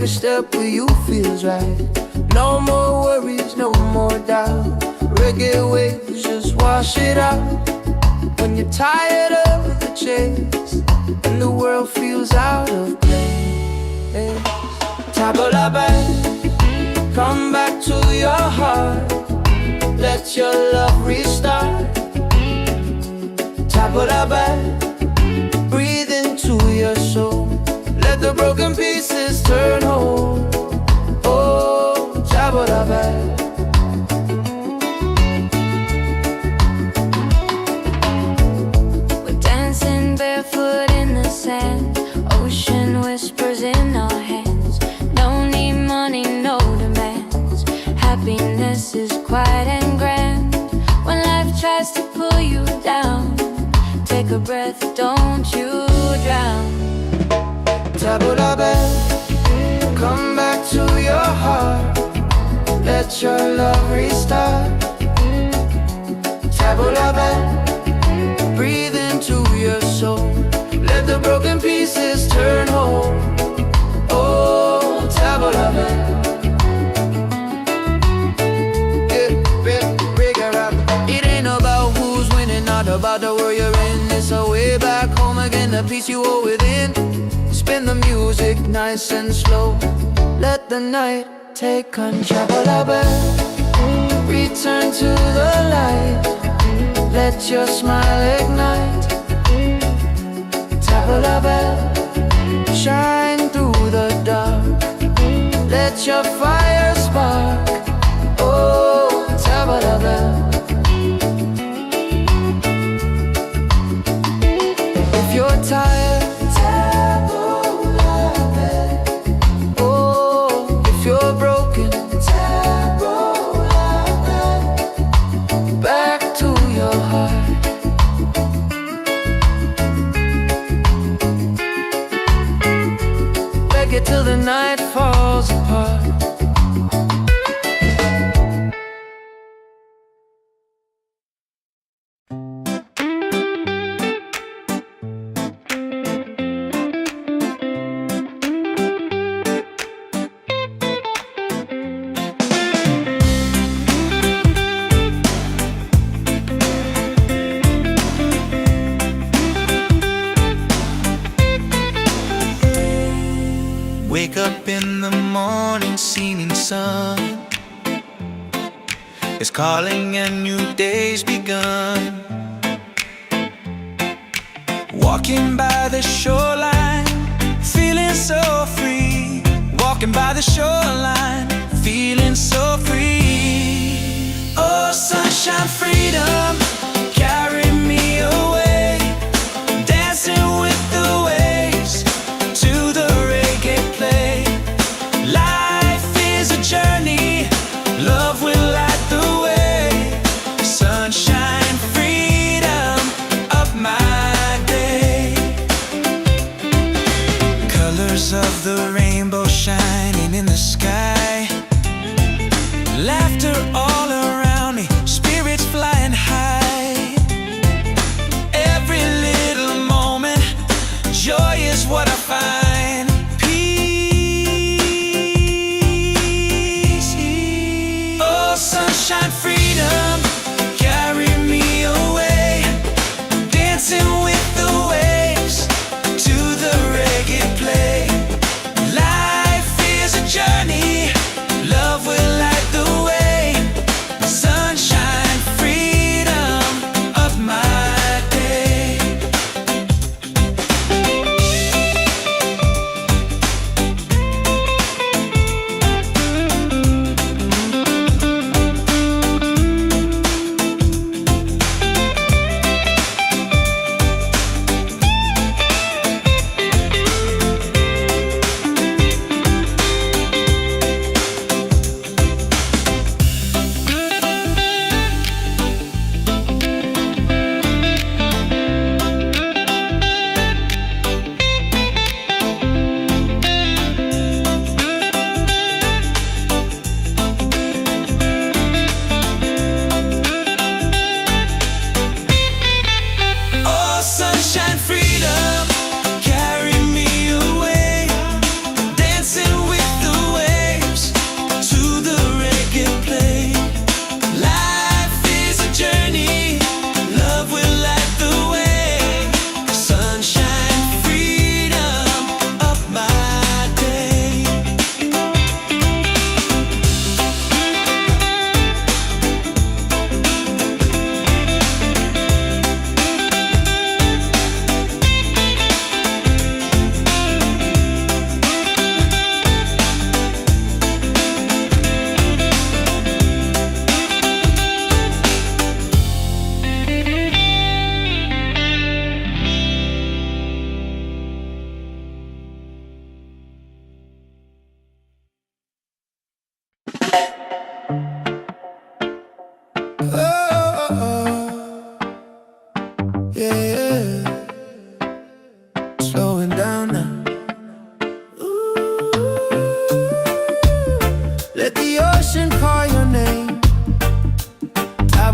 step with you feels right. No more worries, no more doubt. Reggae waves just wash it out. When you're tired of the chase and the world feels out of place, tabla back, come back to your heart. Let your love restart. Tabla back, breathe into your soul. Let the broken pieces turn whole. Oh, tabla back. We're dancing barefoot in the sand. Ocean whispers in our hands. No need money, no demands. Happiness is quiet and grand. When life tries to pull you down, take a breath, don't you drown. Tabla back, come back to your heart. Let your love restart. Tabla back, breathe into your soul. Let the broken pieces turn whole. Oh, tabla back. It ain't about who's winning, not about the world you're in. It's a way back home again, the peace you hold within. Spin the music nice and slow. Let the night take control. Return to the light. Let your smile ignite. Tabla back, shine through the dark. Let your fire spark. Oh, tabla back. If you're tired, till the night falls apart. Wake up in the morning, seeing sun is calling and new day's begun. Walking by the shoreline, feeling so free. Walking by the shoreline, feeling so free. Oh, sunshine, freedom, carry me away. Dancing with the waves to the reggae play. Life is a journey, love will light the way. Sunshine, freedom of my day. Colors of the rainbow shining in the sky. Laughter all around me, spirits flying high.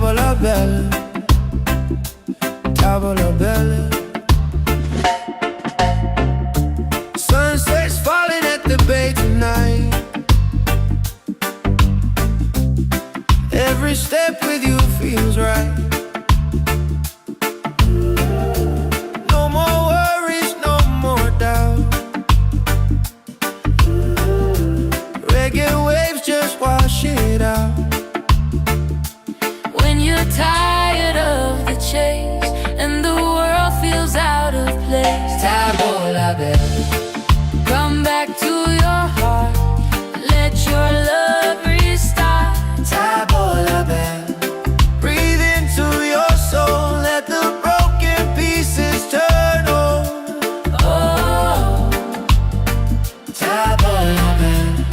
Tavola bella, tavola bella. Sunset's falling at the bay tonight. Every step with you feels right. No more worries, no more doubt. Reggae waves just wash it out. When you're tired of the chase and the world feels out of place, Tavola bella, come back to your heart. Let your love restart. tavola bella. Breathe into your soul, let the broken pieces turn over. Oh, Tavola bella.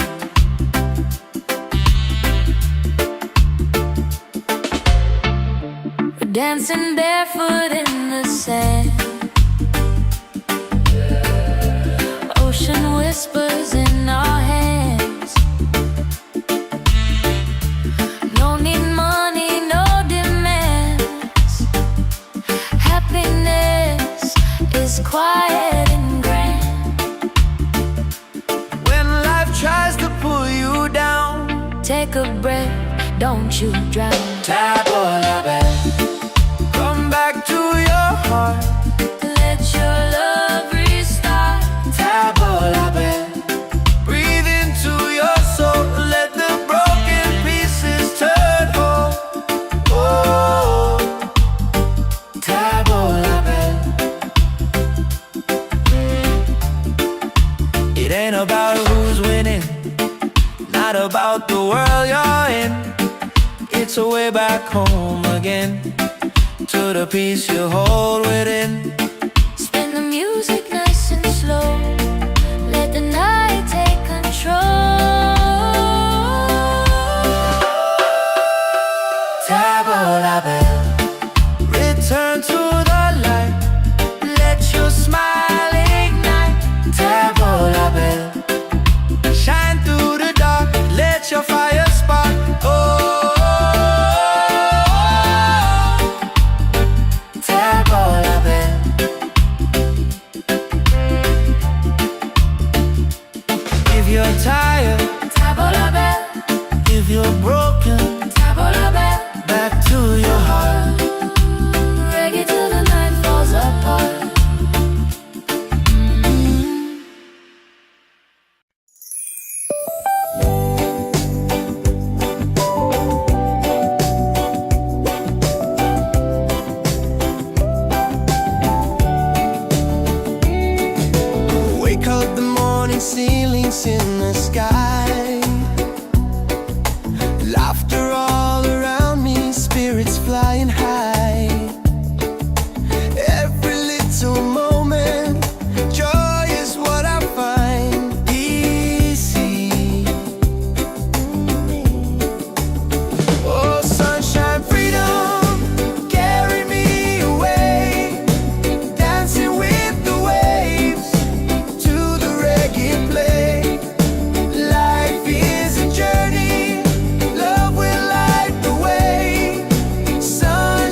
we're dancing barefoot in the sand. Ocean whispers in our hands. No need money, no demands. Happiness is quiet and grand. When life tries to pull you down, Take a breath, don't you drown. tavola bella. Come back to your heart, Let your love restart. tavola bella. Breathe into your soul, let the broken pieces turn whole. Oh, tavola bella. It ain't about who's winning, not about the world you're in. It's a way back home again, to the peace you hold within. Spin the music nice and slow. Let the night take control. Tavola bella, return to the light. Let your smile ignite. Tavola bella, shine through the dark. Let your fire spark. Oh, tavola bella. If you're tired, Tavola bella, if you're broken, tavola bella. back to your heart. Reggae till the night falls apart. Wake up the morning, ceilings in the sky. Laughter all around me, spirits flying high. Every little moment, joy is what I find. Easy. Oh, sunshine, freedom, carry me away. Dancing with the waves to the reggae play. Life is a journey, love will light the way. Sun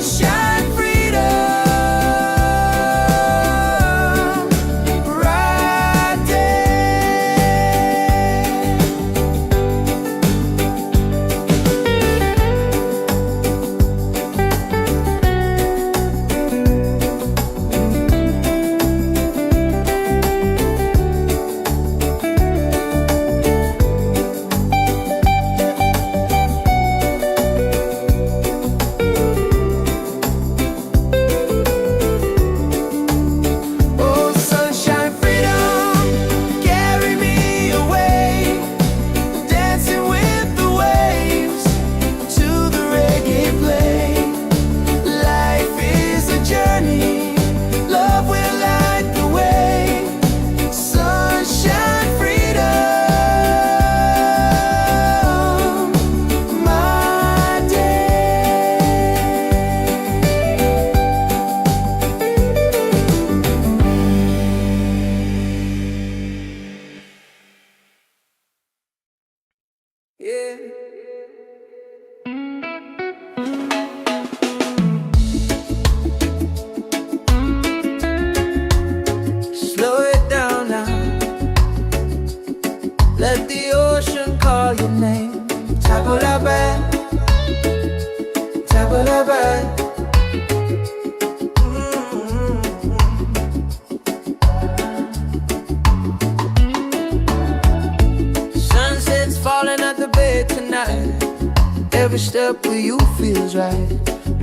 step with you feels right.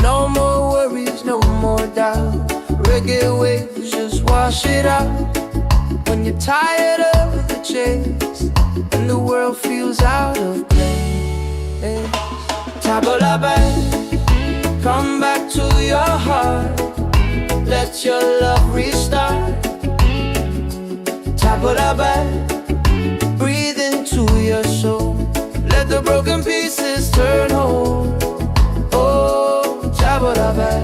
No more worries, no more doubt. Reggae waves just wash it out. When you're tired of the chase and the world feels out of place, tabla back, come back to your heart. Let your love restart. Tabla back, breathe into your soul. Let the broken pieces turn whole. Oh, tabla back.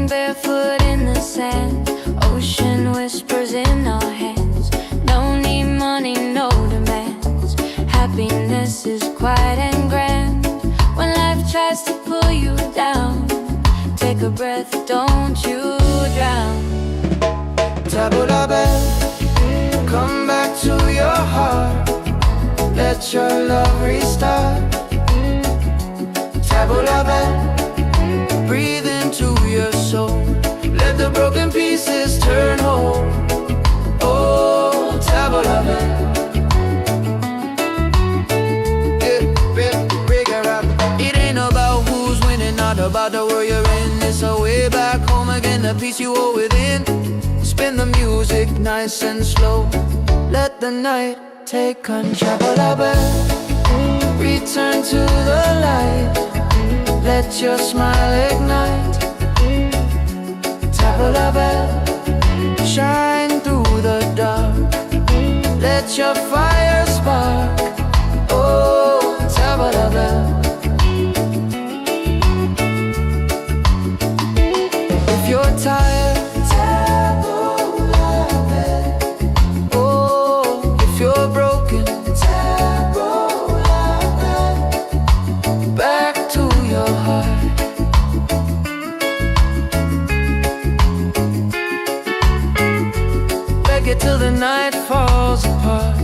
Barefoot in the sand, ocean whispers in our hands. No need money, no demands. Happiness is quiet and grand. When life tries to pull you down, take a breath, don't you drown. Tabla back, come back to your heart. Let your love restart. Tabla back, breathe into your soul. Let the broken pieces turn whole. Oh, tabla back. It ain't about who's winning, not about the world you're in. It's a way back home again, the peace you hold within. Spin the music nice and slow. Let the night take control. Tabla back, return to the light. Let your smile ignite. Tabla back, shine through the dark. Let your fire spark. Oh, tabla back. If you're tired, tabla back. Oh, if you're broken, tabla back. Back to your heart. Reggae till the night falls apart.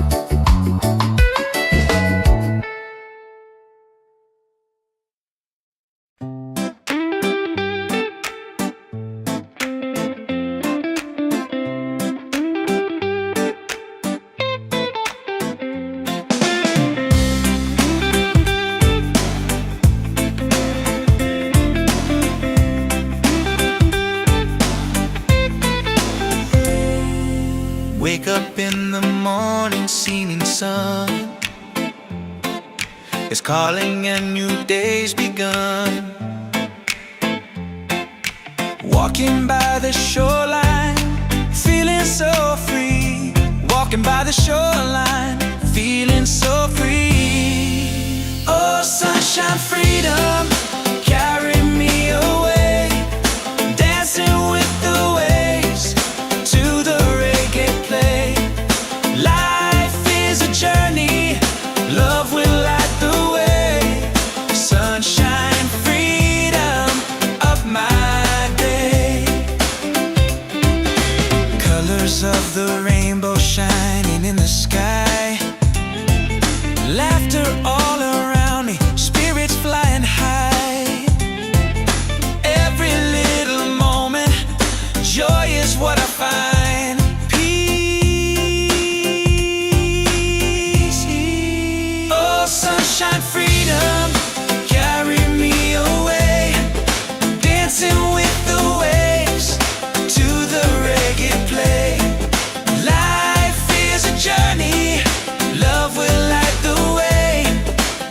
Wake up in the morning, seeing sun is calling and new day's begun. Walking by the shoreline, feeling so free. Walking by the shoreline, feeling so free. Oh, sunshine, freedom, carry me away. Dancing with the waves to the reggae play. Life is a journey, love will light the way. Sunshine, freedom of my day. Colors of the rainbow shining in the sky. Laughter all around me, spirits flying high. Every little moment, joy is what I find. Sunshine, freedom, carry me away. Dancing with the waves to the reggae play. Life is a journey, love will light the way.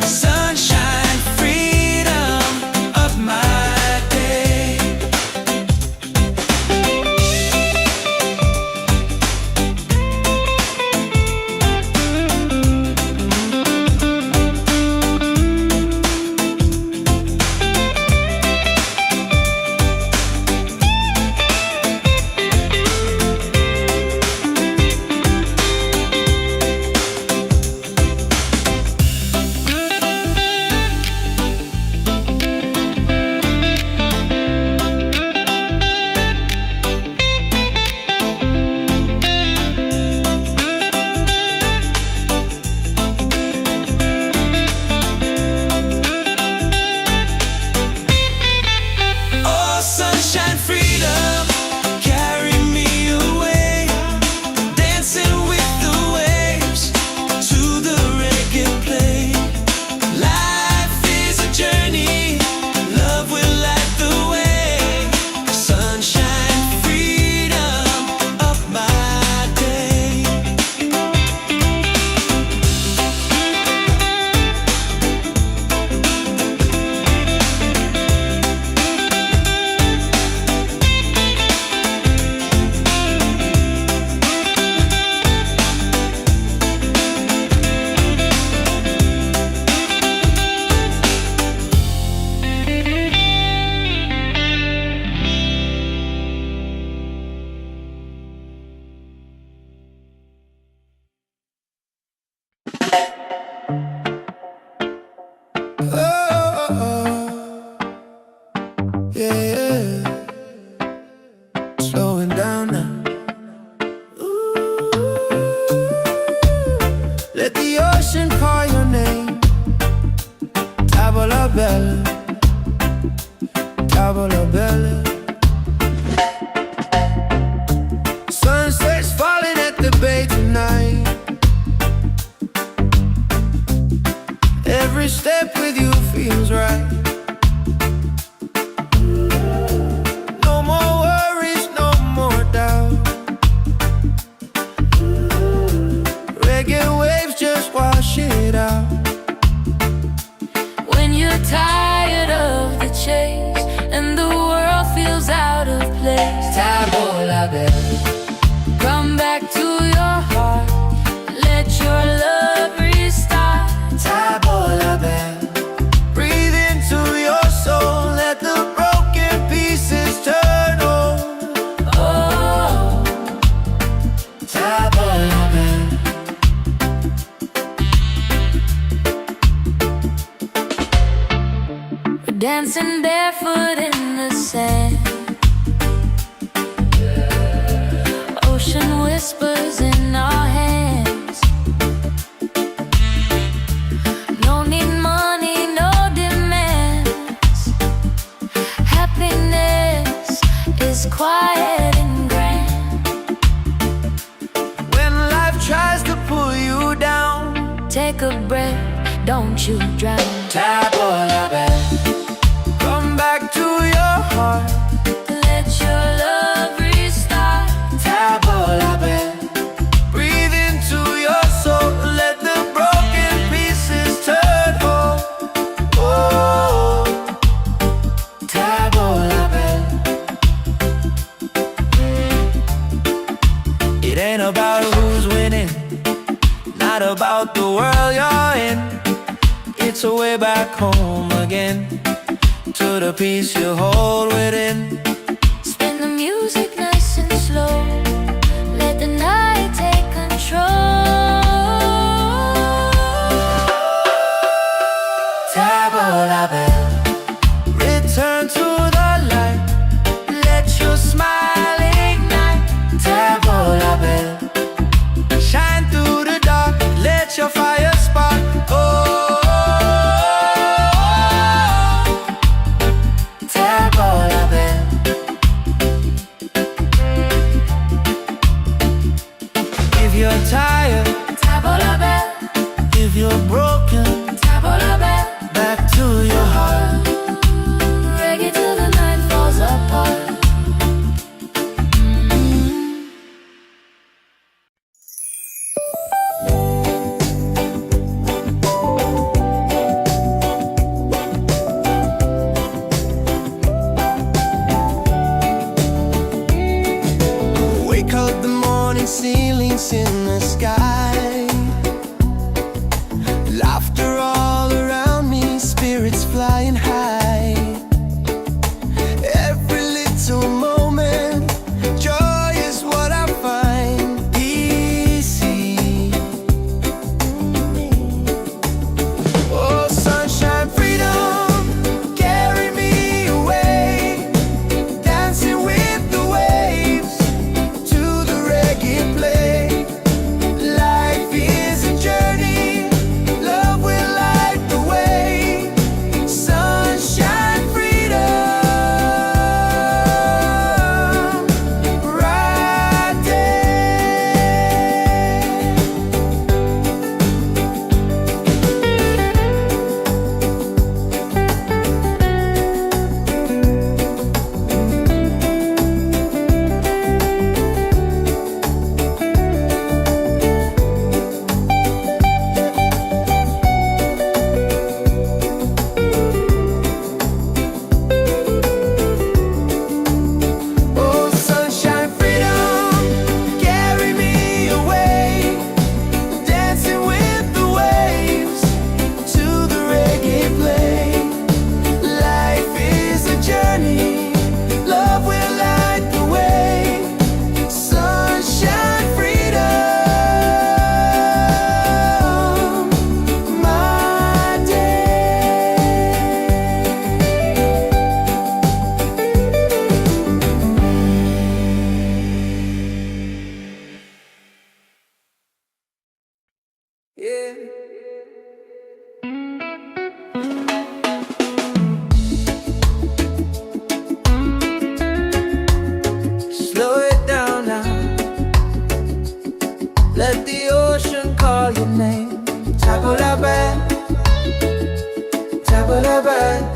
Sunshine, freedom of my day. Let the ocean call your name. Tavola bella, tavola bella. Sunset's falling at the bay tonight. Every step with you feels right. No more worries, no more doubt. Reggae waves just wash it out. When you're tired of the chase and the world feels out of place, Tavola bella, come back to your heart. Let your love restart. tavola bella. Breathe into your soul. Let the broken pieces turn whole. Oh, Tavola bella. we're dancing barefoot in the sand. Ocean whispers in our hands. No need money, no demands. Happiness is quiet and grand. When life tries to pull you down, Take a breath, don't you drown. tavola bella. Come back to your heart. Let your love restart. Tavola bella. Breathe into your soul. Let the broken pieces turn whole. Oh, tavola bella. It ain't about who's winning, not about the world you're in. It's a way back home again, to the peace you hold within. Spin the music nice and slow. Let the night take control. Tavola bella. Return to the light. Let your smile ignite. Tavola bella. Shine through the dark. Let your fire spark. Oh, tavola bella. Yeah. Slow it down now. Let the ocean call your name. Tabula-bad, tabula-bad.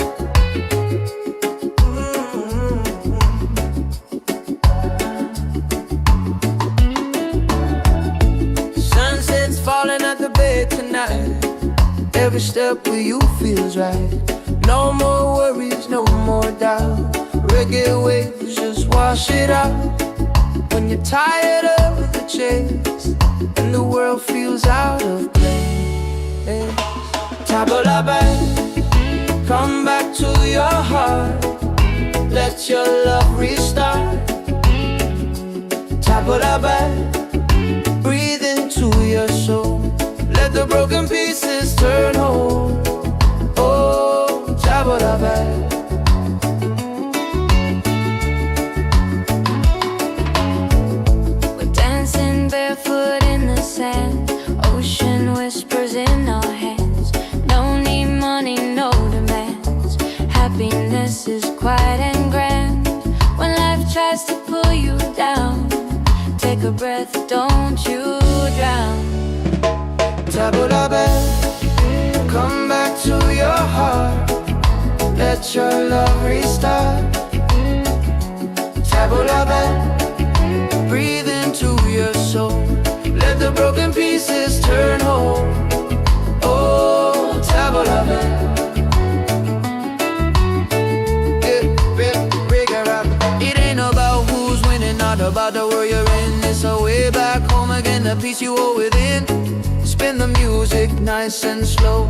Sunset's falling at the bay tonight. Every step with you feels right. No more worries, no more doubt. Reggae waves just wash it out. When you're tired of the chase and the world feels out of place, tabula-bad, come back to your heart. Let your love restart. Tabula-bad, breathe into your soul. Let the broken pieces turn whole. Oh, tabula-bad. Barefoot in the sand, ocean whispers in our hands. No need money, no demands. Happiness is quiet and grand. When life tries to pull you down, take a breath, don't you drown. Tabula-bad, come back to your heart. Let your love restart. Tabula-bad, breathe into your soul. Let the broken pieces turn whole. Oh, tabula-bad. It ain't about who's winning, not about the world you're in. It's a way back home again, the peace you hold within. Spin the music nice and slow.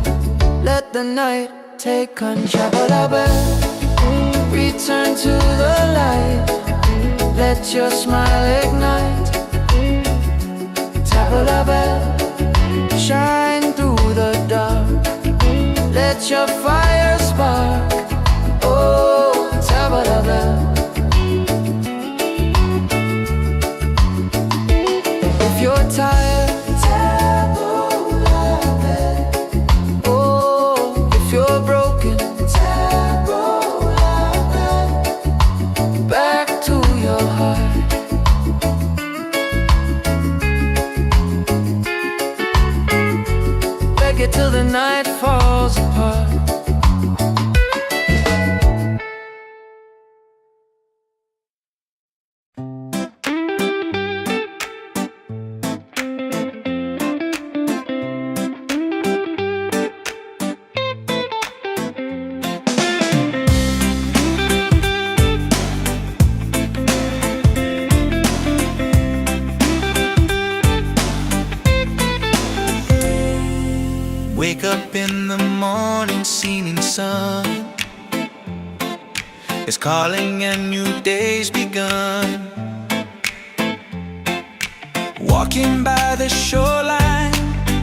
Let the night take control. Tabula-bad, return to the light. Let your smile ignite. Tabula-bad, shine through the dark. Let your fire spark. Oh, tabula-bad. If you're tired, tabula-bad. Oh, if you're broken, tabula-bad. Back to your heart. Reggae till the night falls apart. Wake up in the morning, seeing sun is calling and new day's begun. Walking by the shoreline,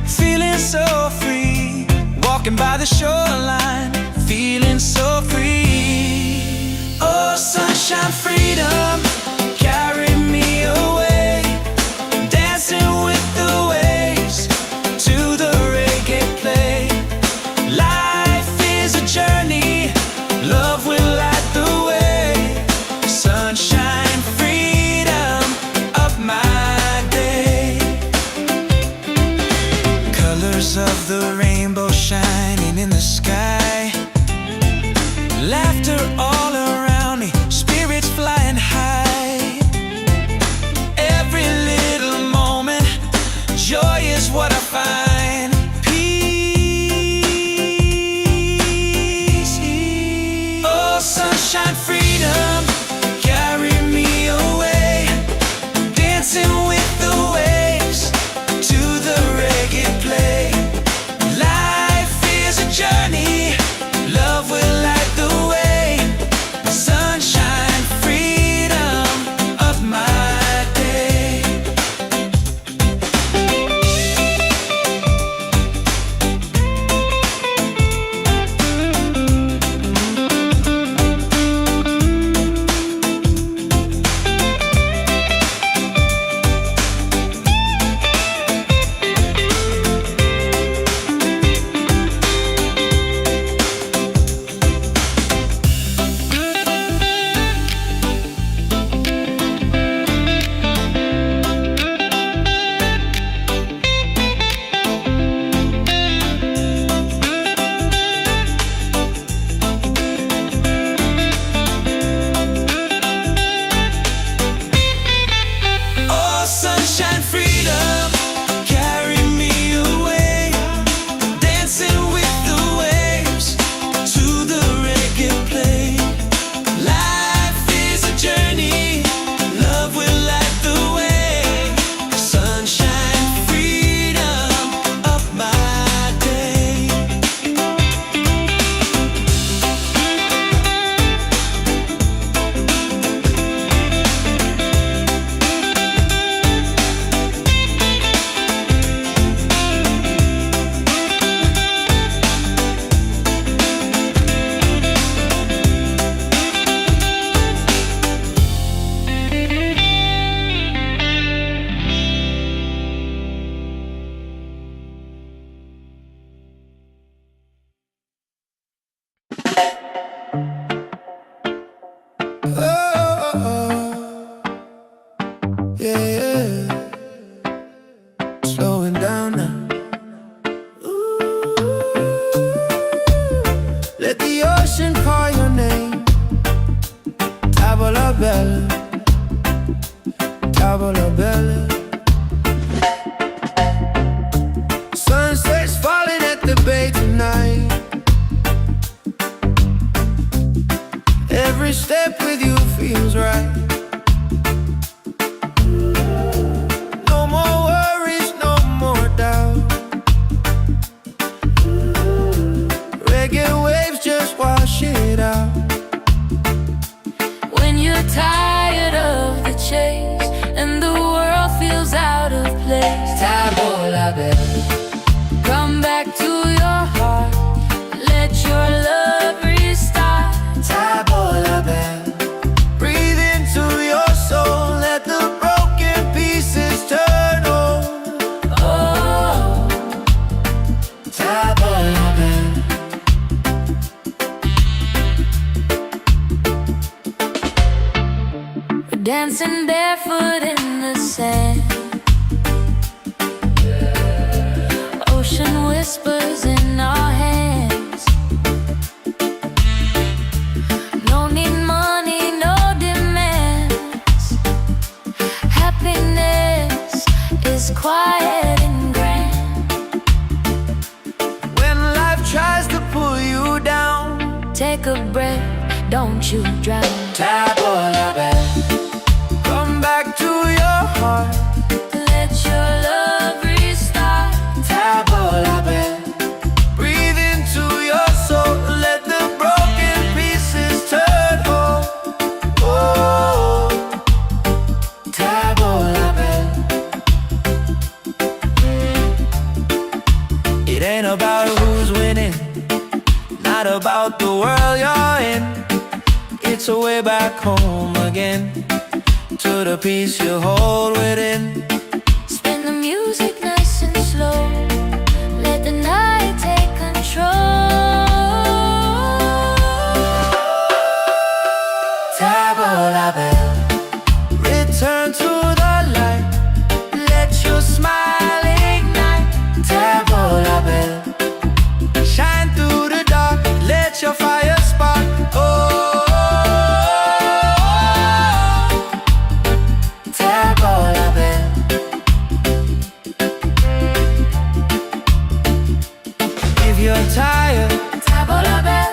feeling so free. Walking by the shoreline, feeling so free. Oh, sunshine, freedom, carry me away. Dancing with the waves to the reggae play. Life is a journey, love will light the way. Sunshine, freedom of my day. Colors of the rainbow shining in the sky. Laughter all around me, spirits flying high. Every little moment, joy is what I find. Peace. Oh, sunshine, freedom, carry me away. Dancing with the waves to the reggae play. Life Oh, yeah, yeah. Slowing down now. Ooh. Let the ocean call your name. Tavola bella, tavola bella. Sunset's falling at the bay tonight. Every step with you feels right. No more worries, no more doubt. Reggae waves just wash it out. When you're tired of the chase and the world feels out of place, Tavola bella, come back to your heart. Let your love restart. tavola bella. Breathe into your soul, let the broken pieces turn whole. Oh, Tavola bella. we're dancing barefoot in the sand. Ocean whispers in our hands. No need money, no demands. Happiness is quiet and grand. When life tries to pull you down, Take a breath, don't you drown. tavola bella. Come back to your heart, Let your love restart. tavola bella. Breathe into your soul, let the broken pieces turn whole. Oh, tavola bella. It ain't about who's winning, not about the world you're in. It's a way back home again, to the peace you hold within. Spin the music nice and slow. Let the night take control. Tavola bella. Return to the light, let your smile ignite. Tavola bella. Shine through the dark, let your fire spark. Oh, tavola bella. If you're tired, Tavola bell,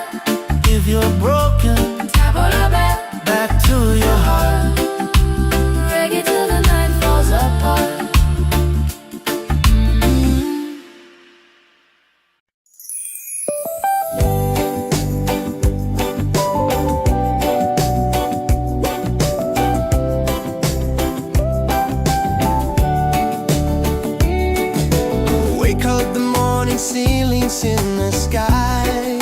if you're broken, tavola bell. back to your heart. Reggae till the night falls apart. Wake up the morning, ceilings in the sky.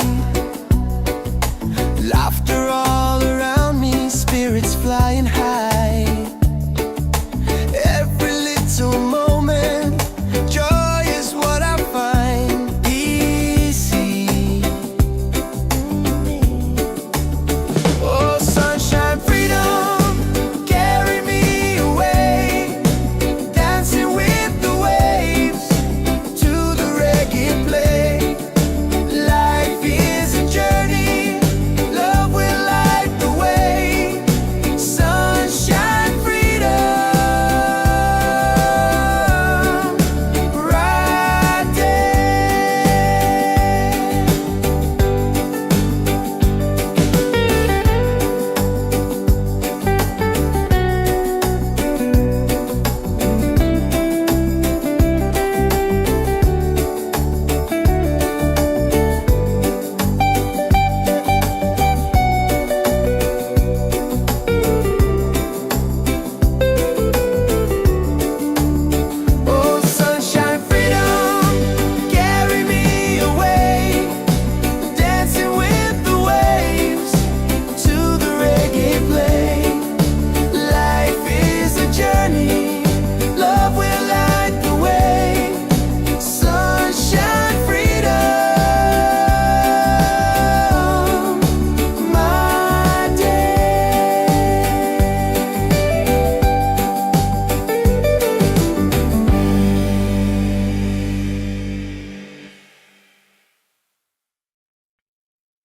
Laughter all around me, spirits flying high. Every little moment, joy is what I find. Easy. Oh, sunshine, freedom, carry me away. Dancing with the waves to the reggae play. Life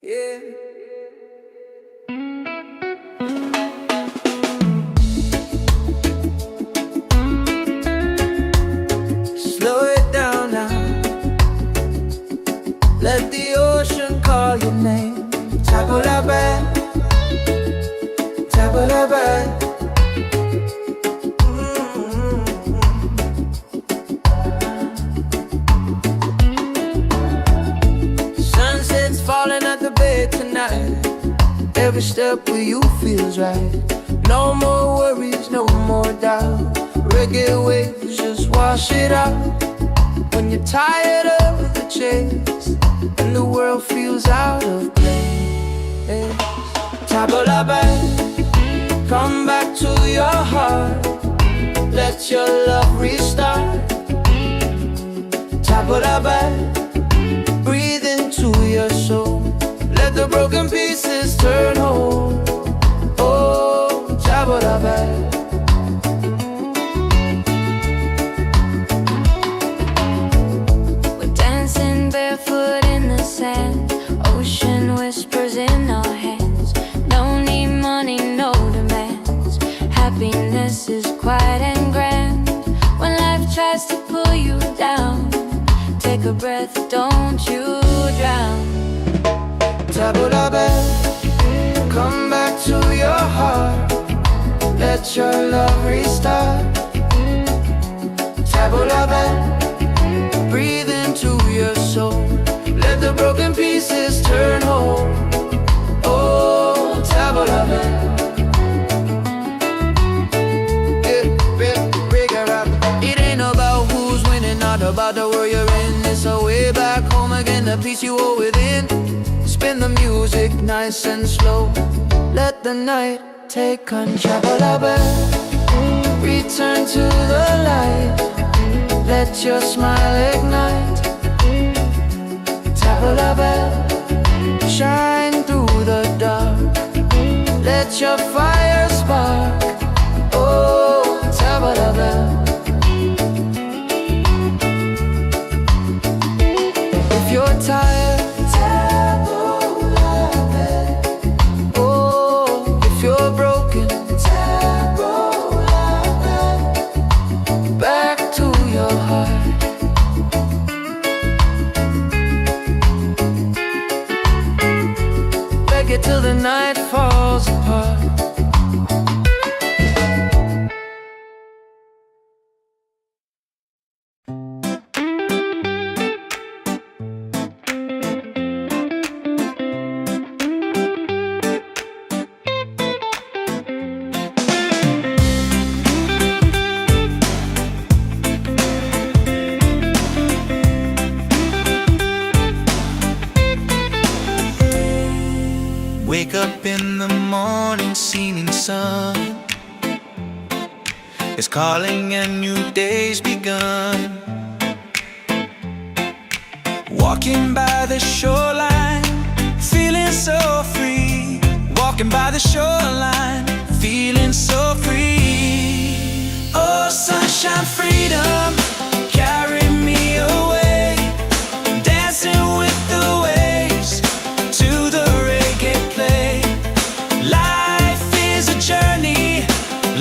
Yeah. Slow it down now. Let the ocean call your name. Tabula-ba, tabula-ba. Sunset's falling at the bay tonight. Every step with you feels right. No more worries, no more doubt. Reggae waves just wash it out. When you're tired of the chase and the world feels out of place, tabula-ba, come back to your heart. Let your love restart. Tabula-ba, breathe into your soul. Let the broken pieces turn whole. Oh, tabula-ba. Barefoot in the sand, ocean whispers in our hands. No need money, no demands. Happiness is quiet and grand. When life tries to pull you down, take a breath, don't you drown. Tabula-ba, come back to your heart. Let your love restart. Tabula-ba, breathe into your soul. Let the broken pieces turn whole. Oh, tabula-ba. It ain't about who's winning, not about the world you're in. It's a way back home again, the peace you hold within. Spin the music nice and slow. Let the night take control. Tabula-ba, return to the light. Let your smile ignite. Tabula-ba, shine through the dark. Let your fire spark. Oh, tabula-ba. If you're tired, tabula-ba. Oh, if you're broken, tabula-ba. Back to your heart. Reggae till the night falls apart. Wake up in the morning, seeing sun is calling and new day's begun. Walking by the shoreline, feeling so free. Walking by the shoreline, feeling so free. Oh, sunshine, freedom, carry me away. Dancing with the waves to the reggae play. Life is a journey,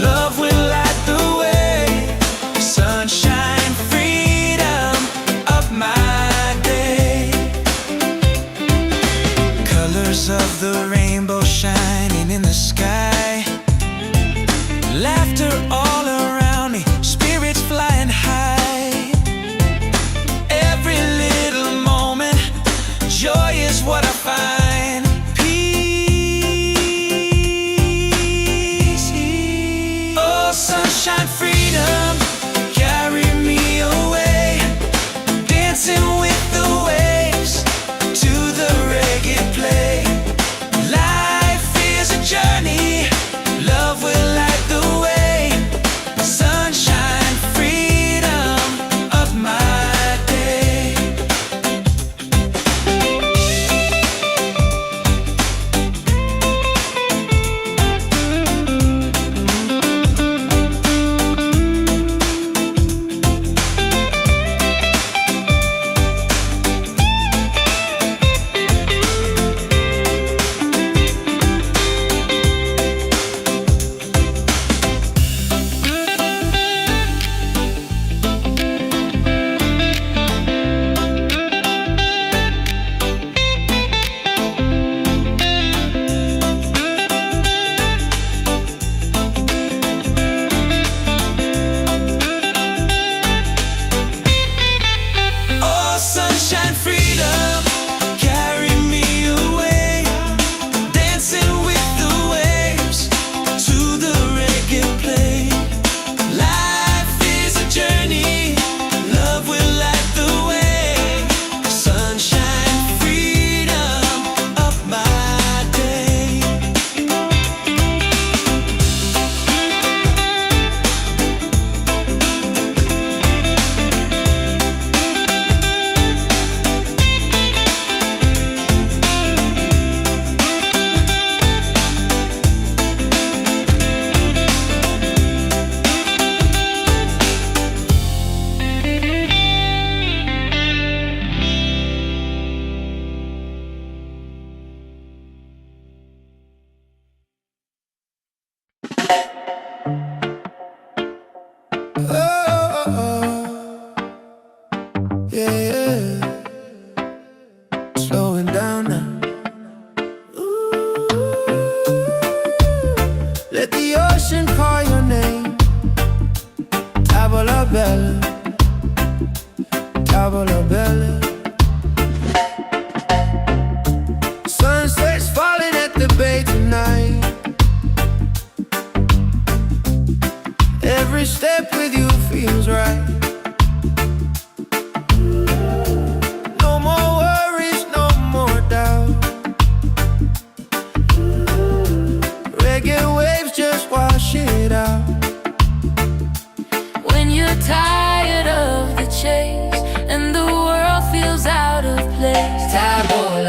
love will light the way. Sunshine, freedom of my day. Colors of the rainbow shining in the sky. Laughter all around me, spirits flying high.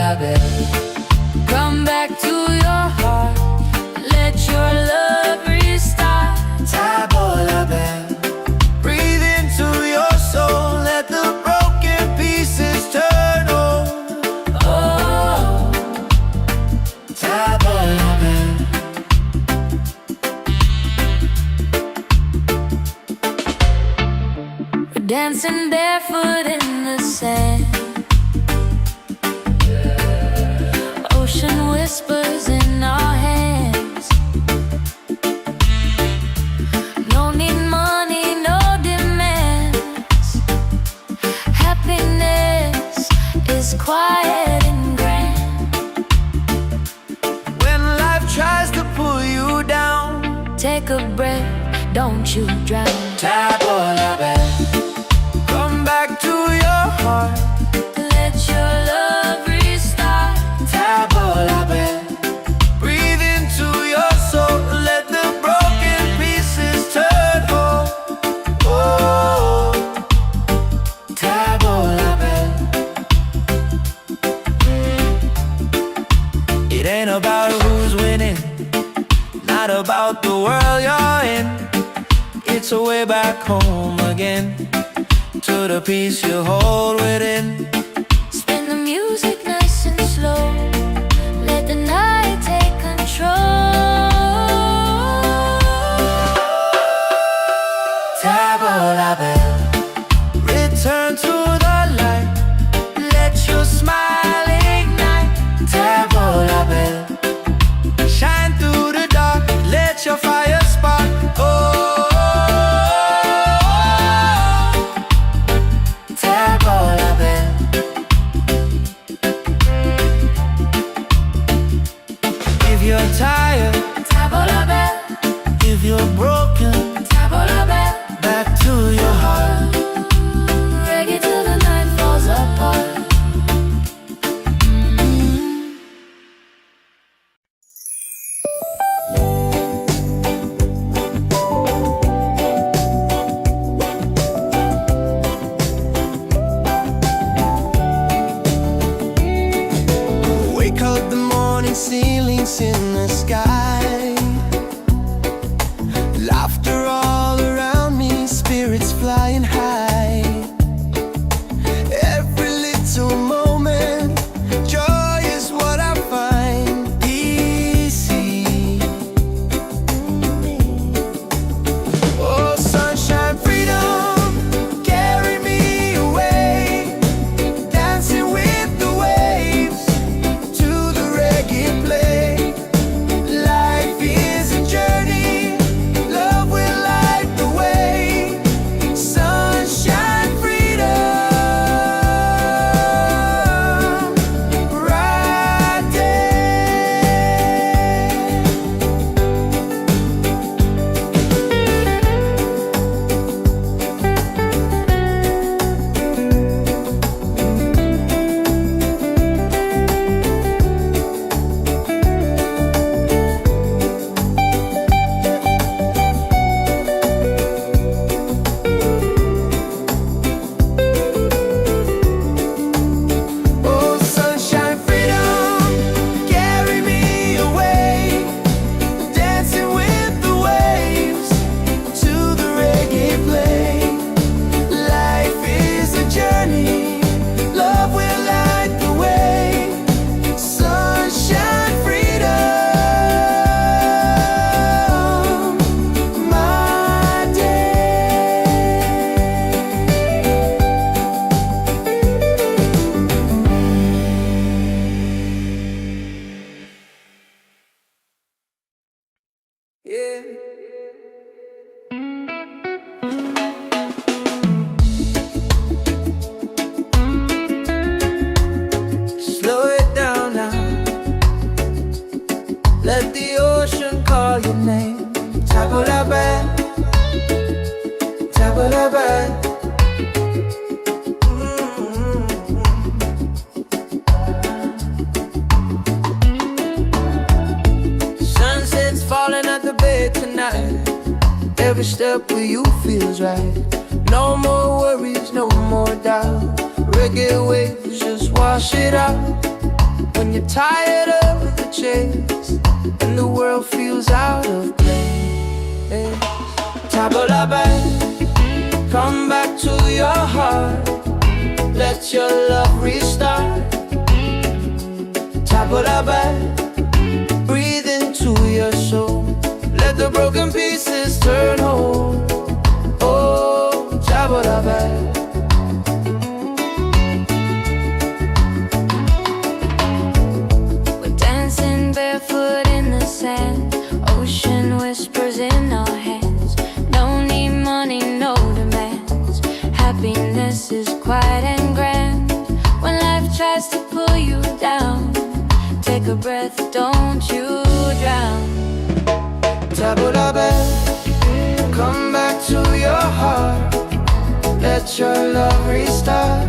la belle. Come back to your heart, let your love restart. Tabo la belle. Breathe into your soul, let the broken pieces turn whole. Oh, Tabo la belle. we're dancing barefoot in the sand. Ocean whispers in our hands. No need money, no demands. Happiness is quiet and grand. When life tries to pull you down, Take a breath, don't you drown. Tabo la belle. Come back to your heart. Let your love restart. Tabo la belle. Breathe into your soul, let the broken pieces turn whole. Oh, Tabo la belle. It ain't about who's winning, not about the world you're in. It's a way back home again, to the peace you hold within. Spin the music nice and slow. Let the night take control. Tabo la belle. Return to the light, let your smile ignite. Tabo la belle. Shine through the dark, let your fire spark. Oh, Tabo la belle. If you're tired, Tabo la belle, if you're broken, tabo la belle. back to your heart. Reggae till the night falls apart. Wake up the morning, ceilings in the sky. Laughter all around me, spirits flying high. Every little moment, joy is what I find. Easy. Oh, sunshine, freedom, carry me away. Dancing with the waves to the reggae play. Life is a journey, love will light the way. Sunshine, freedom, right Oh, sunshine, freedom, carry me away. Dancing with the waves to the reggae play. Life is a journey, love will light the way. Sunshine, freedom, my day. Yeah. Slow it down now. Let the ocean call your name. Tabo la belle. Tabo la belle. Sunset's falling at the bay tonight. Every step with you feels right. No more worries, no more doubt. Reggae waves just wash it out. When you're tired of the chase and the world feels out of place, tabla back, come back to your heart. Let your love restart. Tabla back, breathe into your soul. Let the broken pieces turn whole. Oh, tabla back. Barefoot in the sand, ocean whispers in our hands. No need money, no demands. Happiness is quiet and grand. When life tries to pull you down, take a breath, don't you drown. Tabla back, come back to your heart. Let your love restart.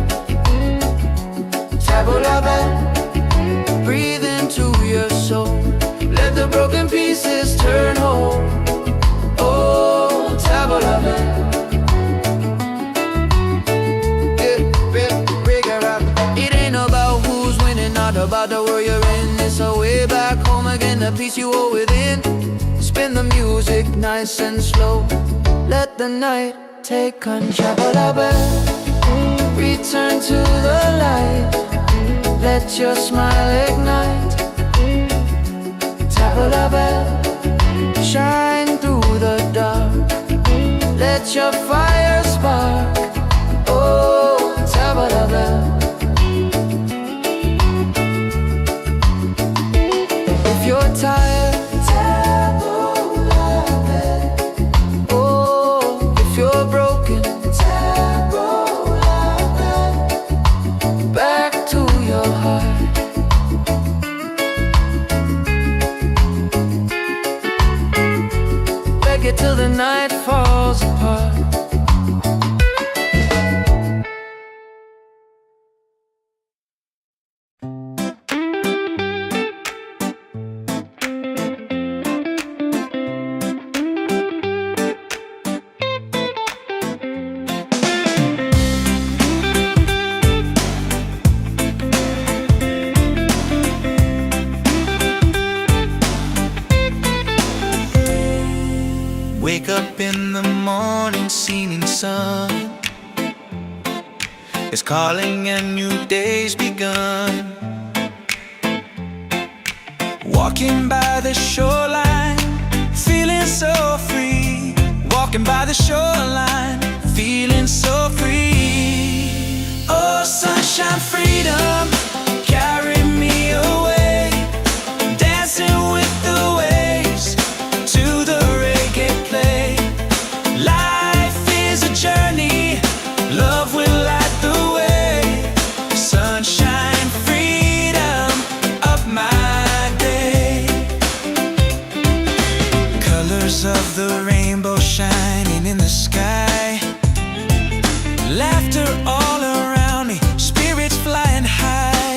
Tabla back, breathe into your soul. Let the broken pieces turn whole. Oh, tabla back. It ain't about who's winning, not about the world you're in. It's a way back home again, the peace you hold within. Spin the music nice and slow. Let the night take control. Tabla back, return to the light. Let your smile ignite. Tabla back, shine through the dark. Let your fire spark. Oh, tabla back. If you're tired, tabla back. Oh, if you're broken, tabla back. Back to your heart. Reggae till the night falls apart. Wake up in the morning, seeing sun is calling and new day's begun. Walking by the shoreline, feeling so free. Walking by the shoreline, feeling so free. Oh, sunshine, freedom, carry me away. Dancing with the waves to the reggae play. Life is a journey, love will light the way. Sunshine, freedom of my day. Colors of the rainbow shining in the sky. Laughter all around me, spirits flying high.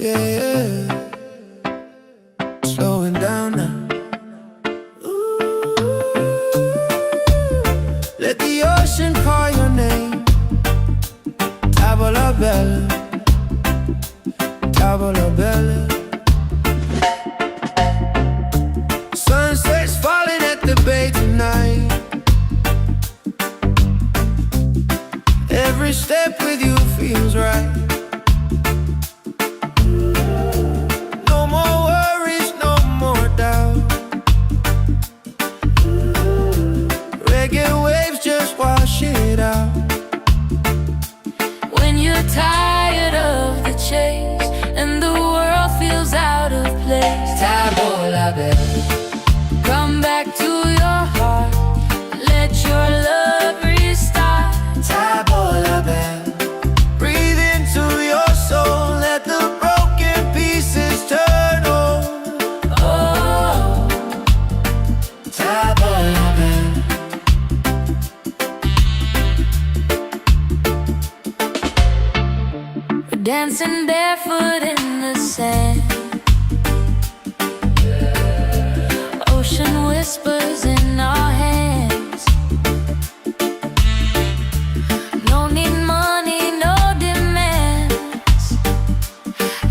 Yeah, yeah. Slowing down now. Let the ocean call your name. Tavola Bella, Tavola Bella. Sunset's falling at the bay tonight. Every step with you feels right. No more worries, no more doubt. Reggae waves just wash it out. When you're tired of the chase and the world feels out of place, Tavola Bella. come back to your heart. Let your love restart. Tavola Bella. Breathe into your soul. Let the broken pieces turn whole. Oh, Tavola Bella. we're dancing barefoot in the sand. Ocean whispers in our hands. No need money, no demands.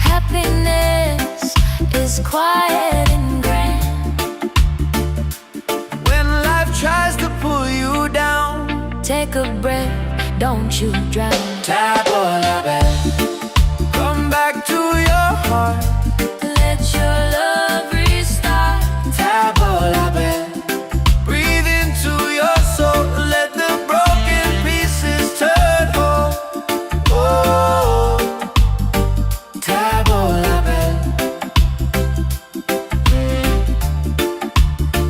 Happiness is quiet and grand. When life tries to pull you down, Take a breath, don't you drown. Tavola Bella. Come back to your heart. Let your love restart. Tavola Bella. Breathe into your soul. Let the broken pieces turn whole. Oh, Tavola Bella.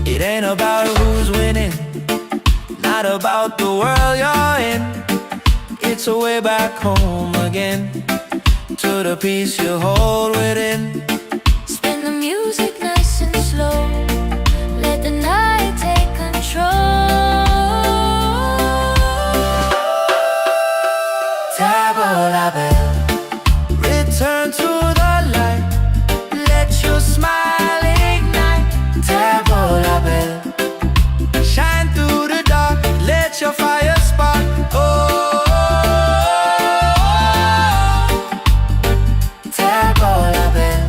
It ain't about who's winning, not about the world you're in. It's a way back home again, to the peace you hold within. Spin the music nice and slow. Let the night take control. Tavola Bella. Return to the light. Let your smile ignite. Tavola Bella. Shine through the dark. Let your fire spark. Oh, Tavola Bella.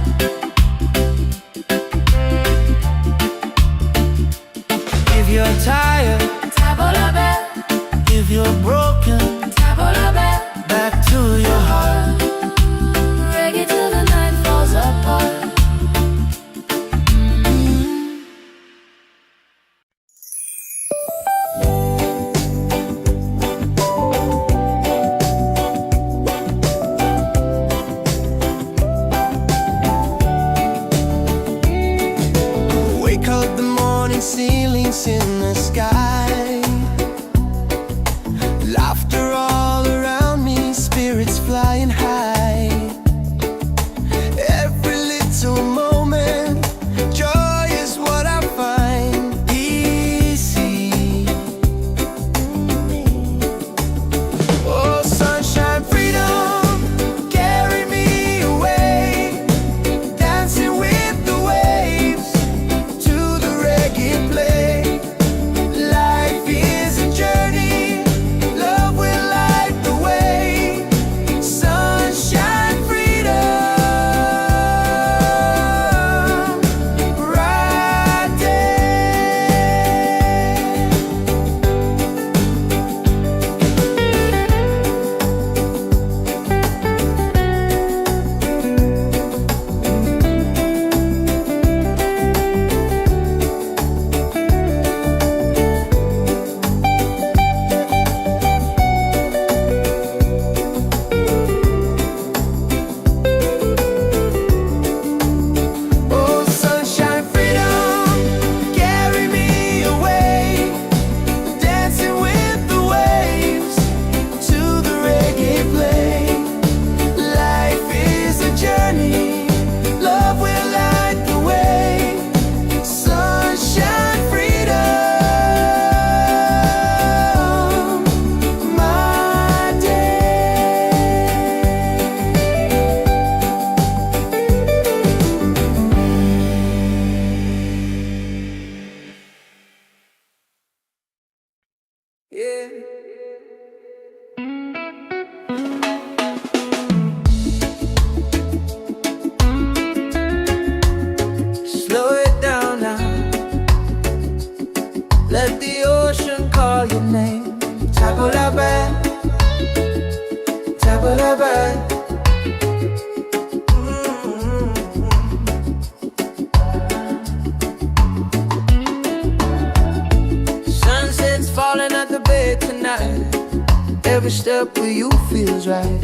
step with you feels right.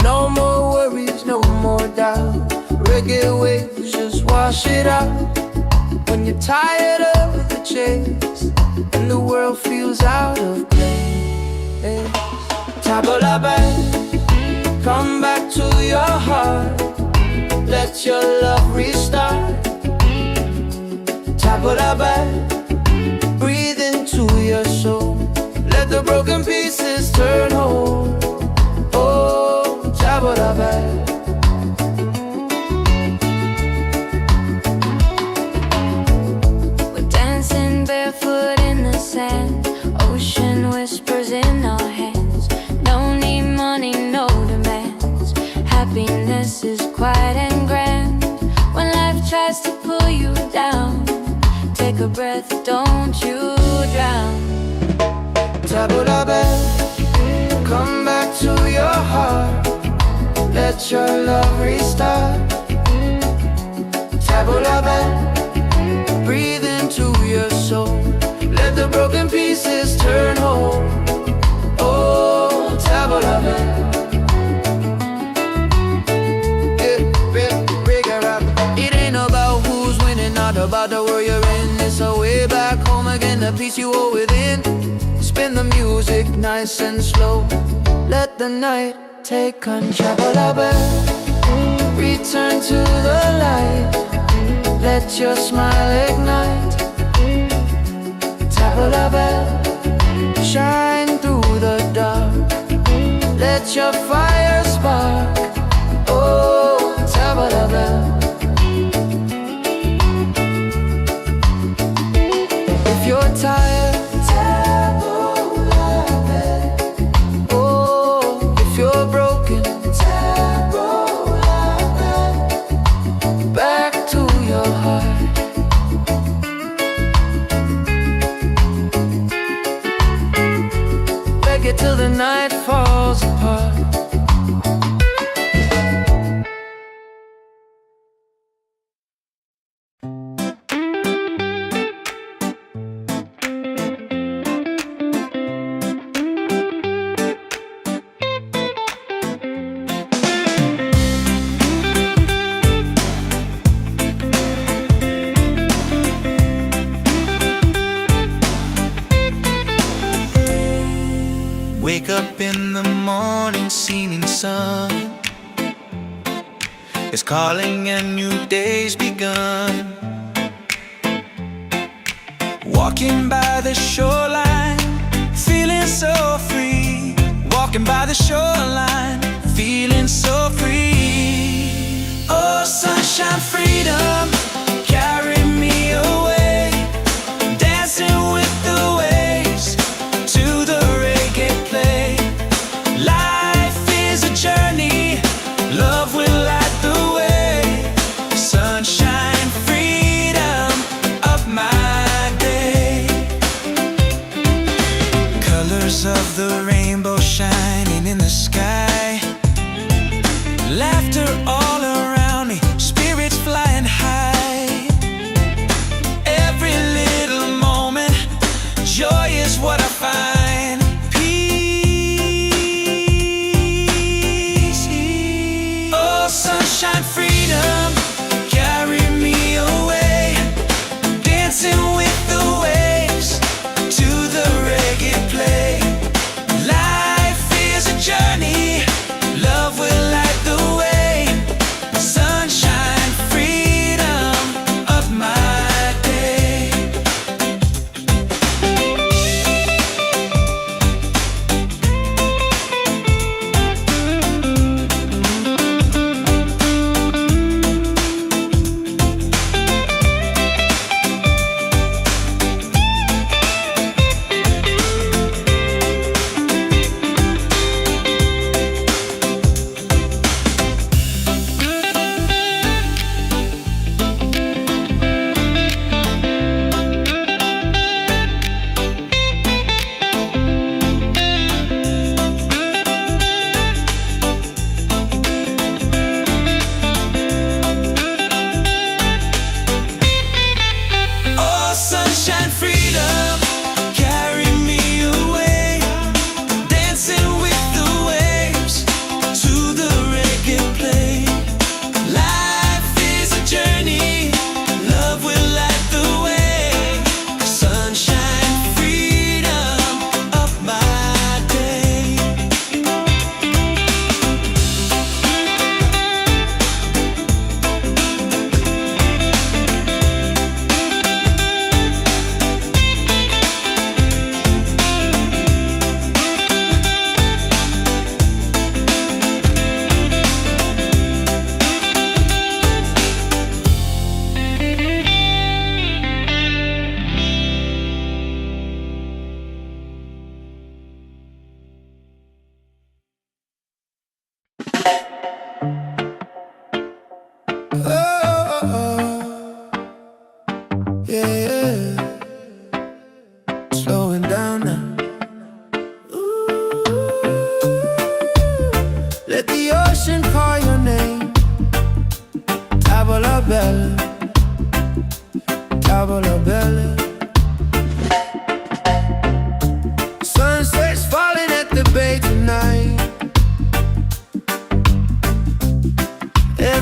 No more worries, no more doubt. Reggae waves just wash it out. When you're tired of the chase and the world feels out of place, tabla back, come back to your heart. Let your love restart. Tabla back, breathe into your soul. Let the broken pieces turn whole. Oh, tabla back. Barefoot in the sand, ocean whispers in our hands. No need money, no demands. Happiness is quiet and grand. When life tries to pull you down, take a breath, don't you drown. Tabla back, come back to your heart. Let your love restart. Tabla back, breathe into your soul. Let the broken pieces turn whole. Oh, tabla back. It ain't about who's winning, not about the world you're in. It's a way back home again, the peace you hold within. Spin the music nice and slow. Let the night take control. Tabla back, return to the light. Let your smile ignite. Tabla back, shine through the dark. Let your fire spark. Oh, tabla back. If you're tired, tabla back. Oh, if you're broken, tabla back. Back to your heart. Reggae till the night falls apart. Wake up in the morning, seeing sun is calling and new day's begun. Walking by the shoreline, feeling so free. Walking by the shoreline, feeling so free. Oh, sunshine, freedom, carry me away. Dancing with the waves to the reggae play. Life is a journey, love will light the way. Sunshine, freedom of my day. Colors of the rainbow shining in the sky. Laughter all around me, spirits flying high. Every little moment, joy is what I find. Sunshine, freedom, carry me away. Dancing with the waves to the reggae play. Life is a journey, love will light the way. Sunshine, freedom of my day.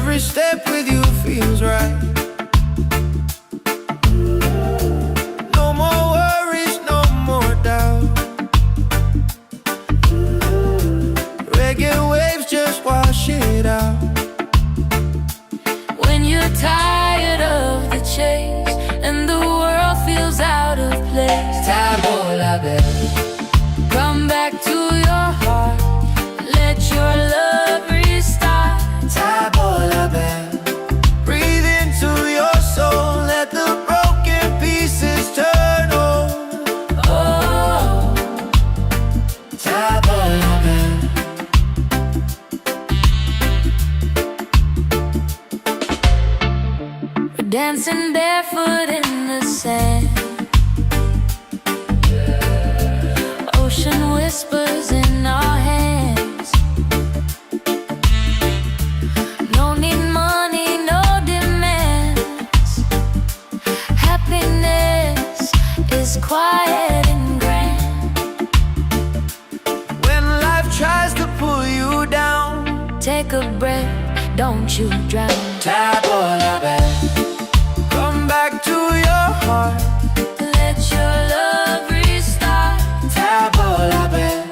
Every step with you feels right. No more worries, no more doubt. Reggae waves just wash it out. When you're tired of the chase and the world feels out of place, Tabola bell, come back to your heart. Let your love restart. Tabola bell, breathe into your soul. Let the broken pieces turn whole. Oh, Tabola bell. we're dancing barefoot in the sand. Ocean whispers in our hands. No need money, no demands. Happiness is quiet and grand. When life tries to pull you down, Take a breath, don't you drown. Tabola bell, come back to your heart. Let your love restart. Tabola bell,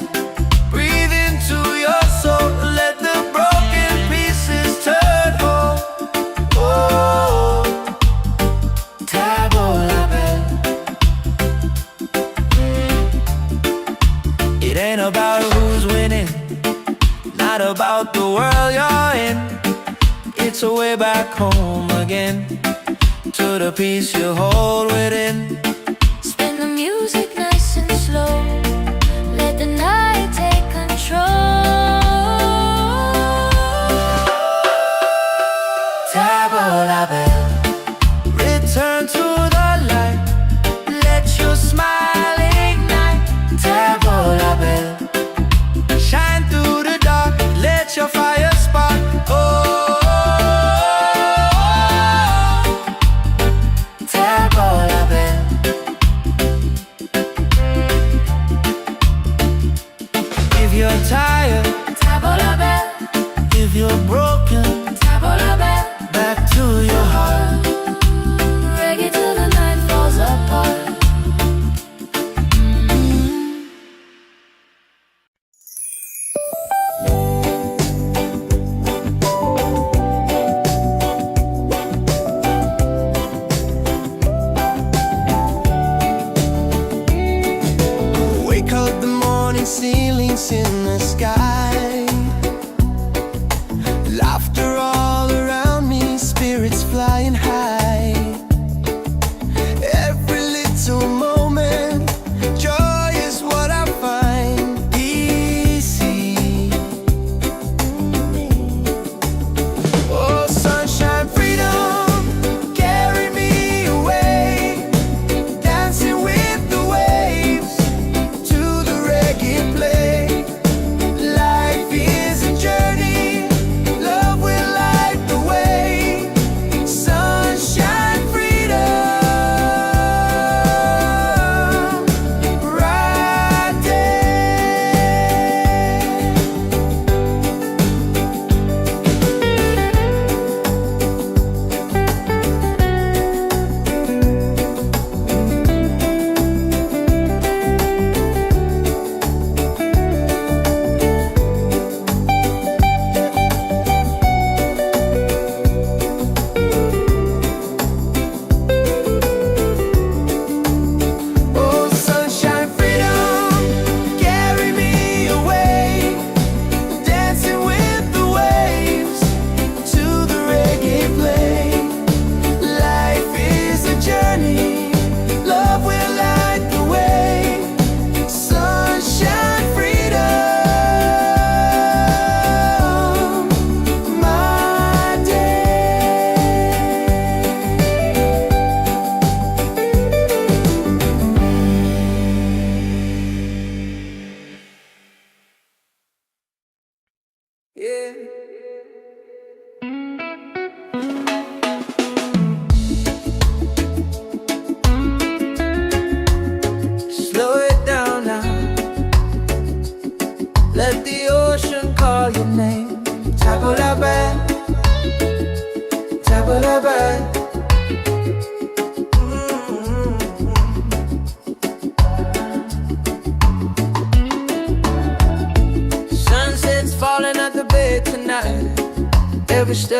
breathe into your soul. Let the broken pieces turn whole. Oh, Tabola bell. It ain't about who's winning, not about the world you're in. It's a way back home again, to the peace you hold within. Spin the music nice and slow. Let the night take control. Tabola bell, return to the light. Let your smile ignite. Tabola bell, shine through the dark. Let your fire spark. Oh, Tabola bell. If you're tired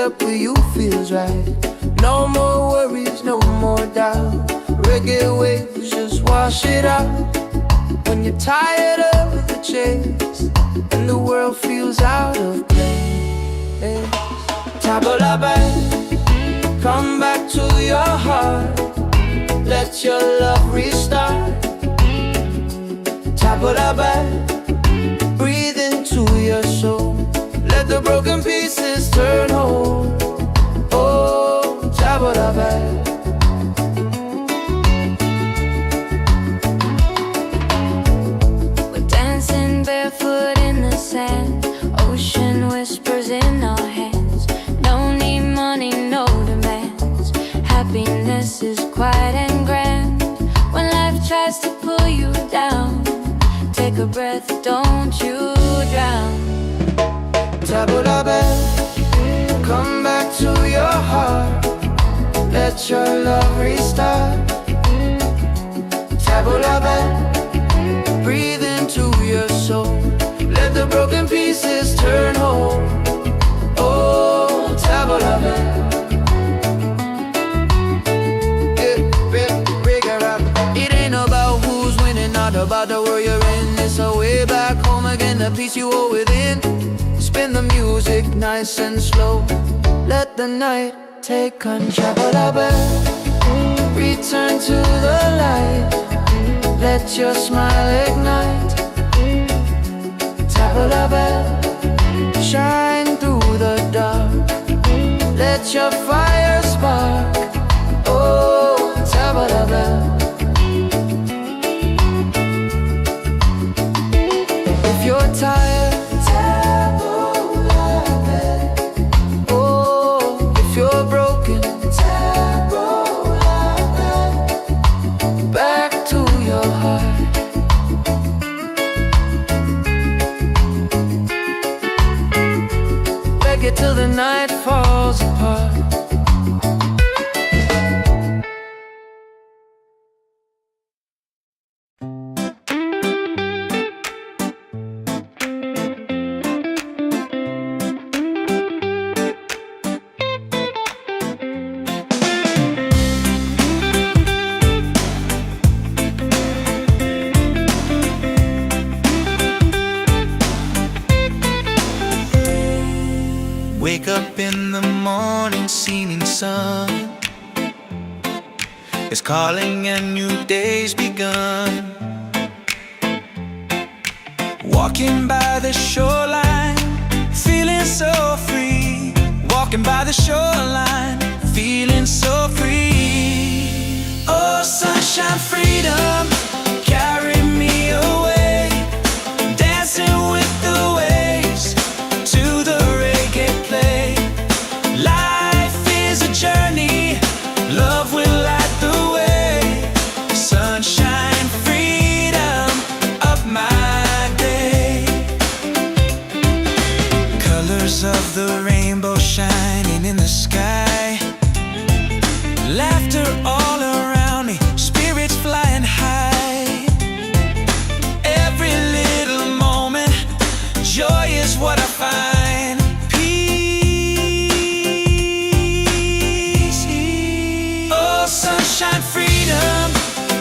step with you feels right. No more worries, no more doubt. Reggae waves just wash it out. When you're tired of the chase and the world feels out of place, tabla back, come back to your heart. Let your love restart. Tabla back, breathe into your soul. Let the broken pieces turn whole. Oh, tabla back. Barefoot in the sand, ocean whispers in our hands. No need money, no demands. Happiness is quiet and grand. When life tries to pull you down, take a breath, don't you drown. Tabula back, come back to your heart. Let your love restart. Tabula back, breathe into your soul. Let the broken pieces turn whole. Oh, tabula back. It ain't about who's winning, not about the world you're in. It's a way back home again, the peace you hold within. Spin the music nice and slow. Let the night take control. Return to the light. Let your smile ignite. Tabla bell, shine through the dark. Let your fire spark. Oh, tabla bell. If you're tired, tabla bell. Oh, if you're broken, tabla bell. Back to your heart. Reggae till the night falls apart. Wake up in the morning, seeing sun is calling and new day's begun. Walking by the shoreline, feeling so free. Walking by the shoreline, feeling so free. Oh, sunshine, freedom, carry me away. Dancing with the waves to the reggae play. Life is a journey, love will light the way. Sunshine, freedom, up my day. Colors of the rainbow shining in the sky. Laughter all around me, spirits flying high. Every little moment, joy is what I find. Sunshine, freedom,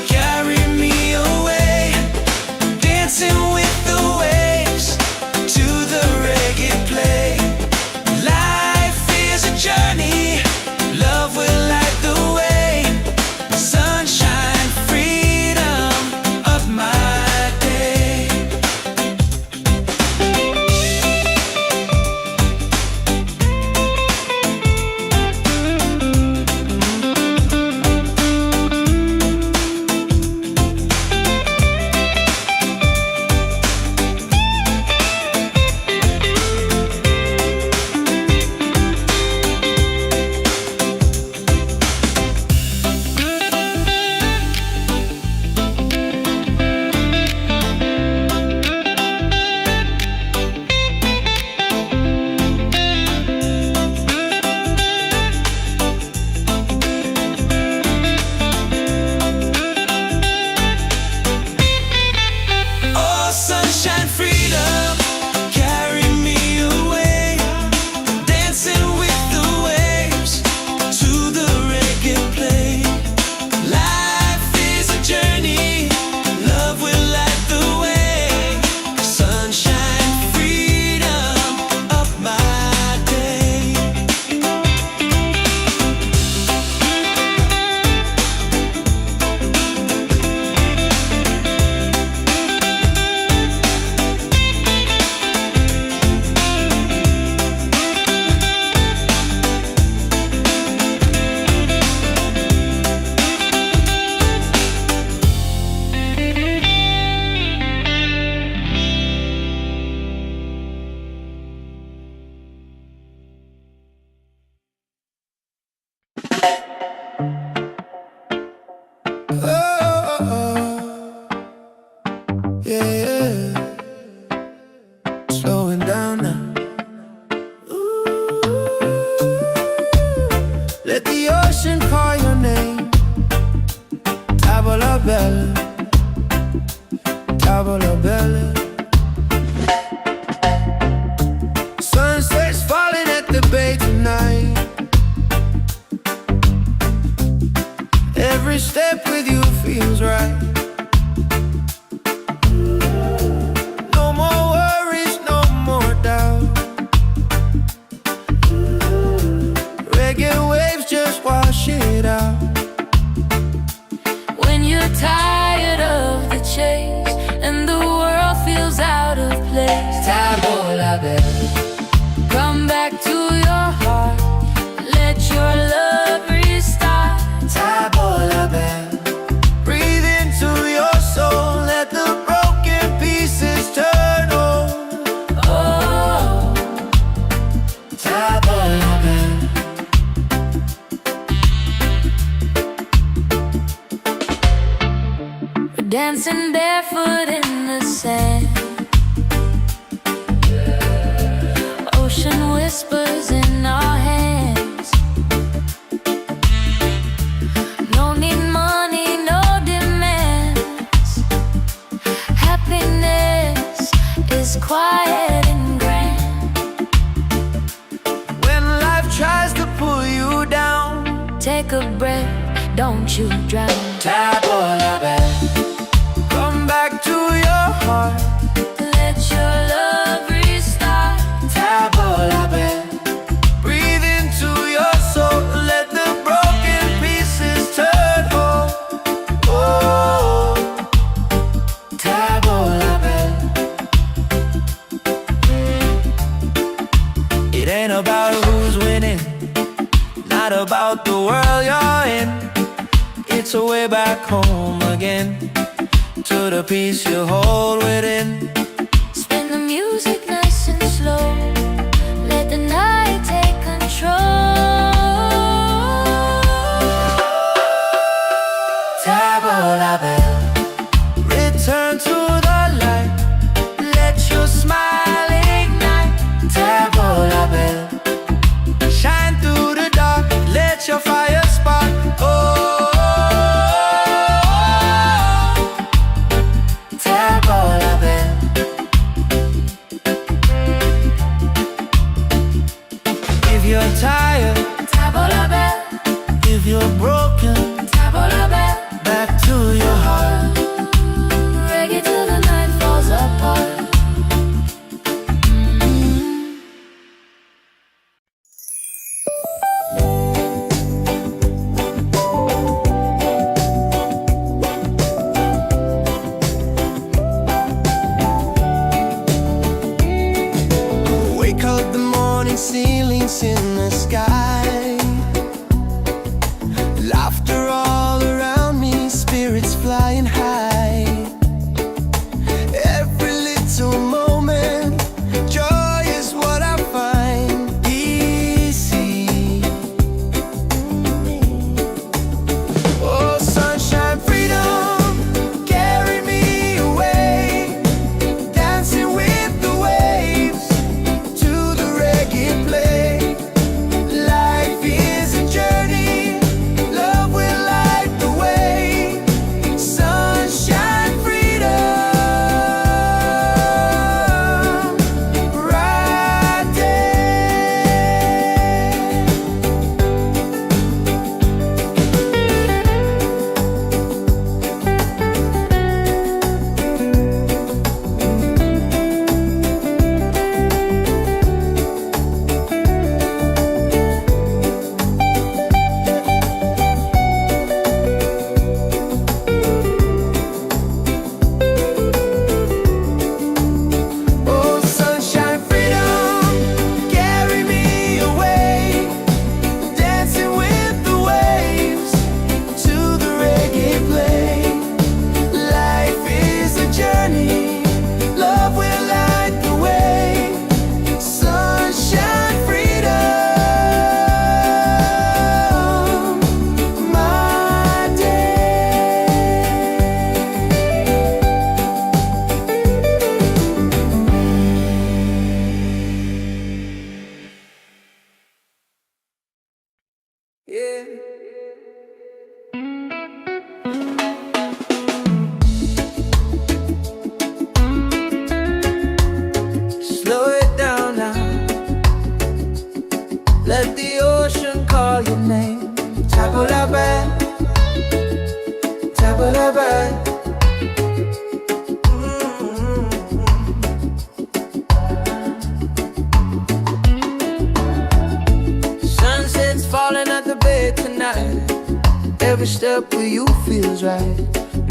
carry me away. Dancing with the waves to the reggae play. Life is a journey, Let the ocean call your name. Tavola bella, tavola bella. Sunset's falling at the bay tonight. Every step with you feels right. No more worries, no more doubt. Reggae waves just wash it out. When you're tired of the chase and the world feels out of place, Tavola bella, come back to your heart. Let your love restart. tavola bella. Breathe into your soul. Let the broken pieces turn whole. Oh, Tavola bella. we're dancing barefoot in the sand. Ocean whispers in our hands. No need money, no demands. Happiness is quiet and grand. When life tries to pull you down, Take a breath, don't you drown. tavola bella. Come back to your heart. Let your love restart. Tavola bella. Breathe into your soul. Let the broken pieces turn whole. Oh, tavola bella. It ain't about who's winning, not about the world you're in. It's a way back home again, to the peace you hold within. Spin the music nice and slow. Let the night take control. Tavola bella. Return to the light. Let your smile ignite. Tavola bella. Shine through the dark. Let your fire spark. Oh, tavola bella. Yeah. Slow it down now. Let the ocean call your name. Tabula-ba, tabula-ba. Sunset's falling at the bed tonight. Every step with you feels right.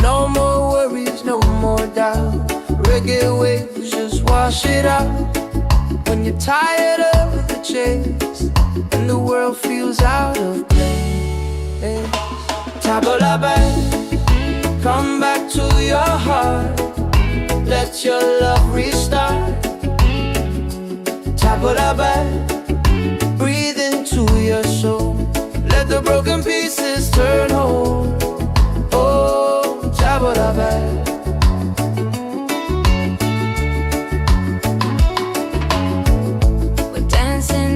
No more worries, no more doubt. Reggae waves just wash it out. When you're tired of the chase and the world feels out of place, tabula-ba, come back to your heart. Let your love restart. Tabula-ba, breathe into your soul. Let the broken pieces turn whole. Oh, tabula-ba.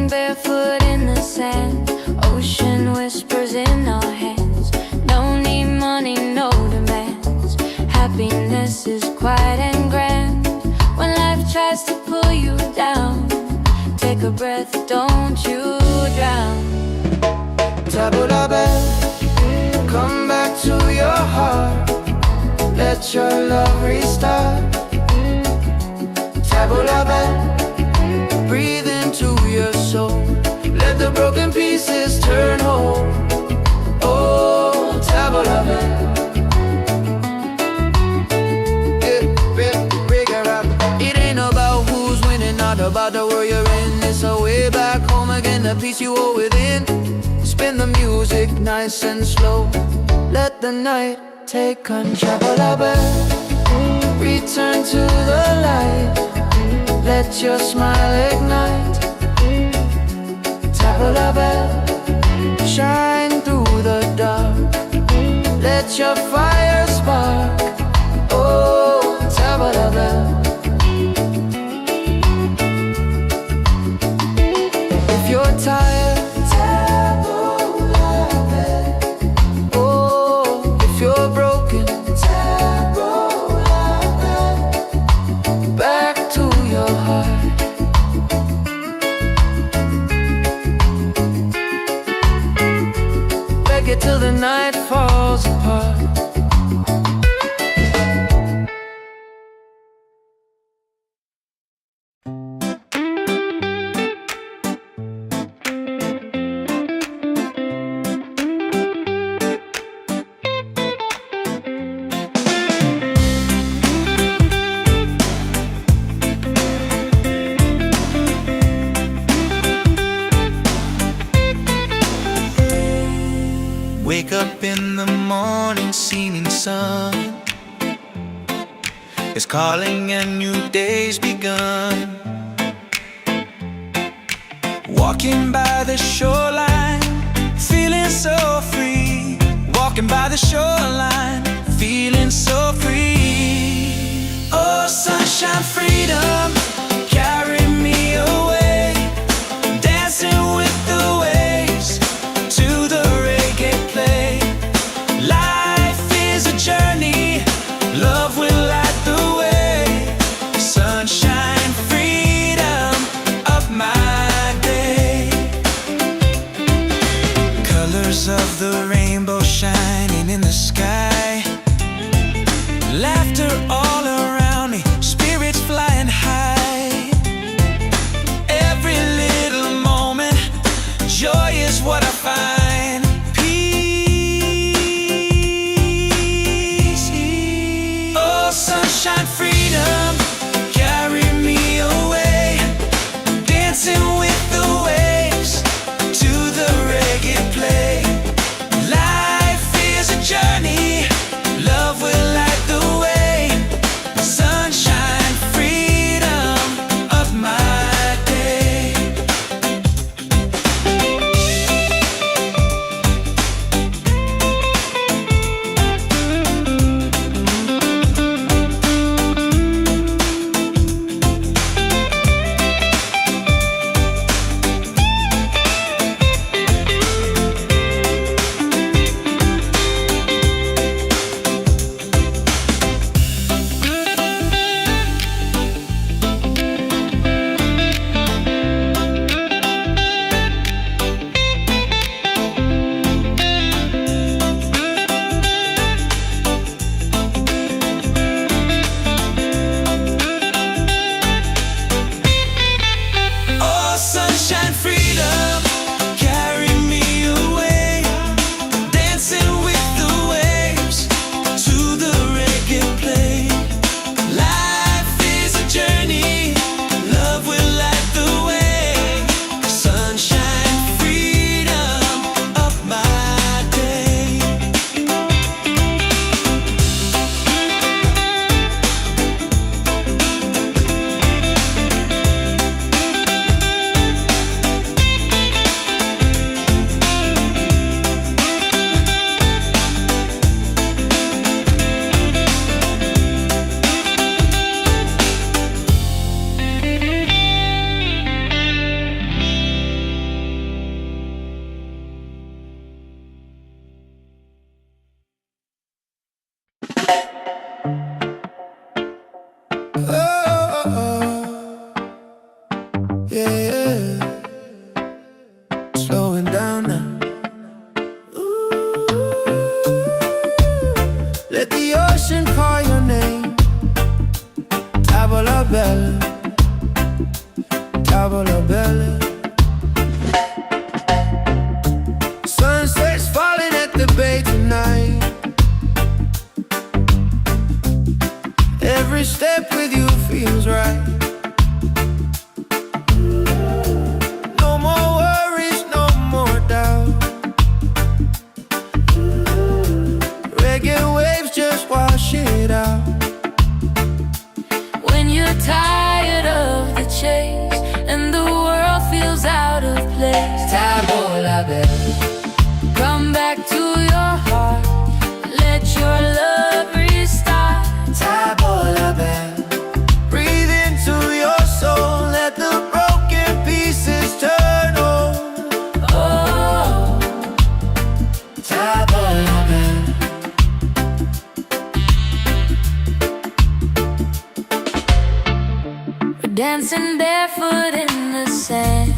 Barefoot in the sand, ocean whispers in our hands. No need money, no demands. Happiness is quiet and grand. When life tries to pull you down, take a breath, don't you drown. Tabula-ba, come back to your heart. Let your love restart. Tabula-ba, breathe into your soul. Let the broken pieces turn whole. Oh, tabula-ba. It ain't about who's winning, not about the world you're in. It's a way back home again, the peace you hold within. Spin the music nice and slow. Let the night take control. Tabula-ba, return to the light. Let your smile ignite. Tabula-ba, shine through the dark. Let your fire spark. Oh, tabula-ba. If you're tired, tabula-ba. Oh, if you're broken, tabula-ba. Back to your heart. Reggae till the night falls apart. Wake up in the morning, seeing sun is calling and new day's begun. Walking by the shoreline, feeling so free. Walking by the shoreline, feeling so free. Oh, sunshine, freedom, carry me away. Dancing with the waves to the reggae play. Life is a journey, love will light the way. Sunshine, freedom of my day. Colors of the rainbow shining in the sky. Laughter all around me, spirits flying high. Every little moment, joy is what I find. Peace. Oh, sunshine, freedom, carry me away. Dancing with the waves to the reggae play. Life is a journey, love will light the way. Sunshine, freedom of my day. feels right. No more worries, no more doubt. Reggae waves just wash it out. When you're tired of the chase and the world feels out of place, Tabola bell, come back to your heart. Let your love restart. Tabola bell, breathe into your soul. Let the broken pieces turn whole. Oh, Tabola bell. we're dancing barefoot in the sand.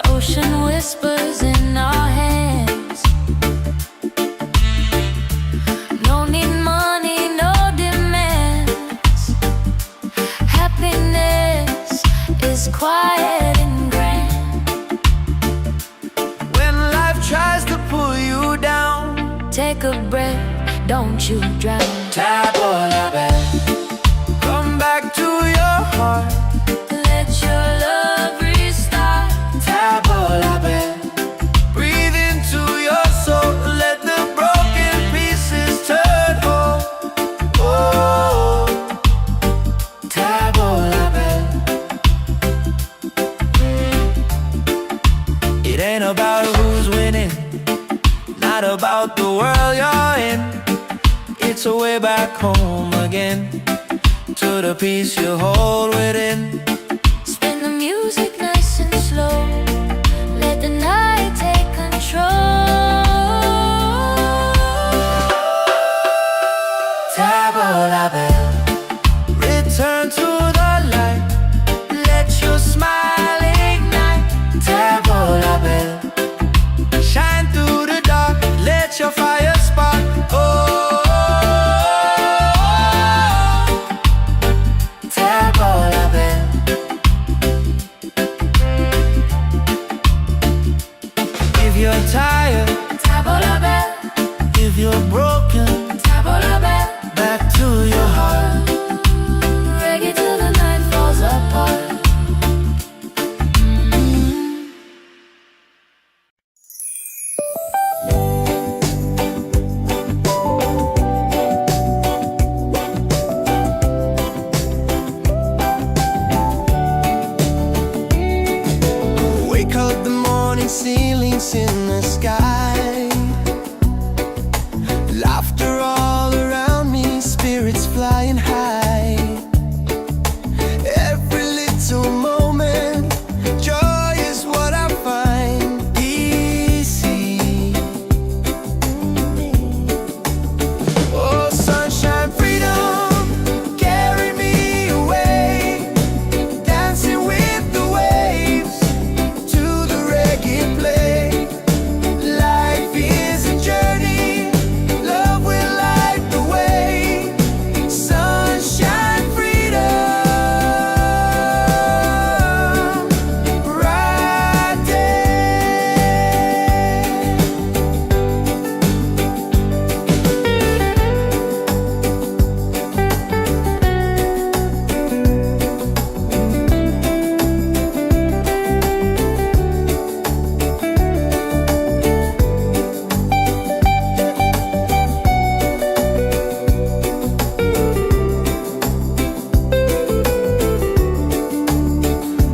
Ocean whispers in our hands. No need money, no demands. Happiness is quiet and grand. When life tries to pull you down, Take a breath, don't you drown. Tabola bell, come back to your heart. Let your love restart. Tabola bell, breathe into your soul. Let the broken pieces turn whole. Oh, Tabola bell. It ain't about who's winning, not about the world you're in. It's a way back home again, to the peace you hold within. Spin the music nice and slow. Let the night take control. Tabola bell, return to the light. Let your smile ignite. Tabola bell, shine through the dark. Let your fire spark. Oh, Tabola bell. If you're tired, Tabola bell, if you're broken, tabola bell. back to your heart. Reggae till the night falls apart. Wake up the morning, ceilings in the sky. Laughter all around me, spirits flying high. Every little moment, joy is what I find easy. Oh, sunshine, freedom, carry me away. Dancing with the waves to the reggae play. Life is a journey, love will light the way. Sunshine, freedom, right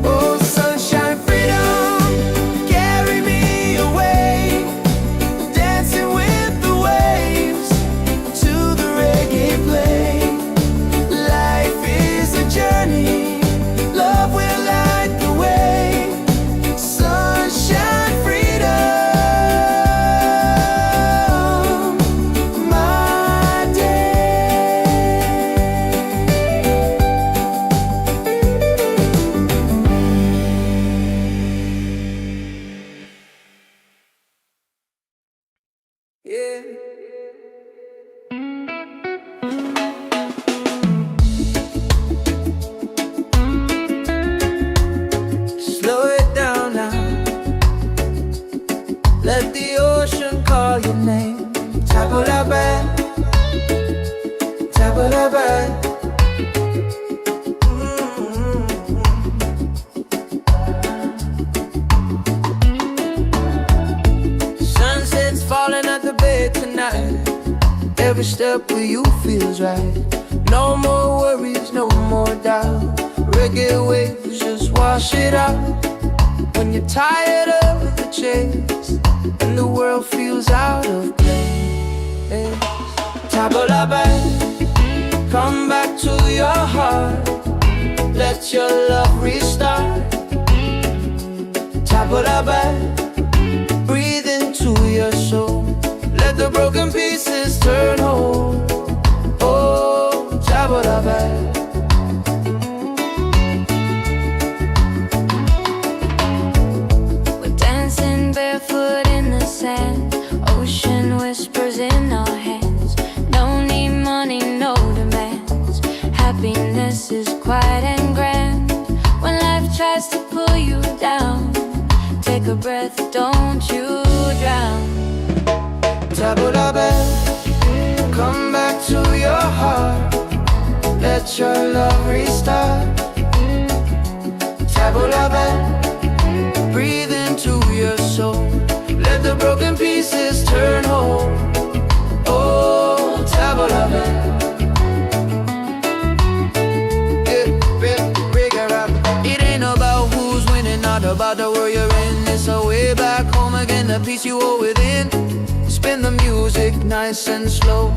Oh, sunshine, freedom, carry me away. Dancing with the waves to the reggae play. Life is a journey, love will light the way. Sunshine, freedom, my day. Yeah. Slow it down now. Let the ocean call your name. Tabola bell, tabola bell. a step where you feels right. No more worries, no more doubt. Reggae waves just wash it out. When you're tired of the chase and the world feels out of place, tabla back, come back to your heart. Let your love restart. Tabla back, breathe into your soul. Let the broken pieces turn whole. Oh, tabla back. Barefoot in the sand, ocean whispers in our hands. No need money, no demands. Happiness is quiet and grand. When life tries to pull you down, take a breath, don't you drown. Tabla back, come back to your heart. Let your love restart. Tabla back, breathe into your soul. Let the broken pieces turn whole. Oh, tabla back. It ain't about who's winning, not about the world you're in. It's a way back home again, the peace you hold within. Spin the music nice and slow.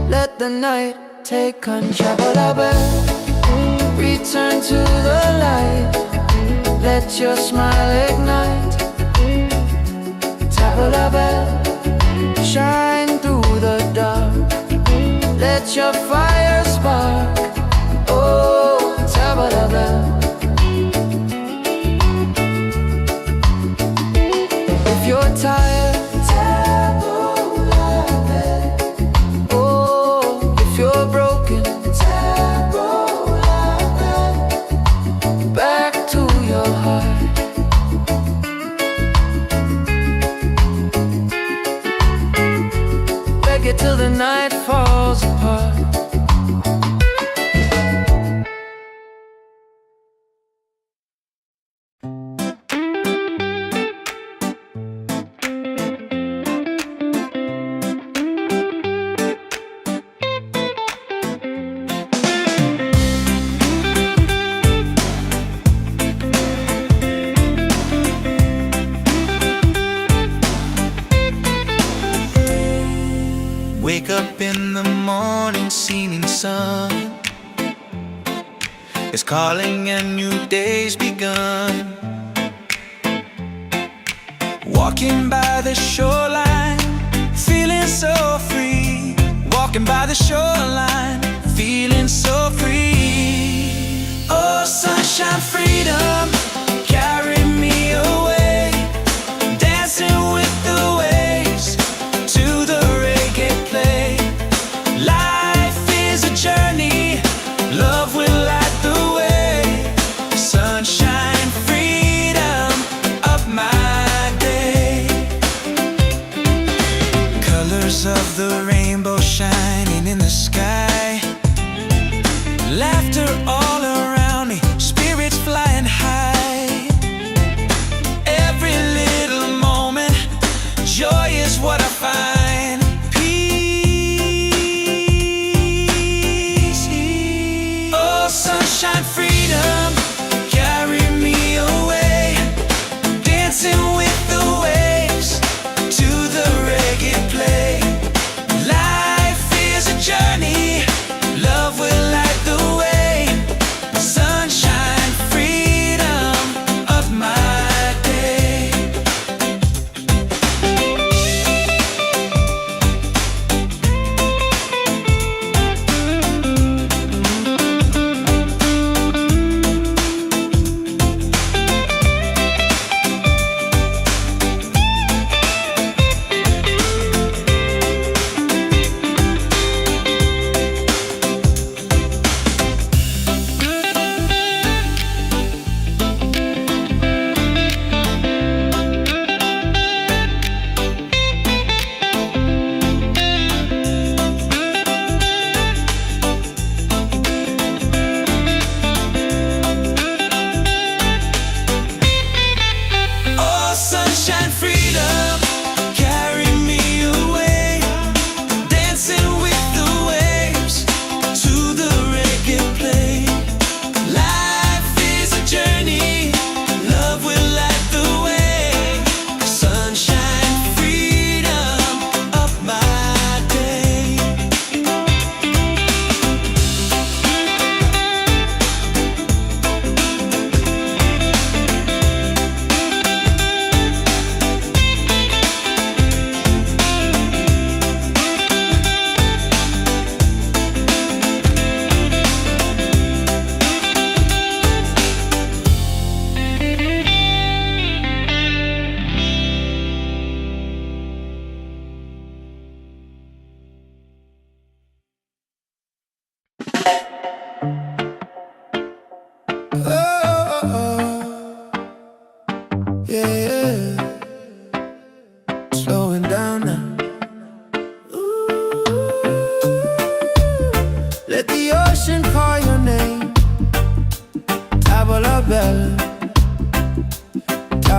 Let the night take control. Tabla back, return to the light. Let your smile ignite. Tabla back, shine through the dark. Let your fire spark. Oh, tabla back. If you're tired, tabla back. Oh, if you're broken, tabla back. Back to your heart. Reggae till the night falls apart. Wake up in the morning, seeing sun is calling and new day's begun. Walking by the shoreline, feeling so free. Walking by the shoreline, feeling so free. Oh, sunshine, freedom, carry me away. Dancing with the waves to the reggae play. Life is a journey, love will light the way. Sunshine, freedom of my day. Colors of the rainbow shining in the sky. Laughter all around me, spirits flying high.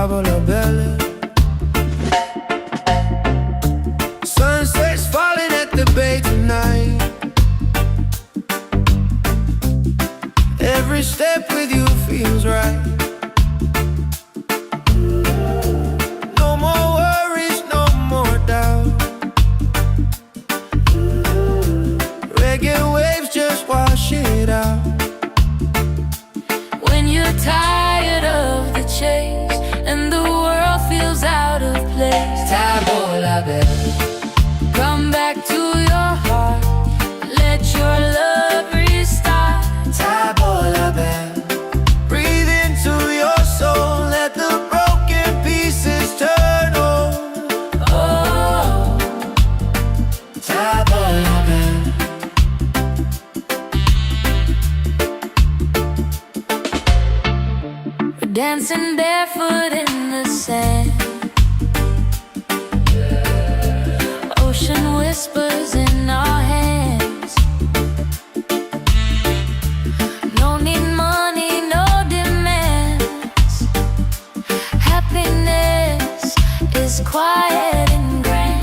Tavola bella. Sunset's falling at the bay tonight. Every step with you feels right. No more worries, no more doubt. Reggae waves just wash it out. When you're tired of the chase and the world feels out of place, Tavola bella. come back to your heart. Let your love restart. Tavola bella. Breathe into your soul. Let the broken pieces turn whole. Oh, Tavola bella. we're dancing barefoot in the sand. Ocean whispers in our hands. No need money, no demands. Happiness is quiet and grand.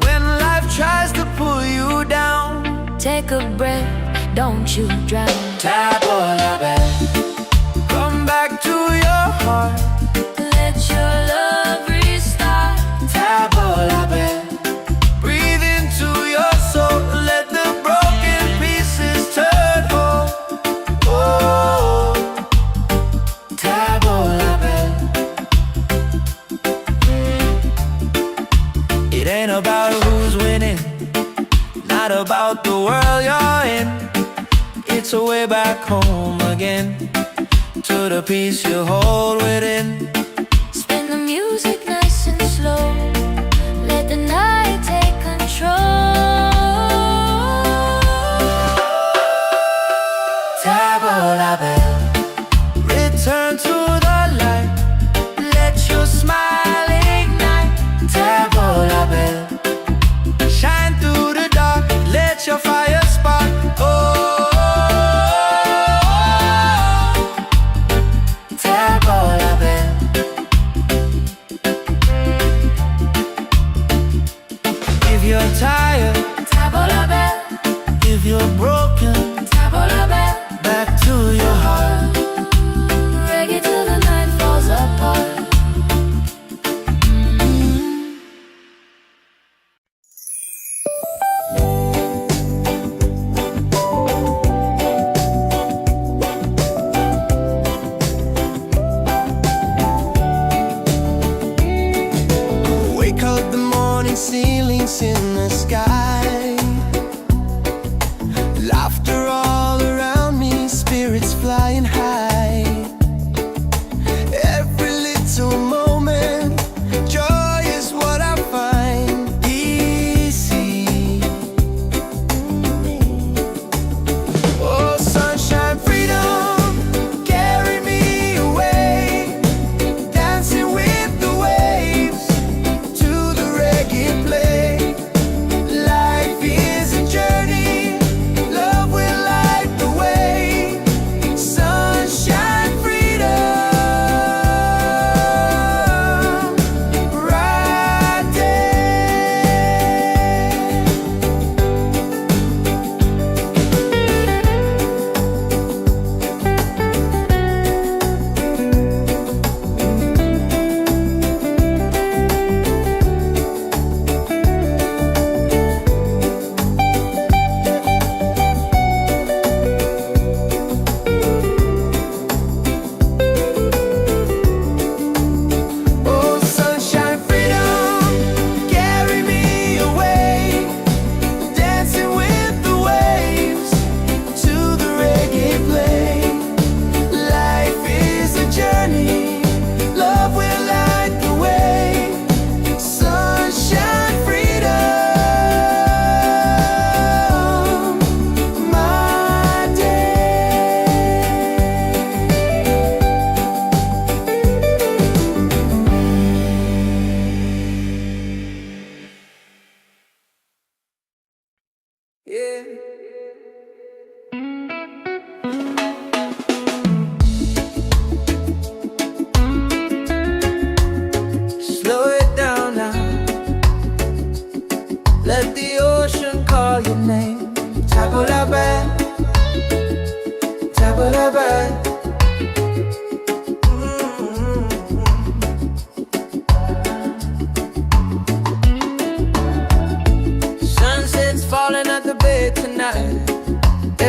When life tries to pull you down, Take a breath, don't you drown. Tavola bella. Come back to your heart. Let your love restart. Tavola bella. Breathe into your soul. Let the broken pieces turn whole. Oh, Tavola bella. It ain't about who's winning, not about the world you're in. It's a way back home again, to the peace you hold within. Spin the music nice and slow. Let the night take control. Tavola bella. Return to the light. Let your smile ignite. Tavola bella. Shine through the dark. Let your fire spark. Oh, Tavola bella. If you're tired, Tavola bella, if you're broken, Tavola bella. back to your heart. Reggae till the night falls apart. Wake up the morning, ceilings in the sky. Laughter all around me, spirits flying high. Every little moment, joy is what I find. Easy. Oh, sunshine, freedom, carry me away. Dancing with the waves to the reggae play.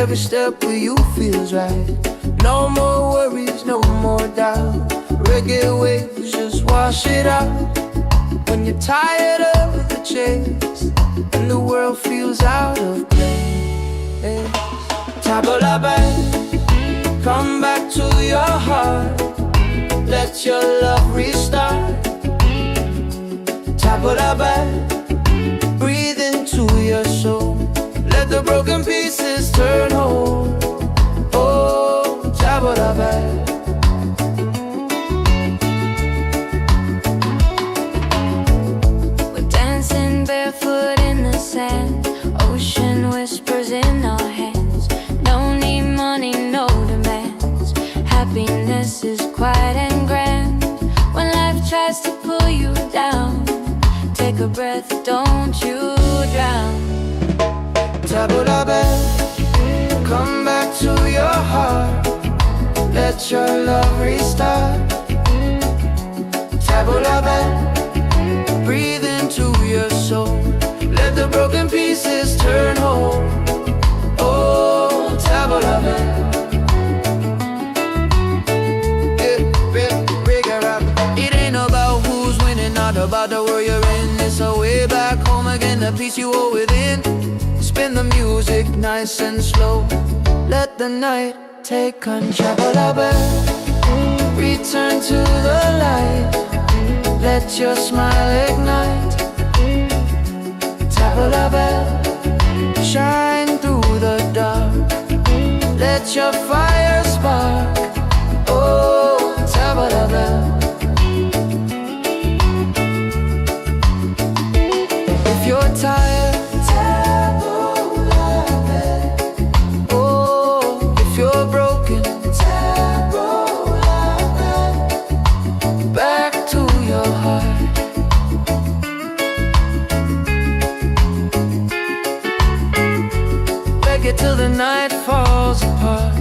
Every step with you feels right. No more worries, no more doubt. Reggae waves just wash it out. When you're tired of the chase and the world feels out of place, tabla back, come back to your heart. Let your love restart. Tabla back, breathe into your soul. Let the broken pieces turn whole. Oh, tabla back. We're dancing barefoot in the sand. Ocean whispers in our hands. No need money, no demands. Happiness is quiet and grand. When life tries to pull you down, take a breath, don't you drown. Tabla back, come back to your heart. Let your love restart. Tabla back, breathe into your soul. Let the broken pieces turn whole. Oh, tabla back. It ain't about who's winning, not about the world you're in. It's a way back home again, the peace you hold within. Spin the music nice and slow. Let the night take control. Return to the light. Let your smile ignite. Tabla back, shine through the dark. Let your fire spark. Oh, tabla back. If you're tired, you're broken, back to your heart. Reggae till the night falls apart.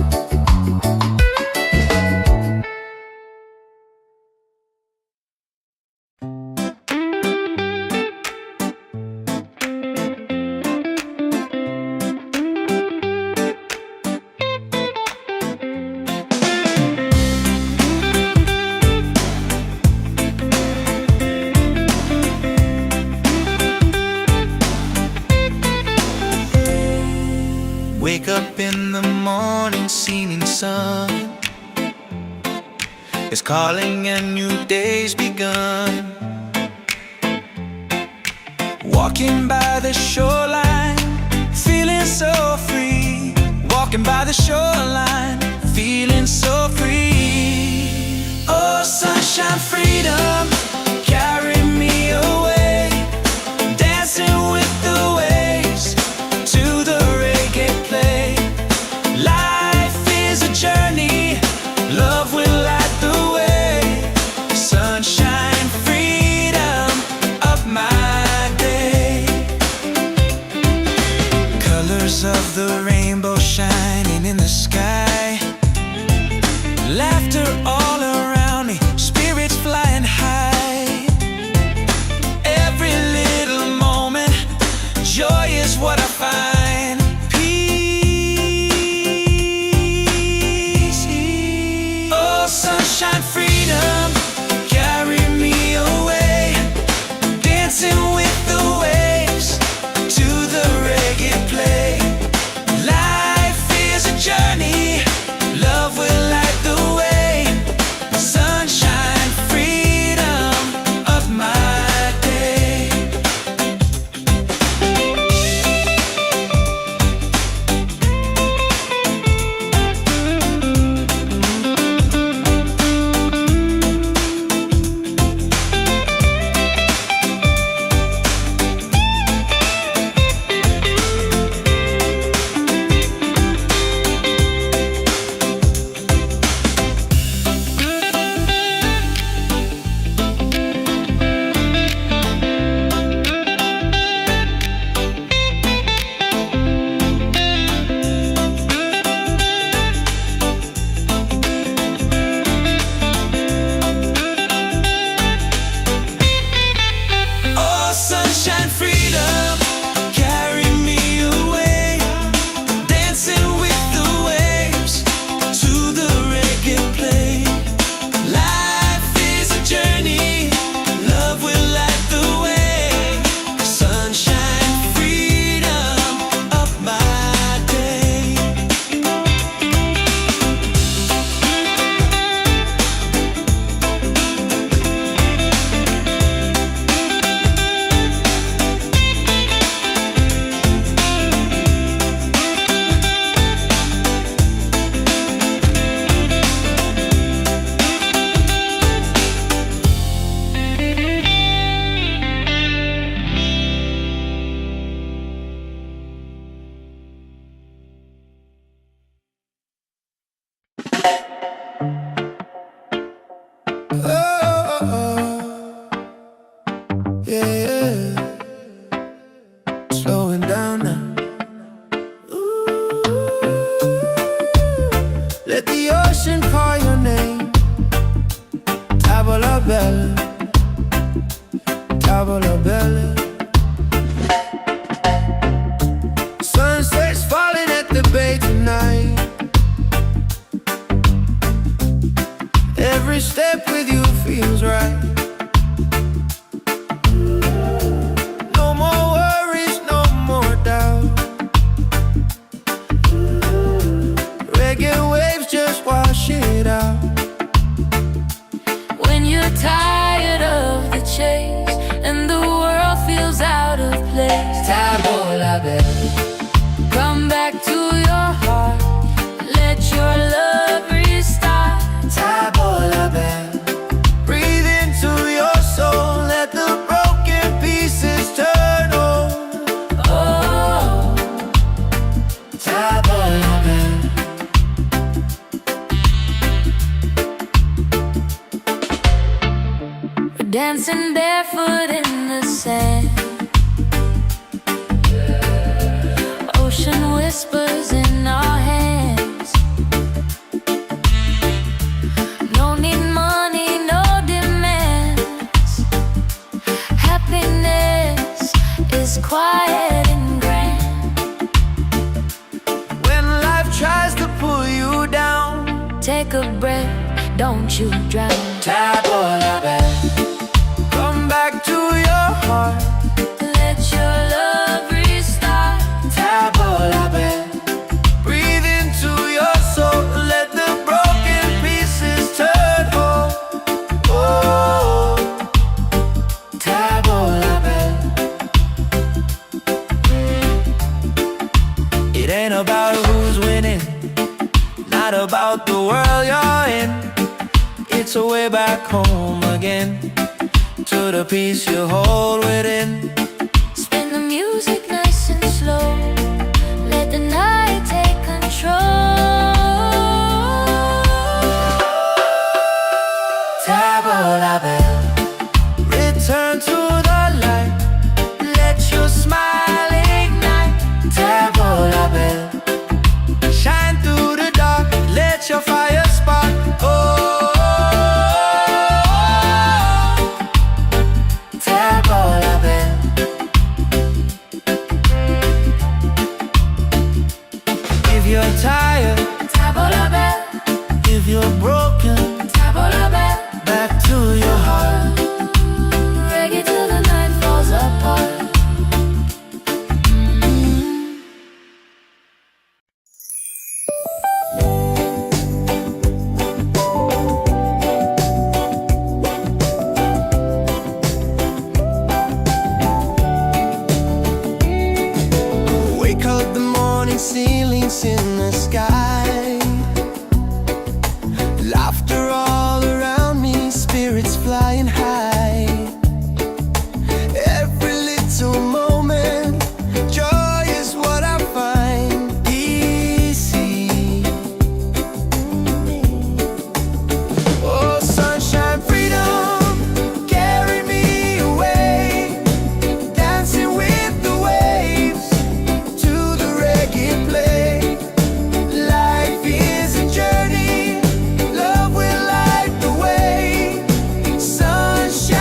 Wake up in the morning, seeing sun is calling and new day's begun. Walking by the shoreline, feeling so free. Walking by the shoreline, feeling so free. Oh, sunshine, freedom, carry me away. Dancing with the waves to the reggae play. Life is a journey, love will light the way. Sunshine, freedom of my day. Colors of the rainbow shining in the sky. Laughter all around me, spirit Tavola bella, tavola bella. Sunset's falling at the bay tonight. Every step with you feels right. No more worries, no more doubt. Reggae waves just wash it out. When you're tired of the chase and the world feels out of place, Tavola bella, come back to your heart. Let your love restart. tavola bella. Breathe into your soul, let the broken pieces turn whole. Oh, Tavola bella. we're dancing barefoot in the sand. Ocean whispers in our hands. No need money, no demands. Happiness is quiet and grand. When life tries to pull you down, Take a breath, don't you drown. tavola bella. Come back to your heart. Let your love restart. Tavola bella. Breathe into your soul, let the broken pieces turn whole. Oh, tavola bella. It ain't about who's winning, not about the world you're in. It's a way back home again, to the peace you hold within. Spin the music nice and slow. Let the night take control. Tavola bella. Return to the light, let your smile ignite. Tavola bella. Shine through the dark, let your fire spark. Oh, tavola bella. If you're tired, Tavola bella, if you're broken, tavola bella. back to your heart. Reggae till the night falls apart. Wake up the morning, ceilings in the sky. Laughter all around me, spirits flying high. Every little moment, joy is what I find. Easy. Oh, sunshine, freedom, carry me away. Dancing with the waves to the reggae play. Life is a journey, love will light the way. Sunshine.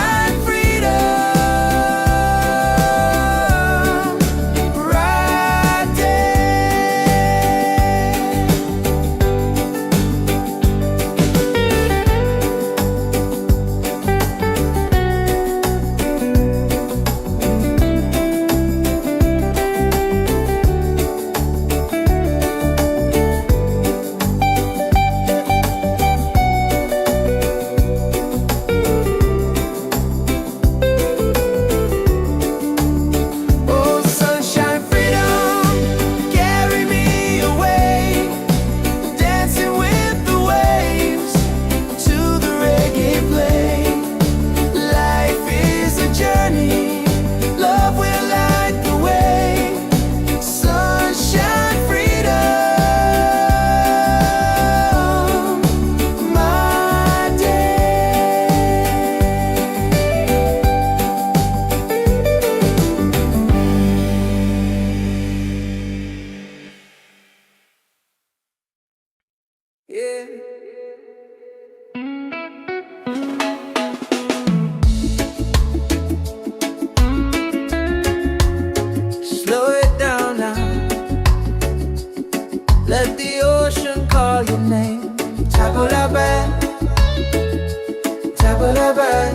bad.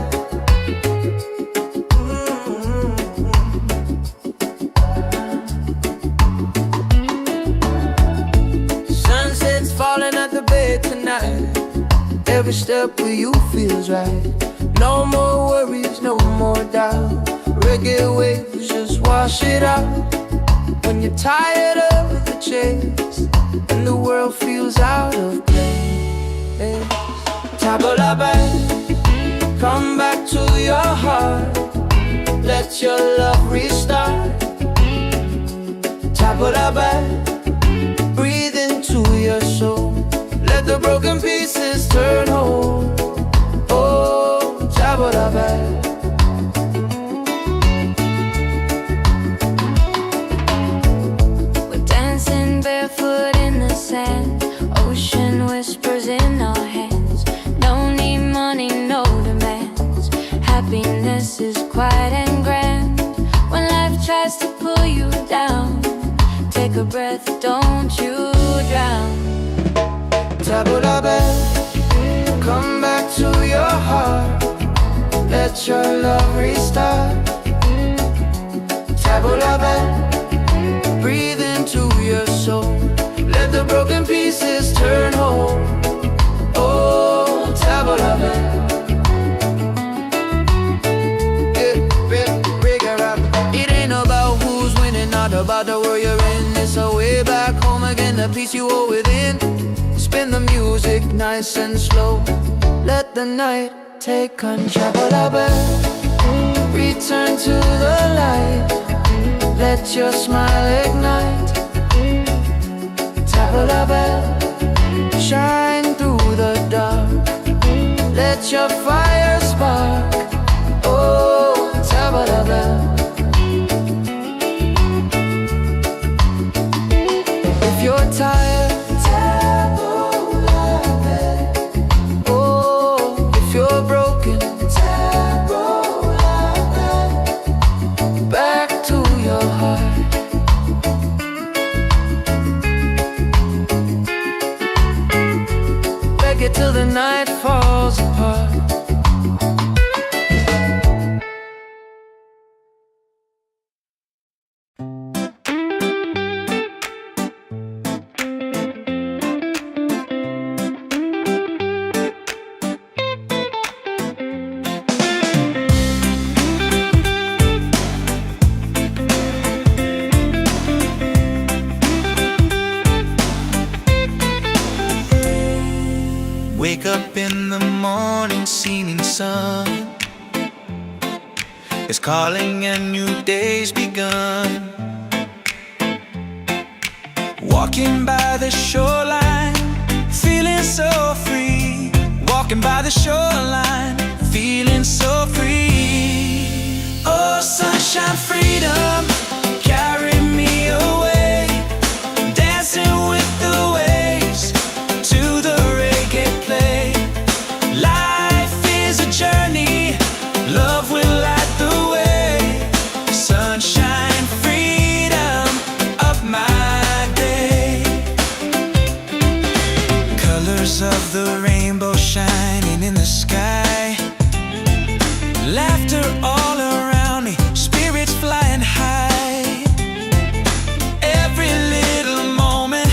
Sunset's falling at the bed tonight. Every step with you feels right. No more worries, no more doubt. Reggae waves just wash it out. When you're tired of the chase and the world feels out of place, tabla back, come back to your heart. Let your love restart. Tabla back, breathe into your soul. Let the broken pieces turn whole. Oh, tabla back. Barefoot in the sand, ocean whispers in our hands. No need money, no demands. Happiness is quiet and grand. When life tries to pull you down, take a breath, don't you drown. Tabula back, come back to your heart. Let your love restart. Tabula back, breathe into your soul. Let the broken pieces turn whole. Oh, tabula back. It ain't about who's winning, not about the world you're in. It's a way back home again, the peace you hold within. Spin the music nice and slow. Let the night take control. Return to the light. Let your smile ignite. Tabla bell, shine through the dark. Let your fire spark. Oh, tabla bell. If you're tired, tabla bell. Oh, if you're broken, tabla bell. Back to your heart. Reggae till the night falls apart. Wake up in the morning, seeing sun is calling and new day's begun. Walking by the shoreline, feeling so free. Walking by the shoreline, feeling so free. Oh, sunshine, freedom, carry me away. Dancing with the waves to the reggae play. Life is a journey, love will light the way. Sunshine, freedom of my day. Colors of the rainbow shining in the sky. Laughter all around me, spirits flying high. Every little moment,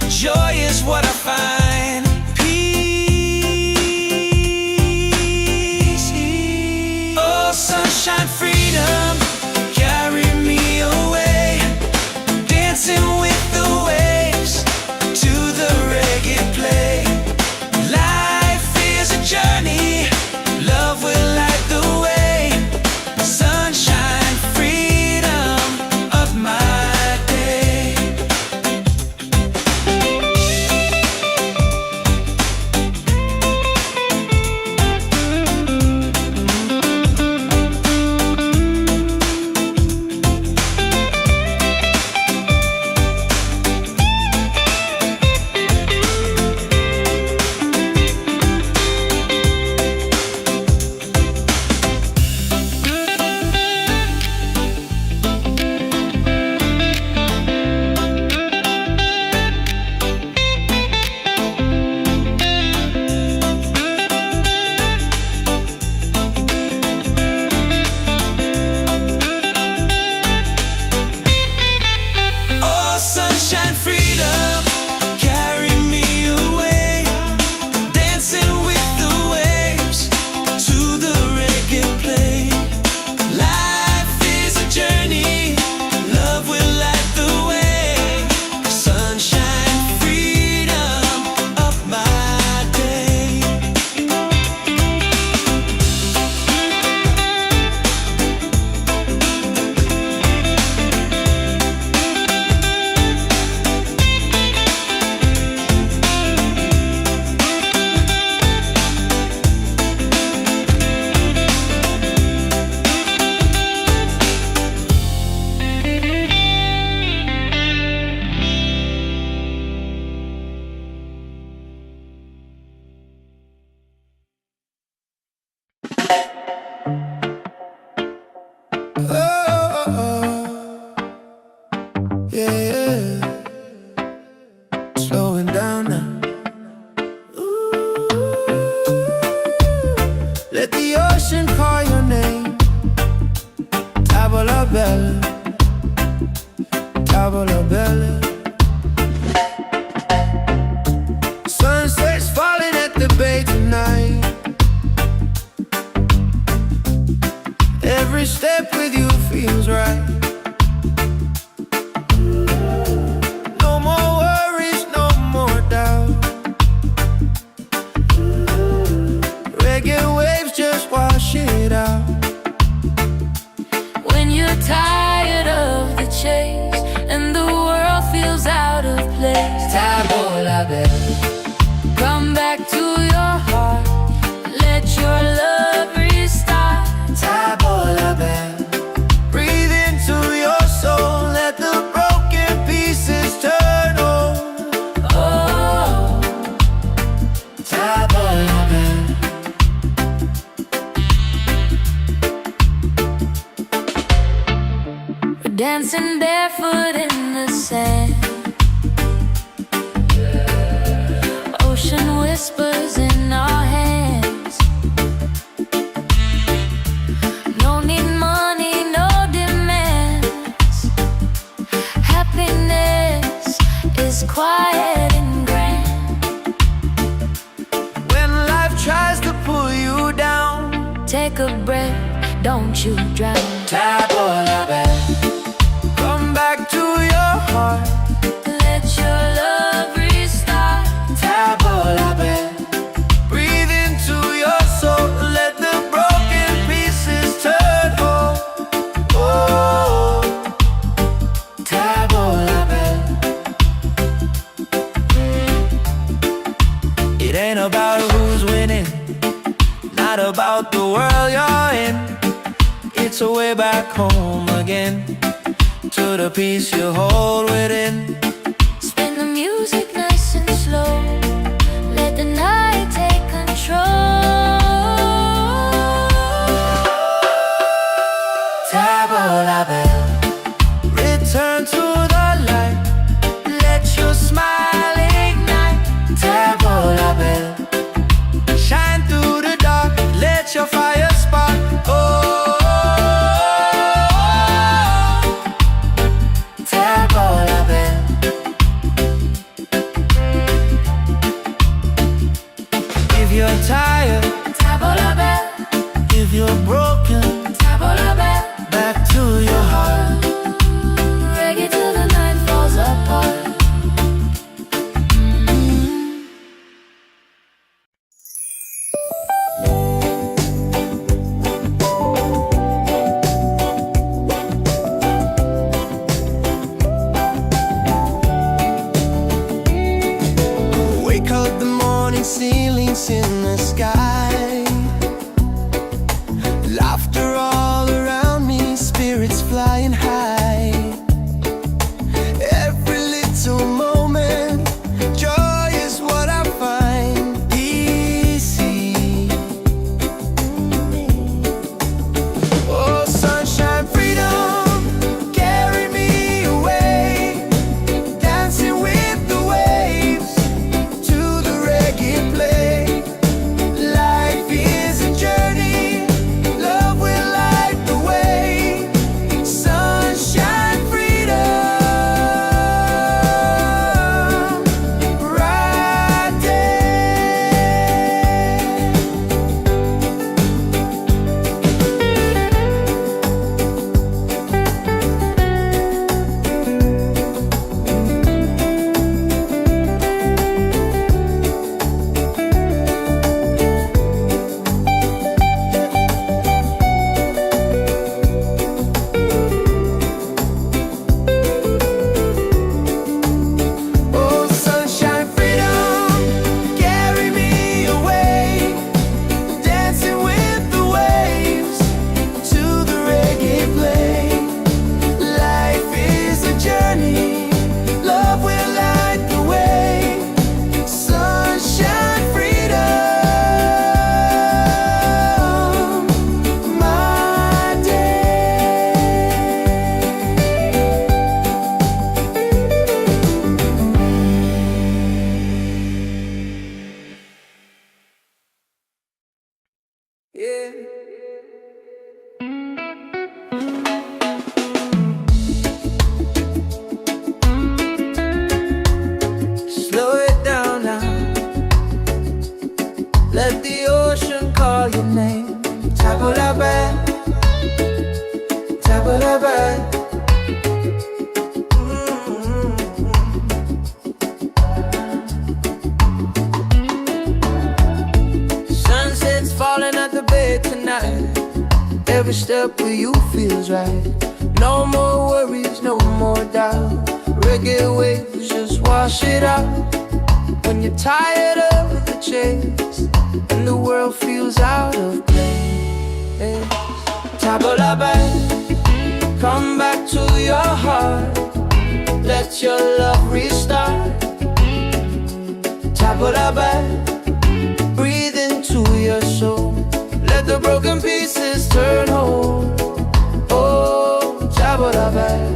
joy is what I find. Sunshine, freedom, carry me away. Dancing with the waves to the reggae play. Life is a journey, love will light the way. Let the ocean call your name. Tavola bella, tavola bella. Sunset's falling at the bay tonight. Every step with you feels right. No more worries, no more doubt. Reggae waves just wash it out. When you're tired of the chase and the world feels out of place, Tavola bella, come back to your heart. Let your love restart. tavola bella. Breathe into your soul. Let the broken pieces turn whole. Oh, Tavola bella. we're dancing barefoot in the sand. Ocean whispers in our hands. No need money, no demands. Happiness is quiet and grand. When life tries to pull you down, Take a breath, don't you drown. tavola bella. Come back to your heart. Let your love restart. Tavola bella. Breathe into your soul. Let the broken pieces turn whole. Oh, tavola bella. It ain't about who's winning, not about the world you're in. It's a way back home again, to the peace you hold within. Spin the music nice and slow. Let the night take control. Tavola bella. Return to the light. Let your smile ignite. Tavola bella. Shine through the dark. Let your fire spark. Oh, tavola bella. If you're tired, Tavola bell, if you're broken, tavola bell. back to your heart. Reggae till the night falls apart. Wake up the morning ceilings in the sky. Slow it down now. Let the ocean call your name. Tabula-ba, tabula-ba. Sunset's falling at the bay tonight. Every step with you feels right. No more worries, no more doubt. Reggae waves just wash it out. When you're tired of the chase and the world feels out of place, tabula-ba, come back to your heart. Let your love restart. Tabula-ba, breathe into your soul. Let the broken pieces turn whole. Oh, tabula-ba.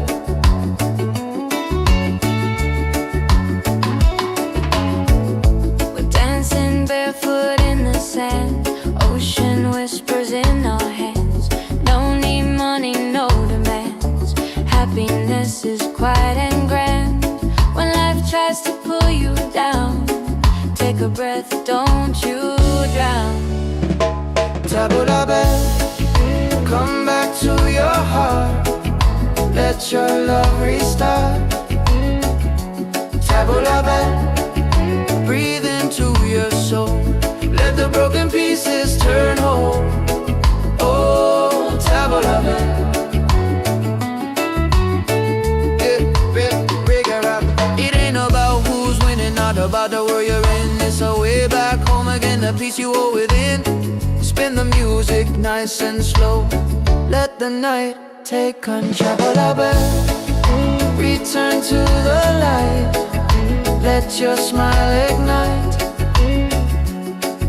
Barefoot in the sand, ocean whispers in our hands. No need money, no demands. Happiness is quiet and grand. When life tries to pull you down, take a breath, don't you drown. Tabula-ba, come back to your heart. Let your love restart. Tabula-ba, breathe into your soul. Let the broken pieces turn whole. Oh, tabula-ba. It ain't about who's winning, not about the world you're in. It's a way back home again, the peace you hold within. Spin the music nice and slow. Let the night take control. Tabula-ba, return to the light. Let your smile ignite.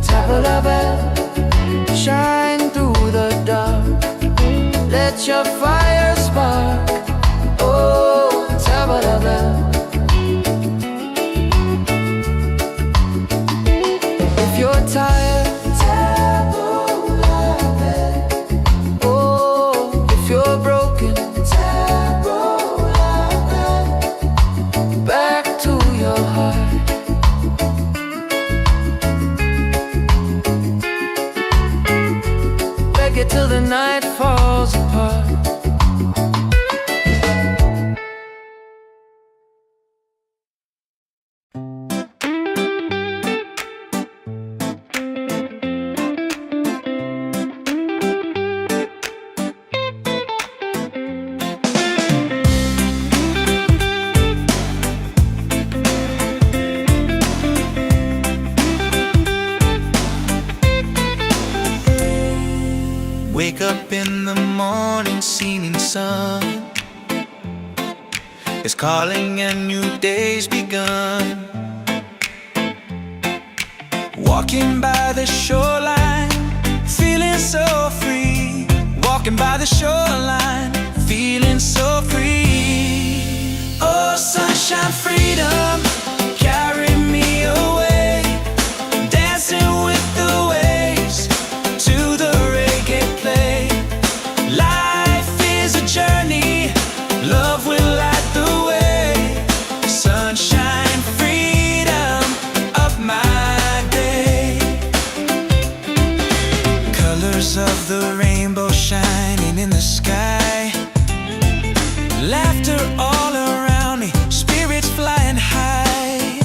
Tabula-ba, shine through the dark. Let your fire spark. Oh, tabula-ba. If you're tired, tabula-ba. Oh, if you're broken, tabula-ba. Back to your heart. Reggae till the night falls apart. Wake up in the morning, seeing sun is calling and new day's begun. Walking by the shoreline, feeling so free. Walking by the shoreline, feeling so free. Oh, sunshine, freedom, carry me away. Dancing with the waves to the reggae play. Life is a journey, love will light the way. Sunshine, freedom of my day. Colors of the rainbow shining in the sky. Laughter all around me, spirits flying high.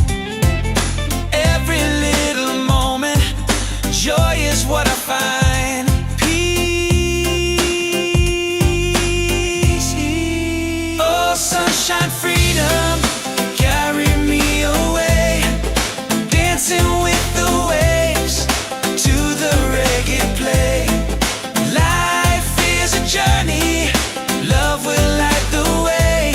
Every little moment, joy is what I find. Peace. Oh, sunshine, freedom, carry me away. Dancing with the waves to the reggae play. Life is a journey, love will light the way.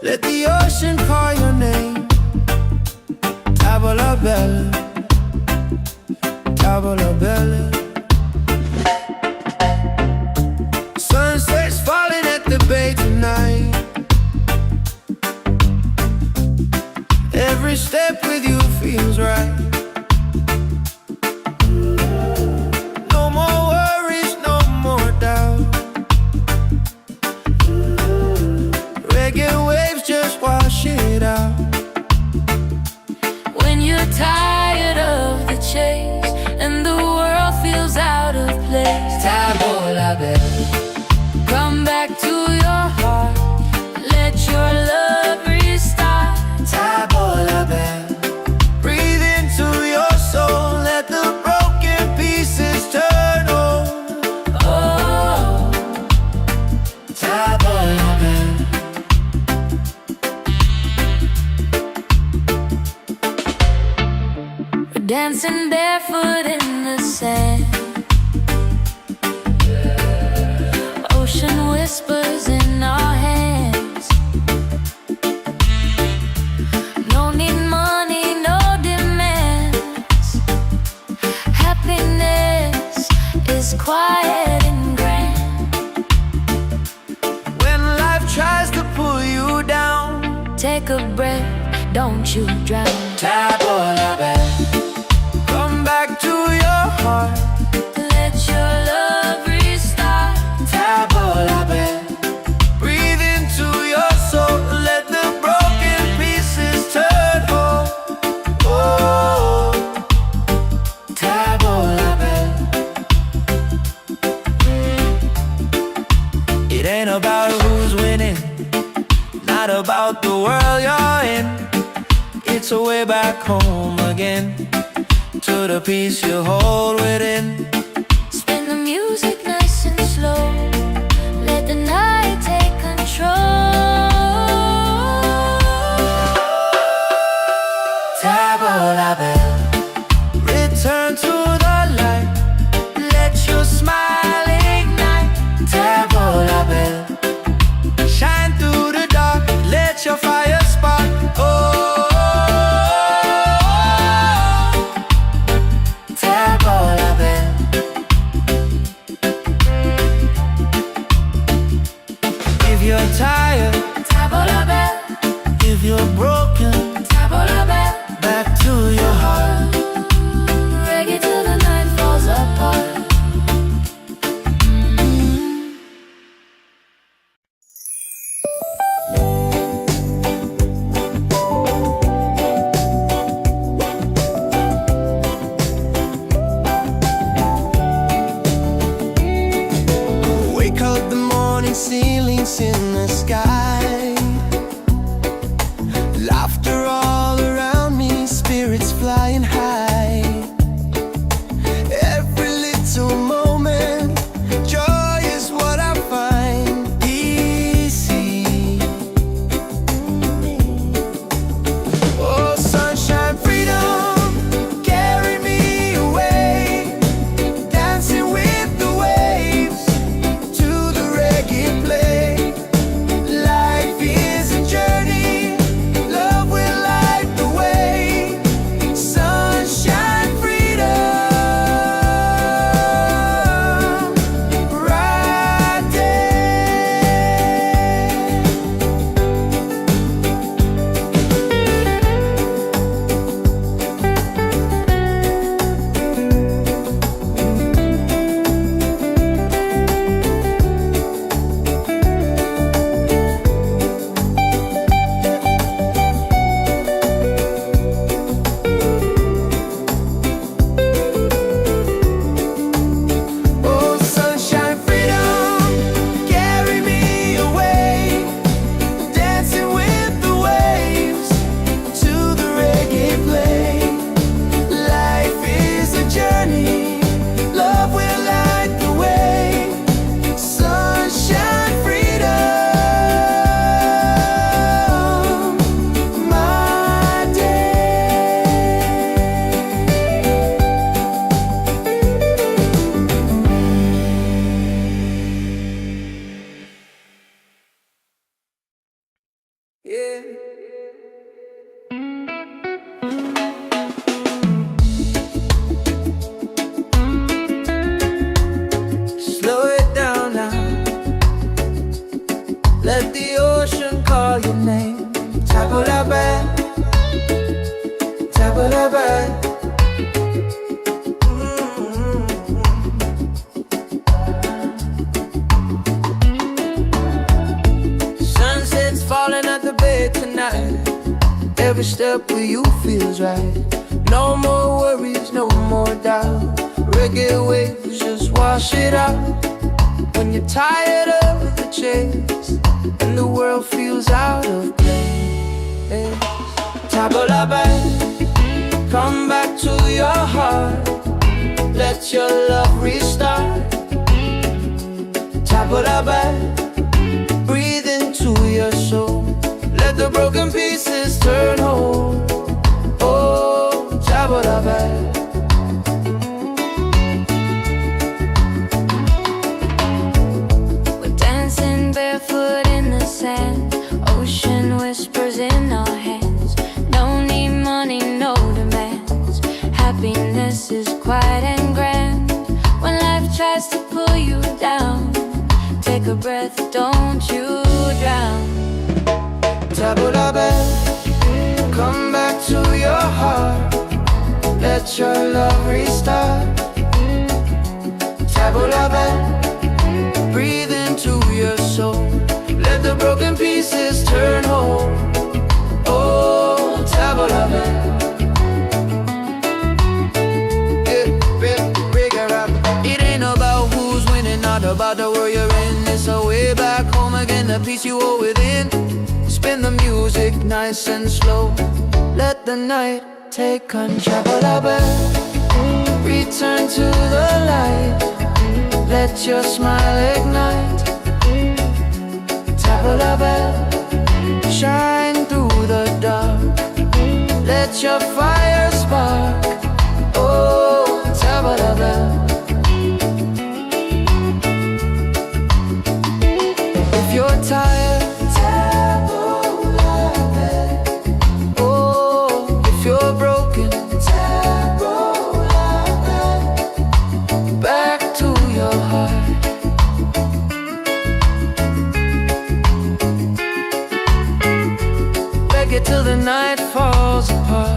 Let the ocean call your name. Tavola bella, tavola bella. Sunset's falling at the bay tonight. Every step with you feels right. No more worries, no more doubt. Reggae waves just wash it out. When you're tired of the chase and the world feels out of place, Tavola bella, come back to your heart. Let your love restart. tavola bella. Breathe into your soul. Let the broken pieces turn whole. Oh, Tavola bella. we're dancing barefoot in the sand. Ocean whispers in our hands. No need money, no demands. Happiness is quiet and grand. When life tries to pull you down, Take a breath, don't you drown. tavola bella. Come back to your heart. Let your love restart. Tavola bella. Breathe into your soul. Let the broken pieces turn whole. Oh, tavola bella. It ain't about who's winning, not about the world you're in. It's a way back home again, to the peace you hold within. Spin the music nice and slow. Let the night take control. Tavola bella. Return to the light. Let your smile ignite. Tavola bella. Shine through the dark. Let your fire spark. Oh, tavola bella. If you're tired, Tavola bell, if you're broken, tavola bell. back to your heart. Reggae till the night falls apart. Wake up the morning, ceilings in the sky. Laughter all around me, spirits flying high. Every little moment, joy is what I find. Easy. Oh, sunshine, freedom, carry me away. Dancing with the waves to the reggae play. Light Yeah. Slow it down now. Let the ocean call your name. Tabulabe, tabulabe. Sunset's falling at the bay tonight. Every step with you feels right. No more worries, no more doubt. Reggae waves just wash it out. When you're tired of the chase and the world feels out of place, Tabulabe, come back to your heart. Let your love restart. Tabulabe, breathe into your soul. Let the broken pieces turn whole. Oh, Tabulabe. Barefoot in the sand, ocean whispers in our hands. No need money, no demands. Happiness is quiet and grand. When life tries to pull you down, take a breath, don't you drown. Tabulabe, come back to your heart. Let your love restart. Tabulabe, breathe into your soul. Let the broken pieces turn whole. Oh, Tabulabe. It ain't about who's winning, not about the world you're in. It's a way back home again, the peace you hold within. Spin the music nice and slow. Let the night take control. Tabulabe, return to the light. Let your smile ignite. Tabulabe, shine through the dark. Let your fire spark. Oh, Tabulabe. If you're tired, Tabulabe. Oh, if you're broken, Tabulabe. Back to your heart. Reggae till the night falls apart.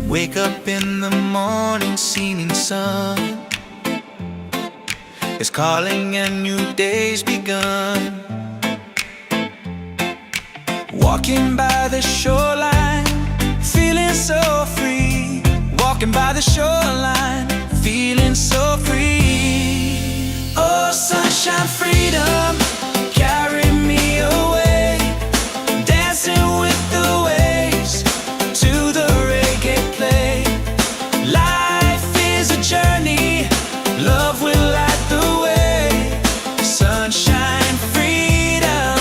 Wake up in the morning, seeing sun is calling and new day's begun. Walking by the shoreline, feeling so free. Walking by the shoreline, feeling so free. Oh, sunshine, freedom, carry me away. Dancing with the waves to the reggae play. Life is a journey, love will light the way. Sunshine, freedom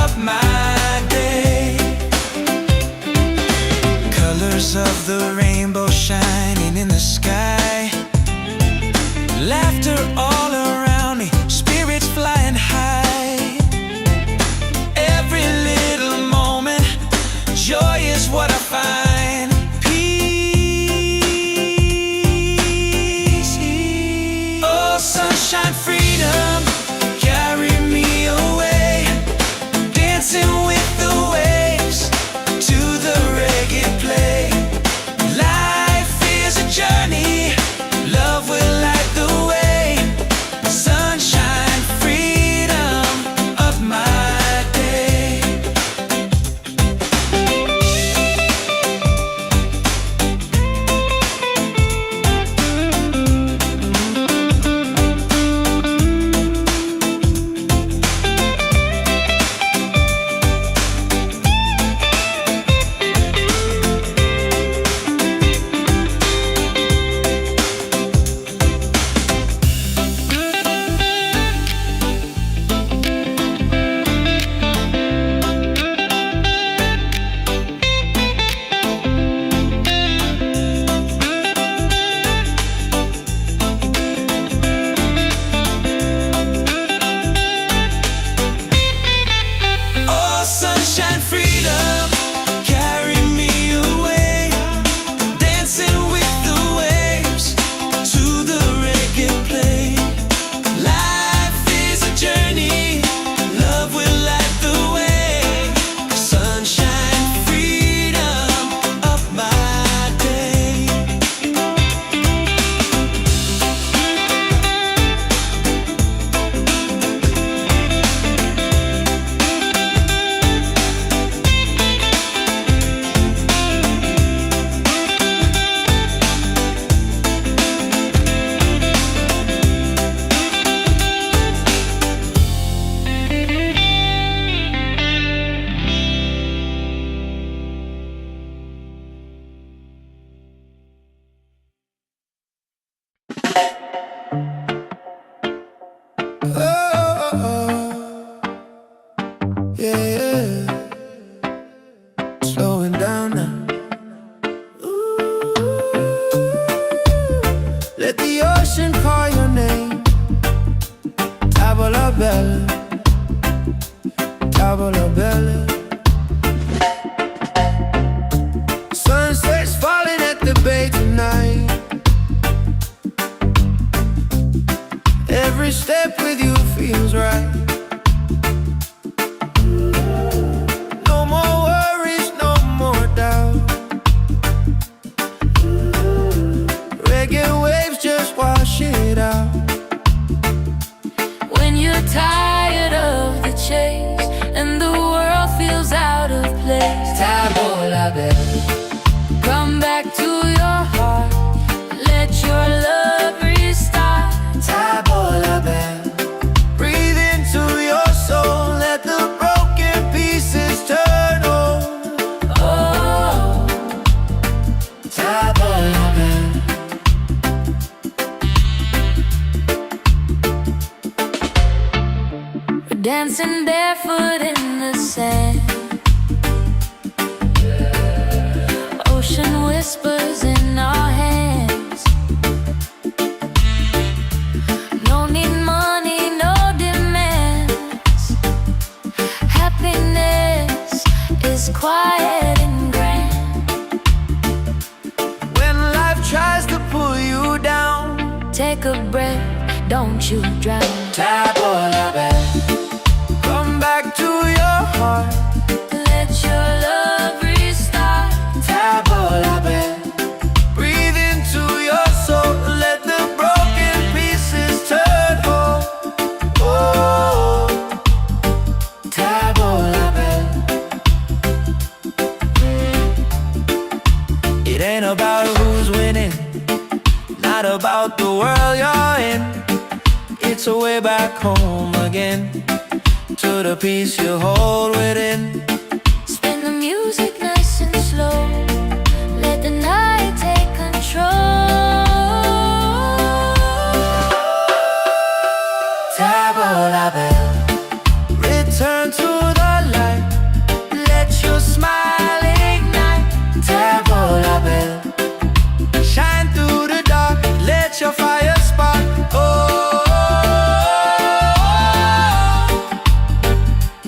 of my day. Colors of the rainbow shining in the sky. Laughter all around me, spirits flying high. dancing barefoot in the sand. Ocean whispers in our hands. No need money, no demands. Happiness is quiet and grand. When life tries to pull you down, take a breath, don't you drown. Tabola bell, come back to your heart. Let your love restart. Tabola bell, breathe into your soul. Let the broken pieces turn whole. Oh, Tabola bell. It ain't about who's winning, not about the world you're in. It's a way back home again, to the peace you hold within. Spin the music nice and slow. Let the night take control. Tabola bell, return to the light. Let your smile ignite. Tabola bell, shine through the dark. Let your fire spark. Oh,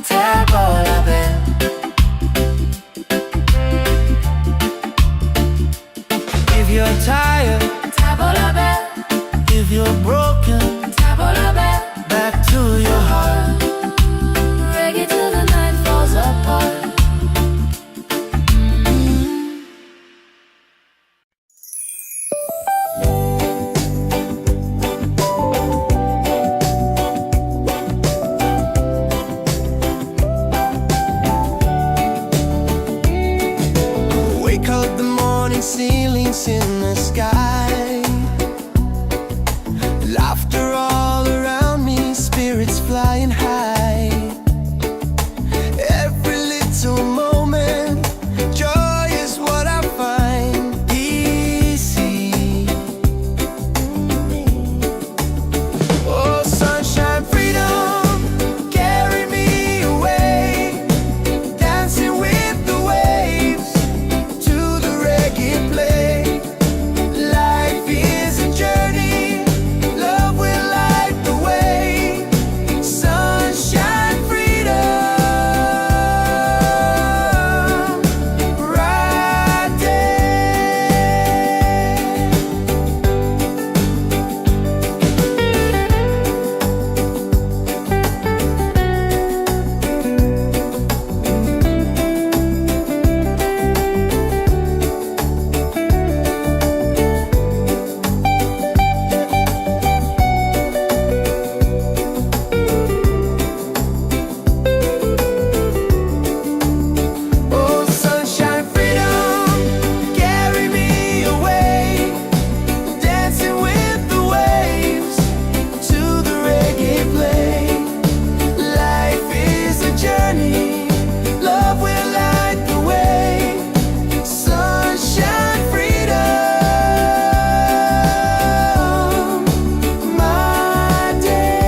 Tabola bell. If you're tired, Tabola bell, if you're broken, tabola bell. back to your heart. Reggae till the night falls apart. Wake up the morning, ceilings in the sky. Laughter all around me, spirits flying high. Every little moment, joy is what I find. Easy. Oh, sunshine, freedom, carry me away. Dancing with the waves to the reggae play. Life is a journey, love will light the way. Sunshine, freedom, right Oh, sunshine, freedom, carry me away. Dancing with the waves to the reggae play. Life is a journey, love will light the way. Sunshine, freedom, my day.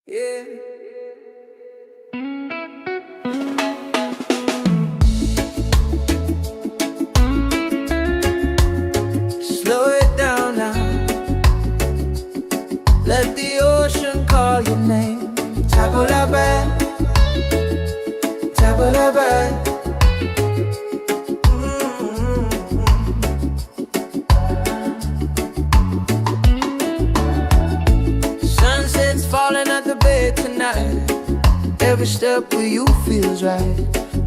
Yeah. Slow it down now. Let the ocean call your name. Tabola bell, tabola bell. Sunset's falling at the bay tonight. Every step with you feels right.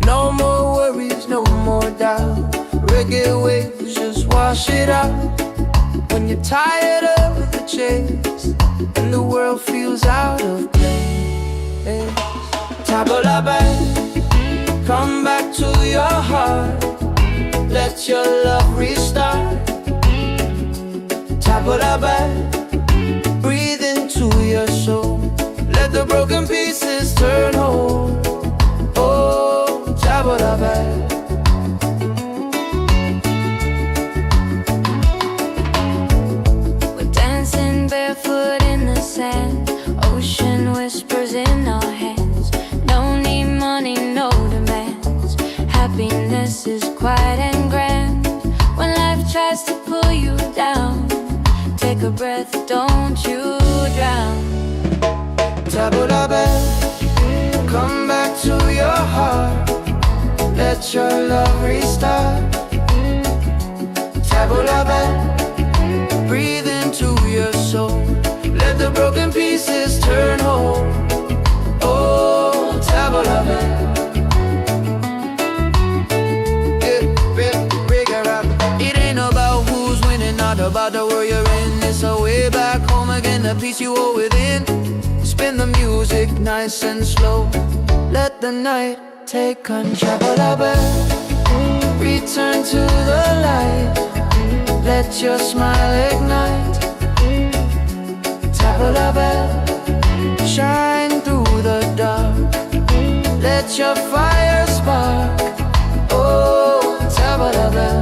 No more worries, no more doubt. Reggae waves just wash it out. When you're tired of the chase and the world feels out of place. Tabola bell, come back to your heart. Let your love restart. Tabola bell, breathe into your soul. Let the broken pieces turn whole. Oh, Tabola bell. pull you down. Take a breath, don't you drown. Tabula bell, come back to your heart. Let your love restart. Tabula bell, breathe into your soul. Let the broken pieces turn whole. Oh, tabula bell. It ain't about who's winning, not about the world you're in. It's a way back home again, the peace you hold within. Spin the music nice and slow. Let the night take control. Return to the light. Let your smile ignite. Tabula bell, shine through the dark. Let your fire spark. Oh, tabula bell.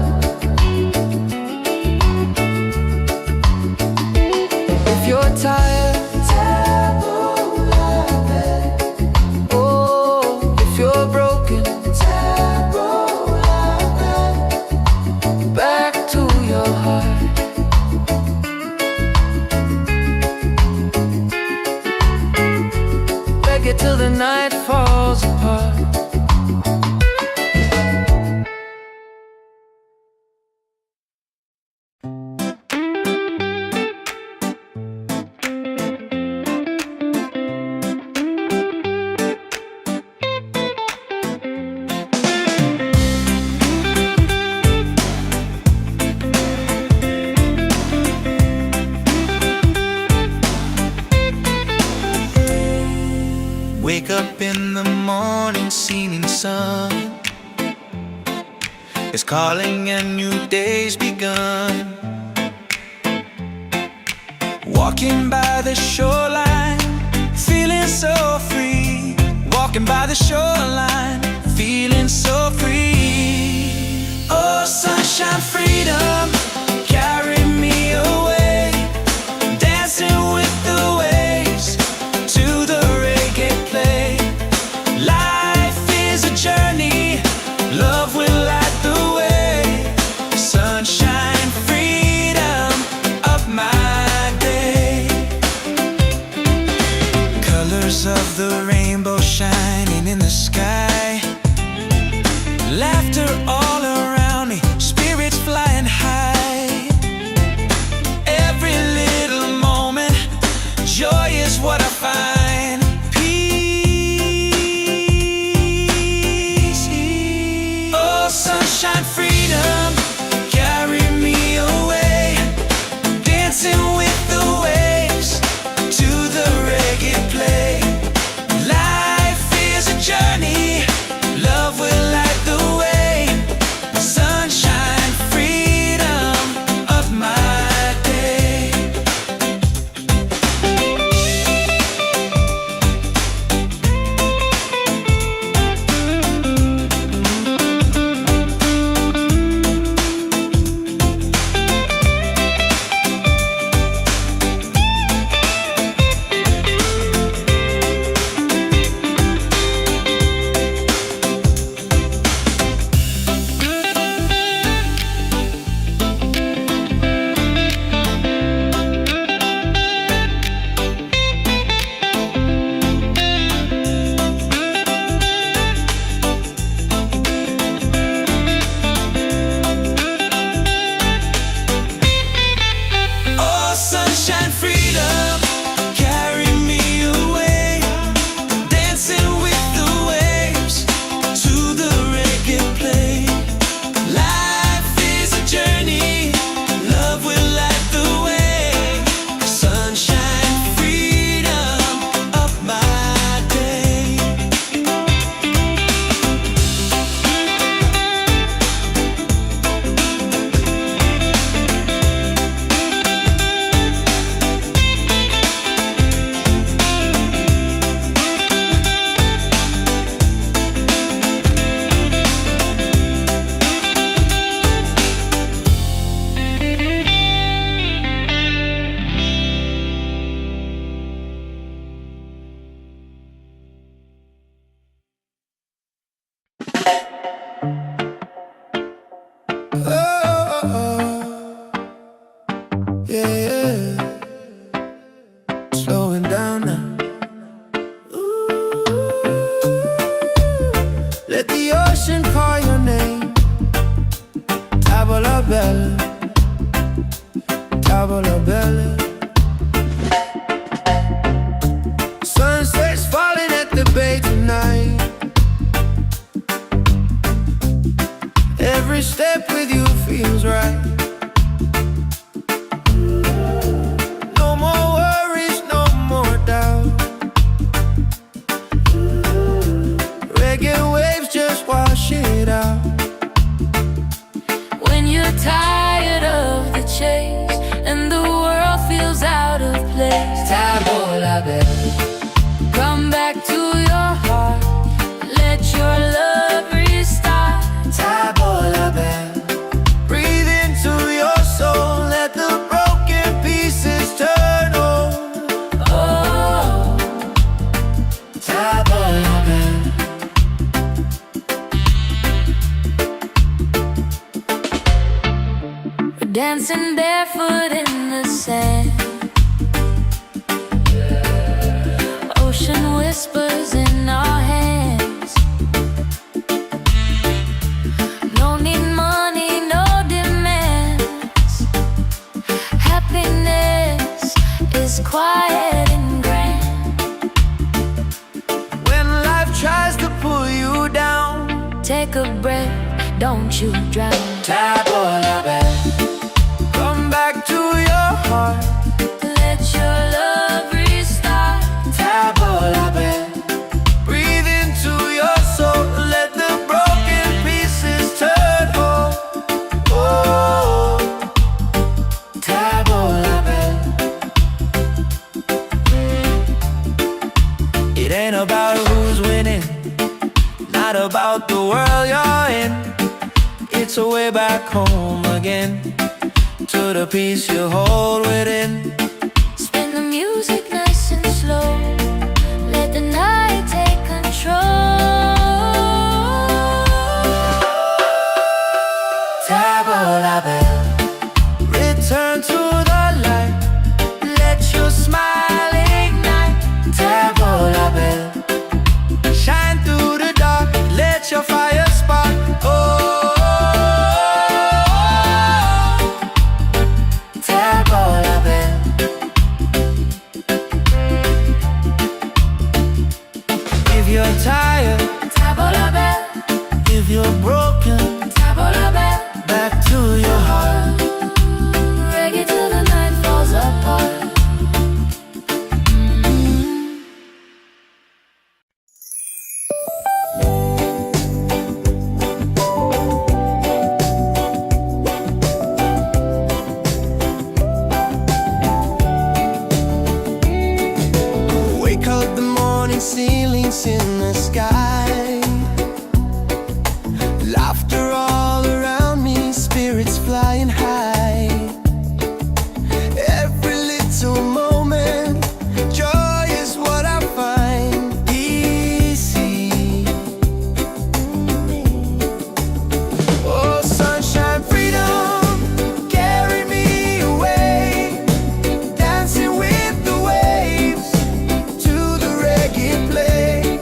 If you're tired, tabula bell. Oh, if you're broken, tabula bell. Back to your heart. Reggae till the night falls apart. Wake up in the morning, seeing sun is calling and new day's begun. Walking by the shoreline, feeling so free. Walking by the shoreline, feeling so free. Oh, sunshine, freedom, carry me away. Dancing with the waves to the reggae play. Life is a journey, love will light the way. Sunshine, freedom of my day. Colors of the rainbow shining in the sky. Laughter all around me, spirits flying high. Yeah, yeah. Slowing down now. Let the ocean call your name. Tavola bella, tavola bella. Sunset's falling at the bay tonight. Every step with you feels right. No more worries, no more doubt. Reggae waves just wash it out. When you're tired of the chase and the world feels out of place, Tavola bella, come back to your heart. Let your love restart. tavola bella. Breathe into your soul. Let the broken pieces turn over. Oh, Tavola bella. we're dancing barefoot in the sand. Ocean whispers in our hands. No need money, no demands. Happiness is quiet and grand. When life tries to pull you down, Take a breath, don't you drown. tavola bella. Come back to your heart. Let your love restart. Tavola bella. Breathe into your soul. Let the broken pieces turn whole. Oh, tavola bella. It ain't about who's winning, not about the world you're in. It's a way back home again, to the peace you hold within. Spin the music nice and slow. Let the night take control. Tavola bella. Return to the light. Let your smile ignite. Tavola bella. Shine through the dark. Let your fire spark. Oh, tavola bella. If you're tired, Tavola bella, if you're broken, tavola bella. back to your heart. Reggae till the night falls apart. Wake up the morning, ceilings in the sky. Laughter all around me, spirits flying high. Every little moment, joy is what I find. Easy. Oh, sunshine, freedom, carry me away. Dancing with the waves to the reggae play.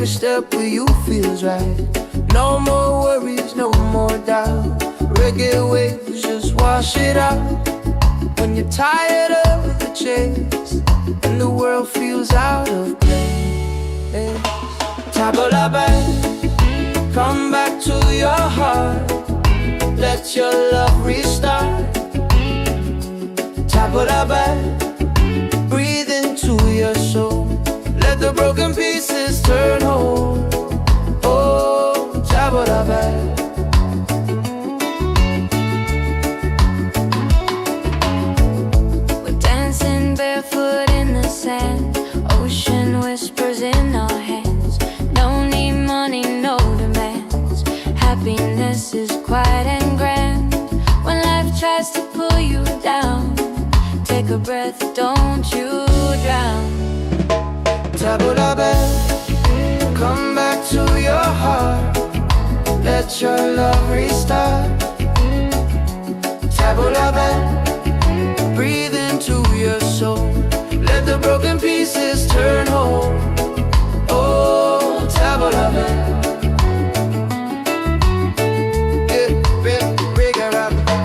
every step with you feels right. No more worries, no more doubt. Reggae waves just wash it out. When you're tired of the chase and the world feels out of place, tabla back, come back to your heart. Let your love restart. Tabla back, breathe into your soul. Let the broken pieces turn whole. Oh, tabla back. Barefoot in the sand, ocean whispers in our hands. No need money, no demands. Happiness is quiet and grand. When life tries to pull you down, take a breath, don't you drown. Tabula back, come back to your heart. Let your love restart. Tabula back, breathe into your soul. Let the broken pieces turn whole. Oh, tabula back.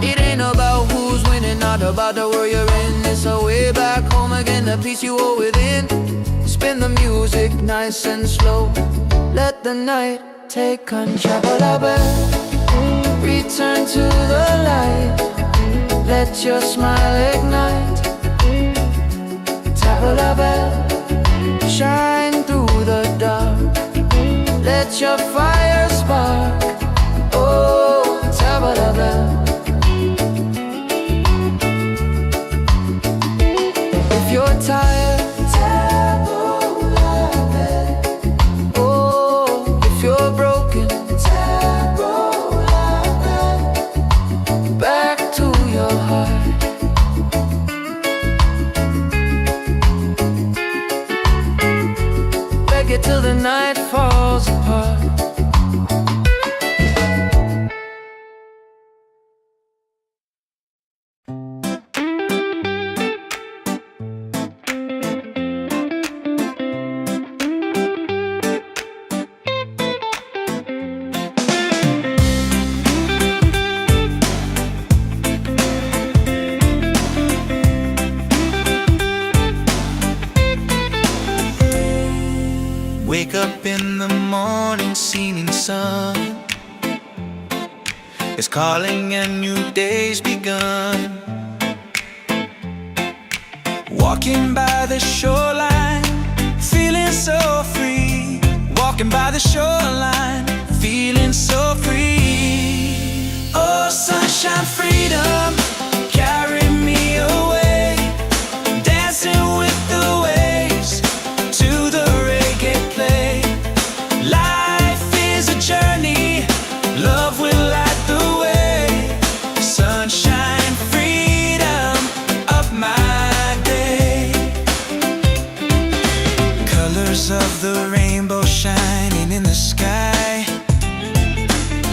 It ain't about who's winning, not about the world you're in. It's a way back home again, the peace you hold within. Spin the music nice and slow. Let the night take control. Return to the light. Let your smile ignite. Tabla bell, shine through the dark. Let your fire spark. Oh, tabla bell. If you're tired, tabla bell. Oh, if you're broken, tabla bell. Back to your heart. Reggae till the night falls apart. Wake up in the morning, seeing sun is calling and new day's begun. Walking by the shoreline, feeling so free. Walking by the shoreline, feeling so free. Oh, sunshine, freedom, carry me away. Dancing with the waves to the reggae play. Life is a journey, love will light the way. Sunshine, freedom of my day. Colors of the rainbow shining in the sky.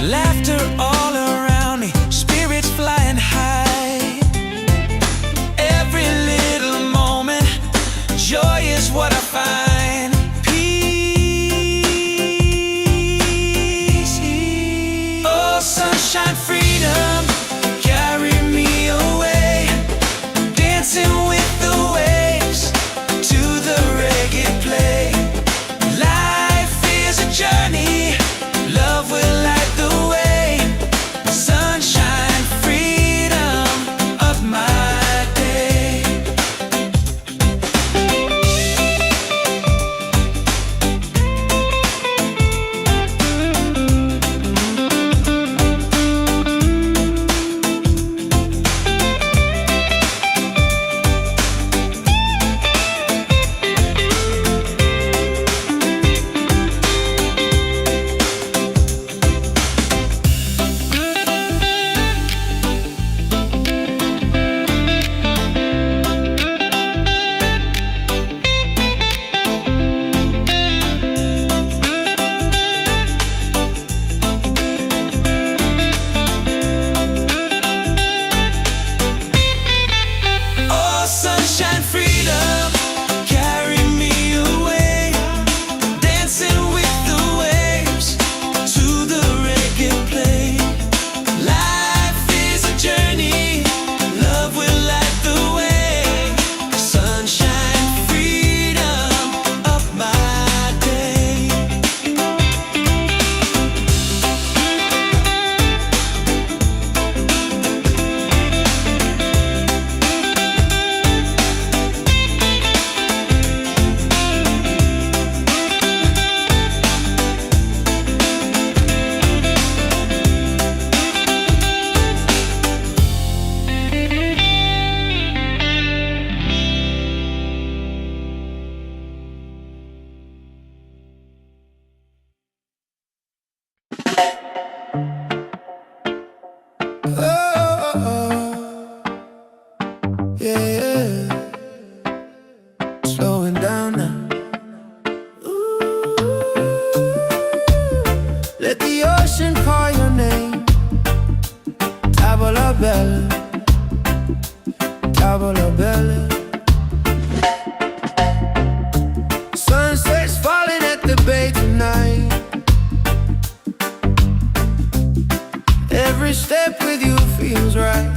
Laughter all around me, spirits flying high. Every little moment, joy is what I find. Sunshine, freedom, carry me away. Dancing with the waves to the reggae play. Life is a journey, love will light the way. Sunshine, freedom of my day. Every step with you feels right.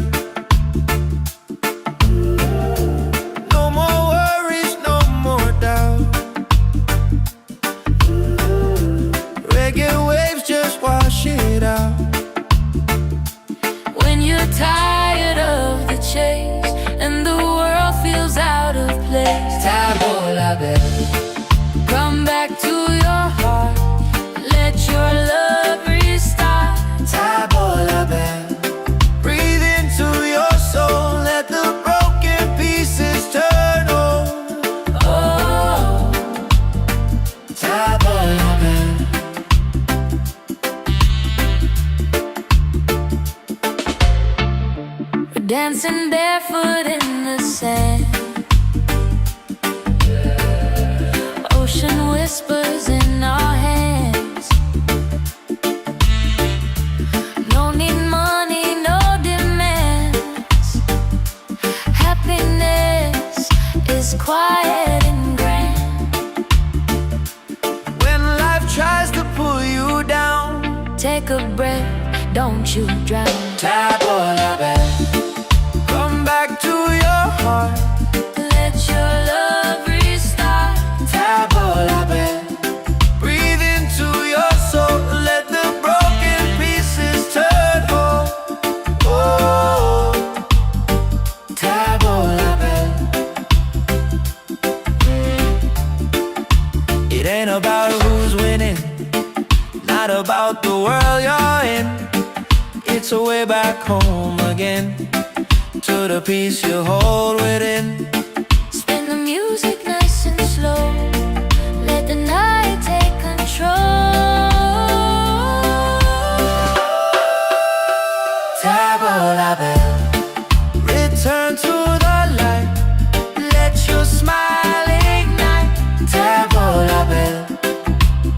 No more worries, no more doubt. Reggae waves just wash it out. When you're tired of the chase and the world feels out of place, Tabola bell, come back to your heart. Let your love restart. Tabola bell, breathe into your soul. Let the broken pieces turn whole. Oh, Tabola bell. we're dancing barefoot in the sand. Ocean whispers in our hands. No need money, no demands. Happiness is quiet and grand. When life tries to pull you down, Take a breath, don't you drown. Tabola bell, come back to your heart. Let your love restart. Tabola bell, breathe into your soul. Let the broken pieces turn whole. Oh, Tabola bell. It ain't about who's winning, not about the world you're in. It's a way back home again, to the peace you hold within. Spin the music nice and slow. Let the night take control. Tabola bell, return to the light. Let your smile ignite. Tabola bell,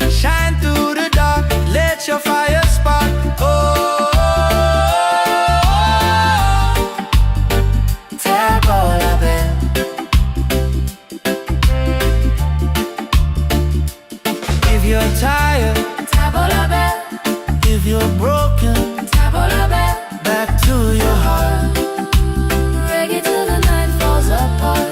shine through the dark. Let your fire spark. Oh, Tabola bell. If you're tired, Tabola bell, if you're broken, tabola bell. back to your heart. Reggae till the night falls apart.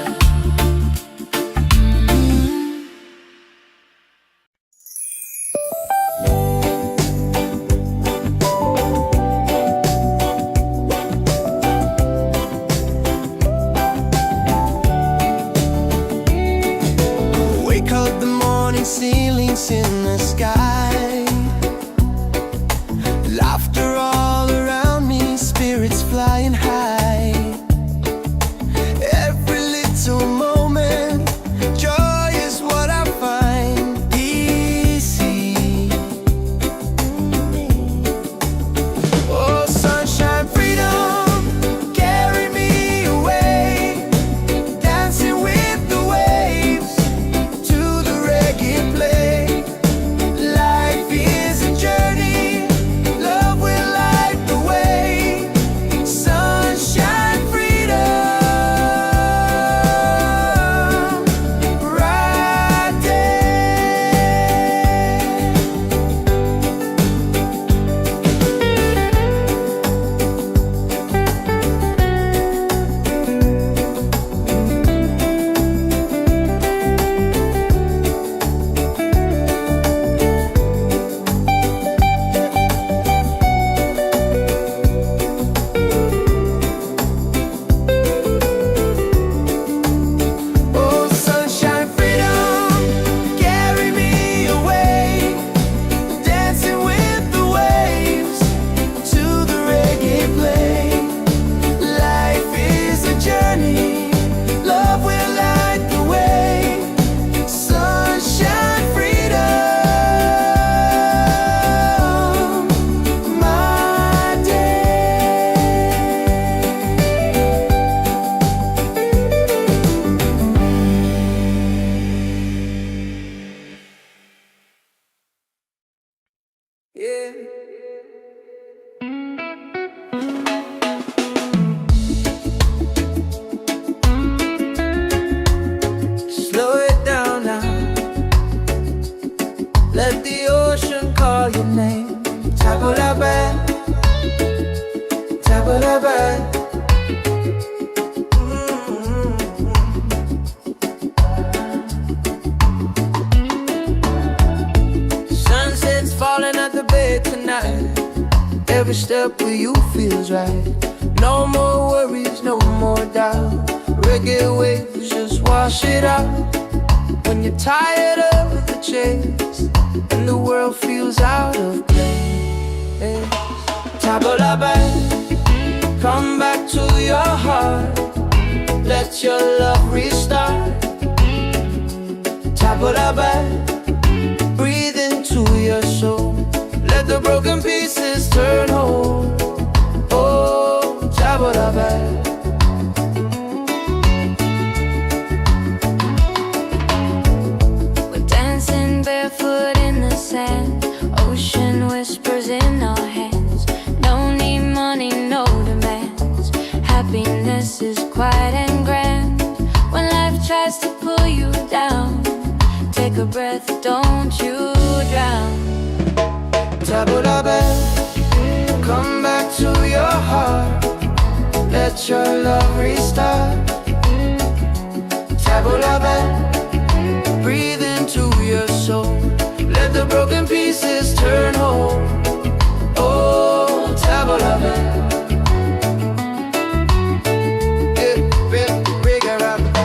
Wake up the morning, ceilings in the sky. Laughter all around me, spirits flying high. Every little moment, joy is what I find easy. Oh, sunshine, freedom, carry me away. Dancing with the waves to the reggae play. Life is a journey, love will light the way. Sunshine, freedom, right there. Oh, sunshine, freedom, carry me away. Dancing with the waves to the reggae play. Life is a journey, love will light the way. Sunshine, freedom, my day. Yeah. Slow it down now. Let the ocean call your name. Tabola bell, Tabba-dabba. Sunset's falling at the bed tonight. Every step with you feels right. No more worries, no more doubt. Reggae waves just wash it out. When you're tired of the chase and the world feels out of place, Tabba-dabba, come back to your heart. Let your love restart. Tabba-dabba, breathe into your soul. Let the broken pieces turn whole. Oh, Tabba-dabba. We're dancing barefoot in the sand. Ocean whispers in our hands. No need money, no demands. Happiness is quiet and grand. When life tries to pull you down, take a breath, don't you drown. Tabba-dabba, come back to your heart. Let your love restart. Tabba-dabba, breathe into your soul. Let the broken pieces turn whole. Oh, Tabba-dabba.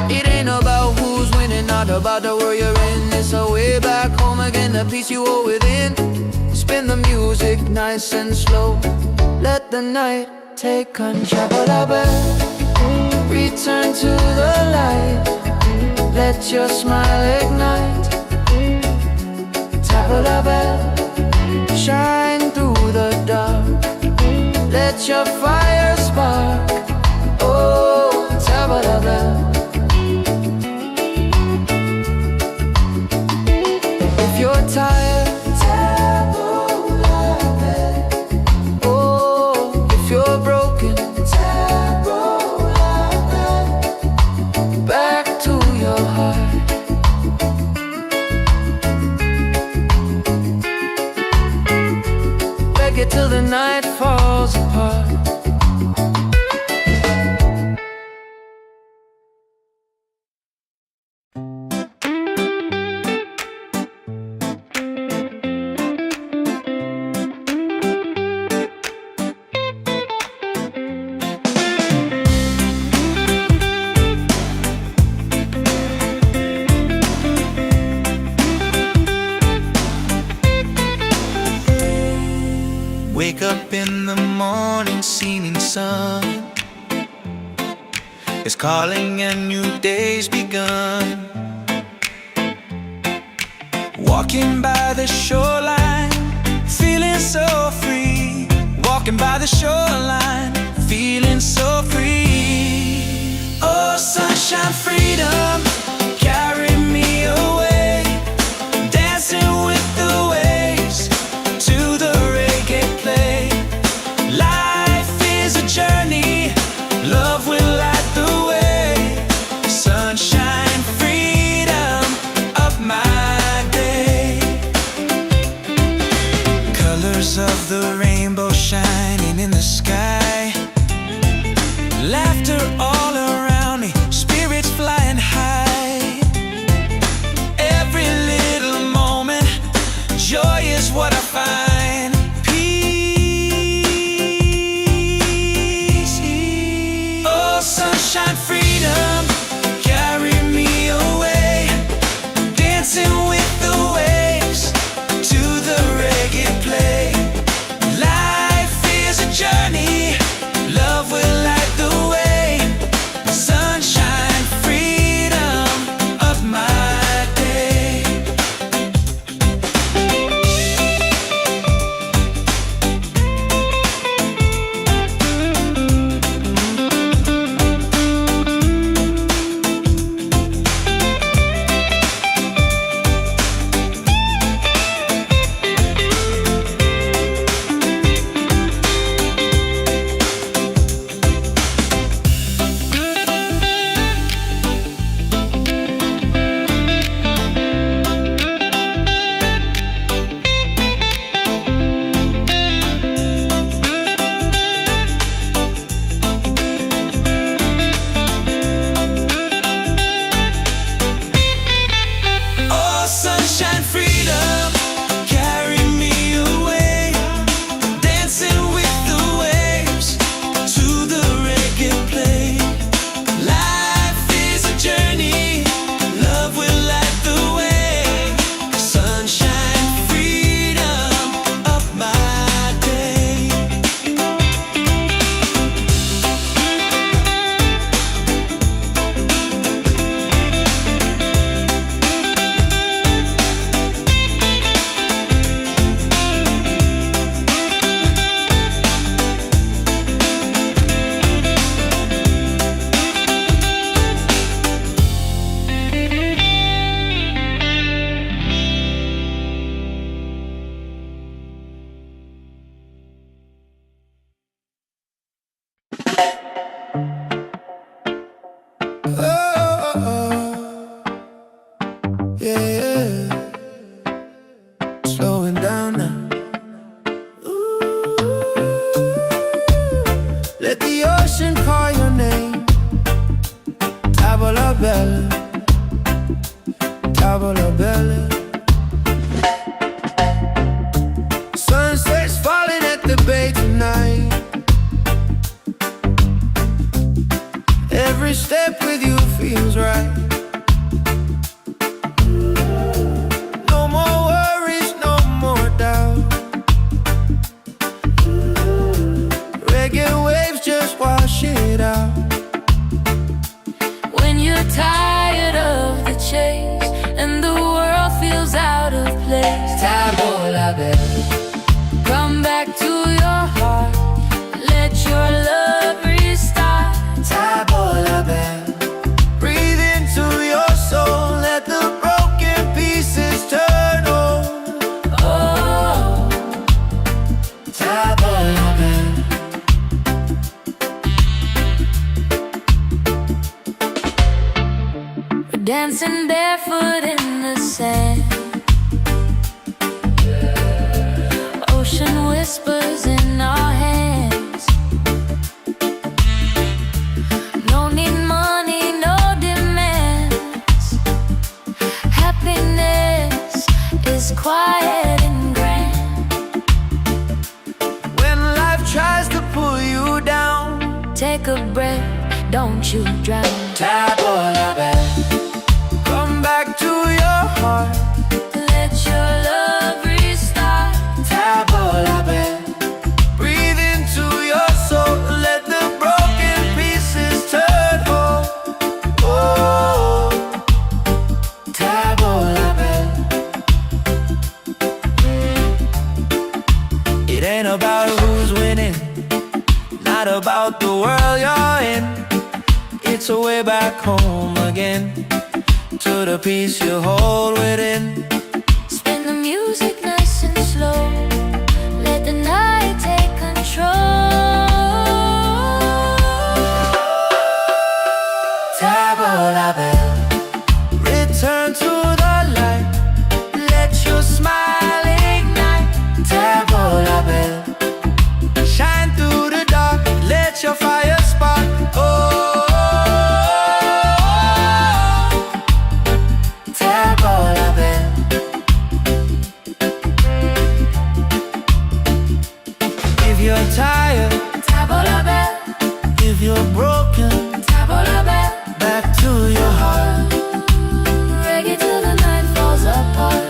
It ain't about who's winning, not about the world you're in. It's a way back home again, the peace you hold within. Spin the music nice and slow. Let the night take control. Tabba-dabba, return to the light. Let your smile ignite. Tabba-dabba, shine through the dark. Let your fire spark. Oh, Tabba-dabba. If you're tired, till the night falls apart. Wake up in the morning, seeing sun is calling and new day's begun. Walking by the shoreline, feeling so free. Walking by the shoreline, feeling so free. Oh, sunshine, freedom, carry me away. Dancing with the waves to the reggae play. Life is a journey, love will light the way. Sunshine, freedom of my day. Colors of the rainbow shining in the sky. Laughter all around me, spirits flying high. Every little moment, joy is what I find. Peace. Oh, sunshine, freedom, carry me away. Dancing with the waves to the reggae play. Life is a journey, Yeah, slowing down now. Let the ocean call your name. Tavola bella, tavola bella. Sunset's falling at the bay tonight. Every step with you feels right. No more worries, no more doubt. Reggae waves just wash it out. When you're tired of the chase and the world feels out of place, Tavola bella, come back to your heart. Let your love restart. tavola bella. Breathe into your soul, let the broken pieces turn whole. Oh, Tavola bella. we're dancing barefoot in the sand. Ocean whispers in our hands. No need money, no demands. Happiness is quiet and grand. When life tries to pull you down, Take a breath, don't you drown. tavola bella. Come back to your heart. Let your love restart. Tavola bella. Breathe into your soul, let the broken pieces turn whole. Oh, tavola bella. It ain't about who's winning, not about the world you're in. It's a way back home again, to the peace you hold within. Spin the music nice and slow. Let the night take control. Tavola bella. Return to the light, let your smile ignite. Tavola bella. Shine through the dark, let your fire spark. Oh, tavola bella. If you're tired, Tavola bell, if you're broken, tavola bell. back to your heart. Reggae till the night falls apart.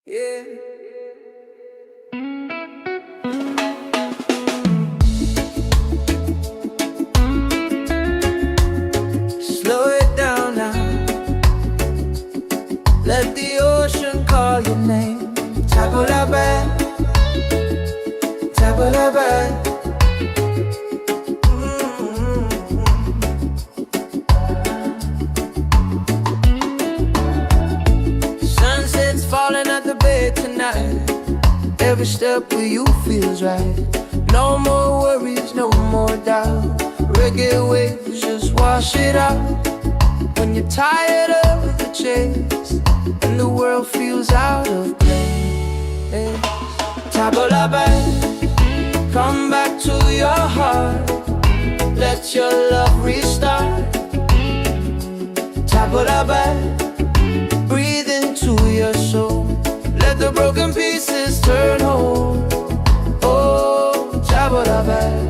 Yeah. Slow it down now. Let the ocean call your name. Tabulabe, tabulabe. Sunset's falling at the bay tonight. Every step with you feels right. No more worries, no more doubt. Reggae waves just wash it out. When you're tired of the chase and the world feels out of place, Tabulabe, come back to your heart. Let your love restart. Tabulabe, breathe into your soul. Let the broken pieces turn whole. Oh, Tabulabe.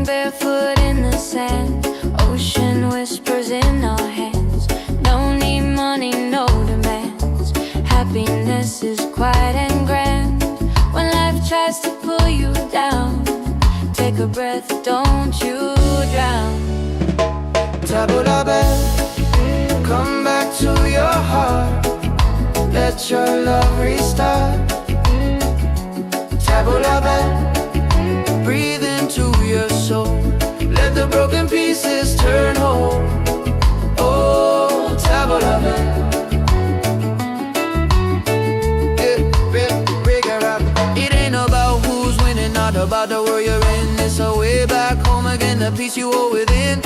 Barefoot in the sand, ocean whispers in our hands. No need money, no demands. Happiness is quiet and grand. When life tries to pull you down, take a breath, don't you drown. Tabulabe, come back to your heart. Let your love restart. Tabulabe, breathe into your soul. Let the broken pieces turn whole. Oh, Tabulabe. It ain't about who's winning, not about the world you're in. It's a way back home again, the peace you hold within.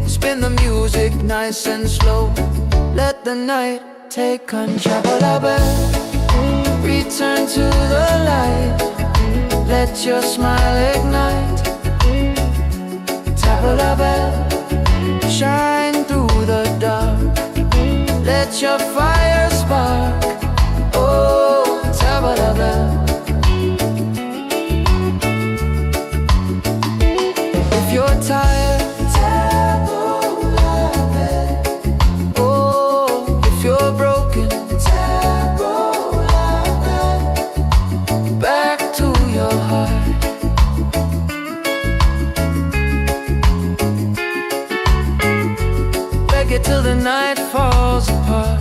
Spin the music nice and slow. Let the night take control. Tabulabe, return to the light. Let your smile ignite. Tabulabe, shine through the dark. Let your fire spark. Oh, Tabulabe. If you're tired, Tabulabe. Oh, if you're broken, Tabulabe. Back to your heart. Reggae till the night falls apart.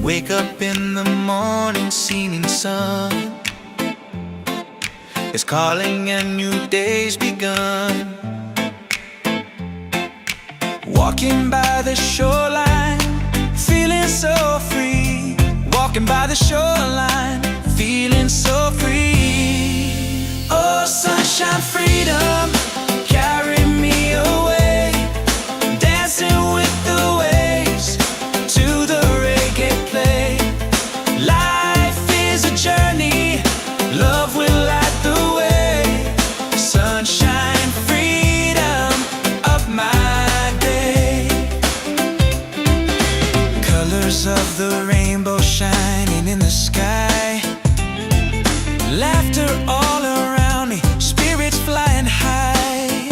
Wake up in the morning, seeing sun is calling and new day's begun. Walking by the shoreline, feeling so free. Walking by the shoreline, feeling so free. Oh, sunshine, freedom, carry me away. Dancing with the waves to the reggae play. Life is a journey, love will light the way. Sunshine, freedom of my day. Colors of the rainbow shining in the sky. Laughter all around me, spirits flying high.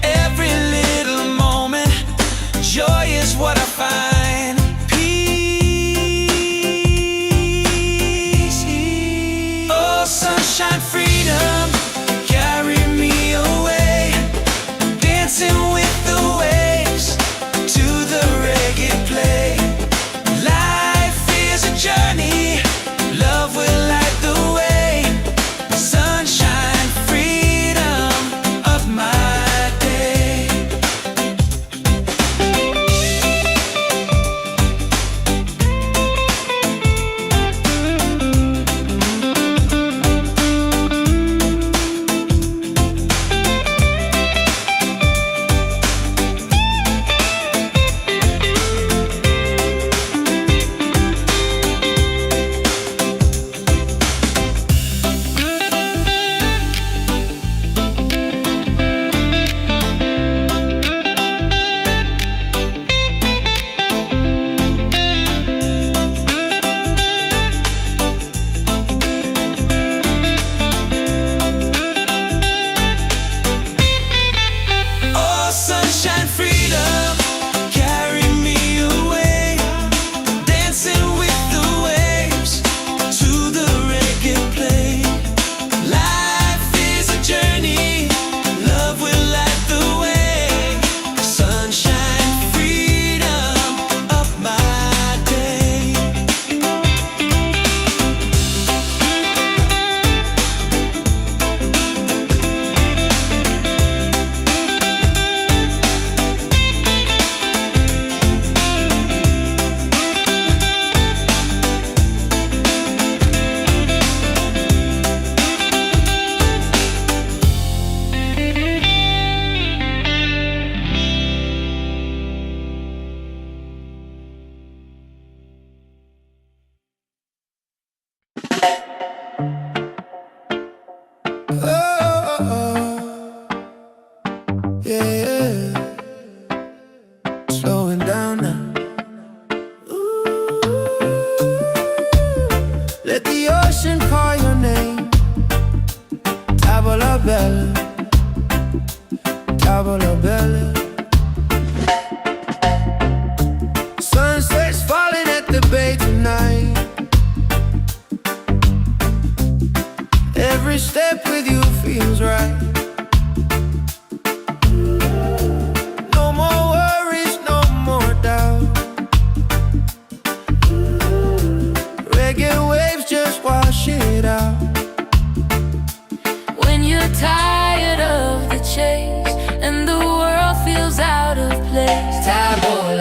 Every little moment, joy is what I find. Peace. Oh, sunshine, freedom, carry me away. Dancing with the waves to the reggae play. Life is a journey, love will light the way. Sunshine, freedom of my day.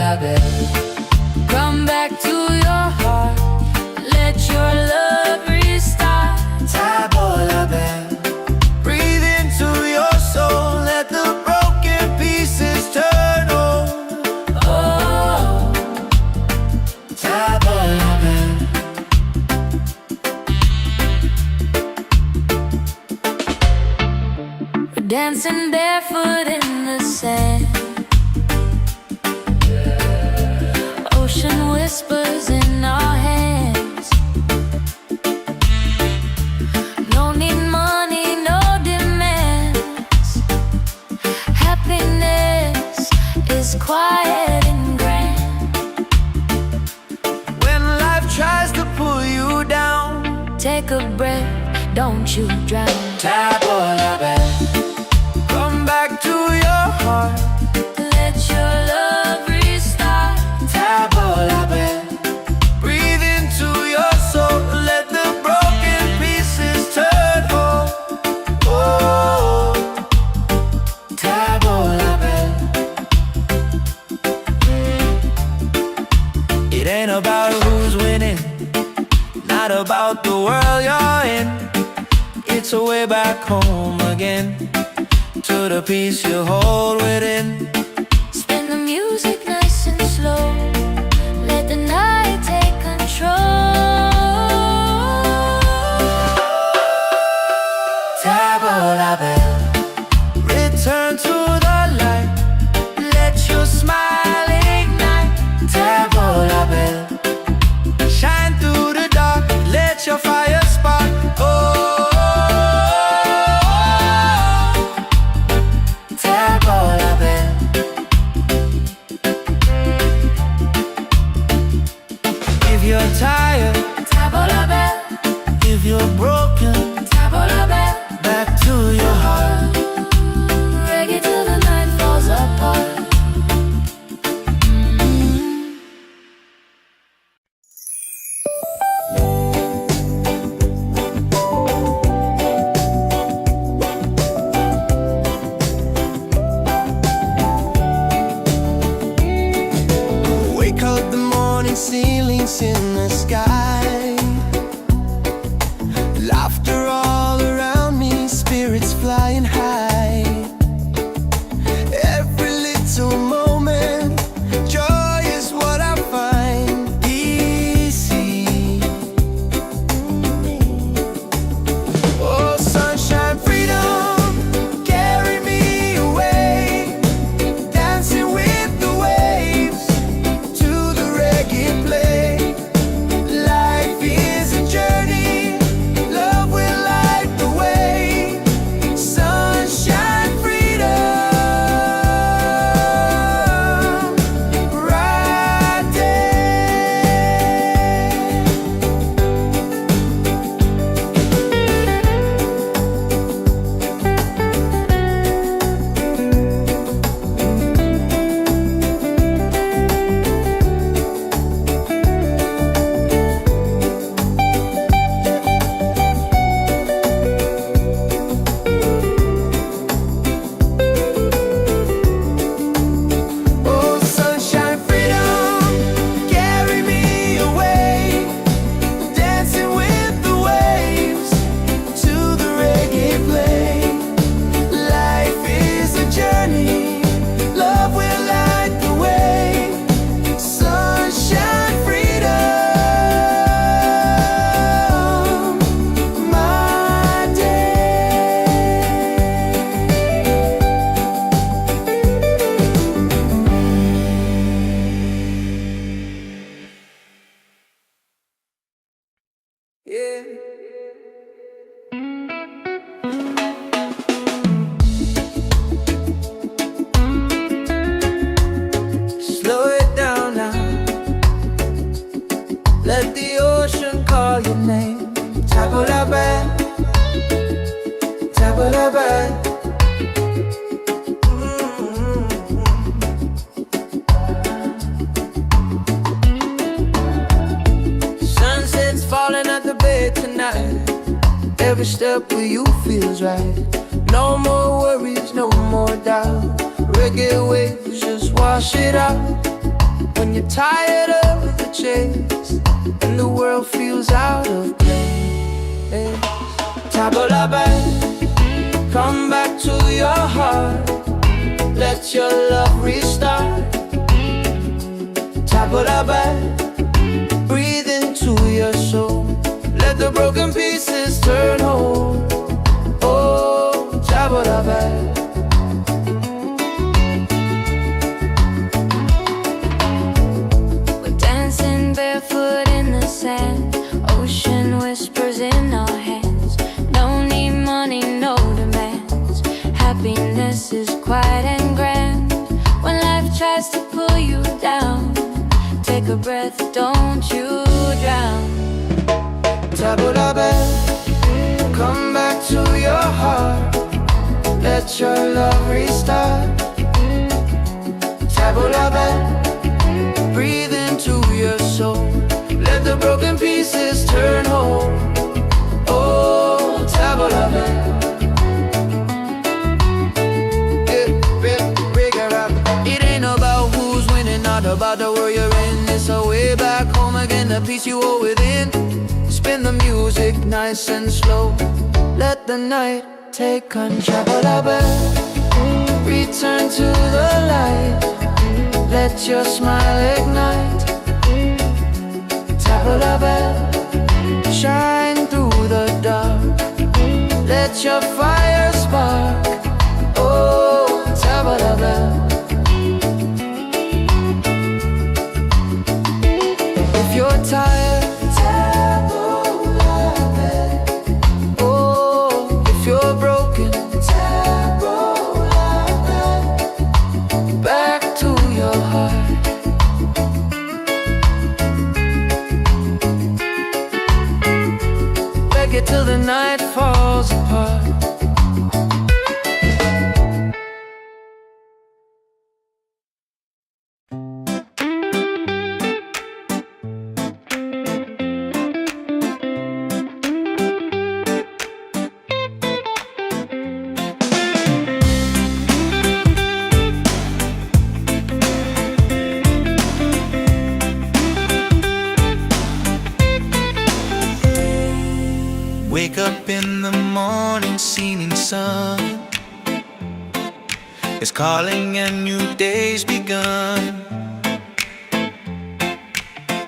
la belle. Come back to your heart, let your love restart. Tabo la belle. Breathe into your soul, let the broken pieces turn whole. Oh, Tabo la belle. we're dancing barefoot in the sand. Ocean whispers in our hands. No need money, no demands. Happiness is quiet and grand. When life tries to pull you down, Take a breath, don't you drown. Tabo la belle. Come back to your heart. Let your love restart. Tabo la belle. Breathe into your soul, let the broken pieces turn whole. Oh, Tabo la belle. It ain't about who's winning, not about the world you're in. It's a way back home again, to the peace you hold within. Spin the music nice and slow. Let the night take control. Tabo la belle. Return to the light, let your smile ignite. Tabo la belle. Shine through the dark, let your fire spark. Oh, Tabo la belle. If you're tired, Tabo la belle, if you're broken, tabo la belle. back to your heart. Reggae till the night falls apart. Wake up the morning, ceilings in the sky. Laughter all around me, spirits flying high. Every little moment, joy is what I find easy. Oh, sunshine, freedom, carry me away. Dancing with the waves to the reggae play. Life is a journey, love will light the way. Sunshine, freedom, right Oh, sunshine, freedom, carry me away. Dancing with the waves to the reggae play. Life is a journey, love will light the way. Sunshine, freedom, my day. Yeah. Slow it down now. Let the ocean call your name. Tabo la belle. Tabo la belle. Sunset's falling at the bay tonight. Every step with you feels right. No more worries, no more doubt. Reggae waves just wash it out. When you're tired of the chase and the world feels out of place, tabula back, come back to your heart. Let your love restart. Tabula back, breathe into your soul. Let the broken pieces turn whole. Oh, tabula back. We're dancing barefoot in the sand. Ocean whispers in our hands. No need money, no demands. Happiness is quiet and grand. When life tries to pull you down, take a breath, don't you drown. Tabula back, come back to your heart. Let your love restart. Tabula back, breathe into your soul. Let the broken pieces turn whole. Oh, tabula back. It ain't about who's winning, not about the world you're in. It's a way back home again, the peace you hold within. Spin the music nice and slow. Let the night take control. Return to the light. Let your smile ignite. Tabula bell, shine through the dark. Let your fire spark. Oh, tabula bell. If you're tired, tabula bell. Oh, if you're broken, tabula bell. Back to your heart. Reggae till the night falls apart. Wake up in the morning, seeing sun is calling and new day's begun.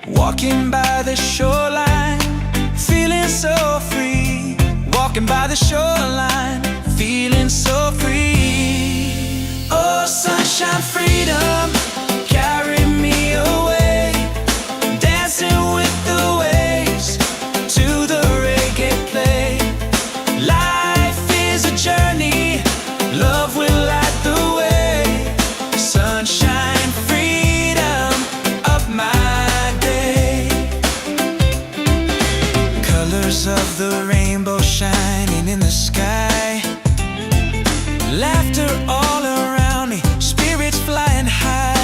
Walking by the shoreline, feeling so free. Walking by the shoreline, feeling so free. Oh, sunshine, freedom, carry me away. Dancing with the waves to the reggae play. Life is a journey, love will light the way. Sunshine, freedom of my day. Colors of the rainbow shining in the sky. Laughter all around me, spirits flying high.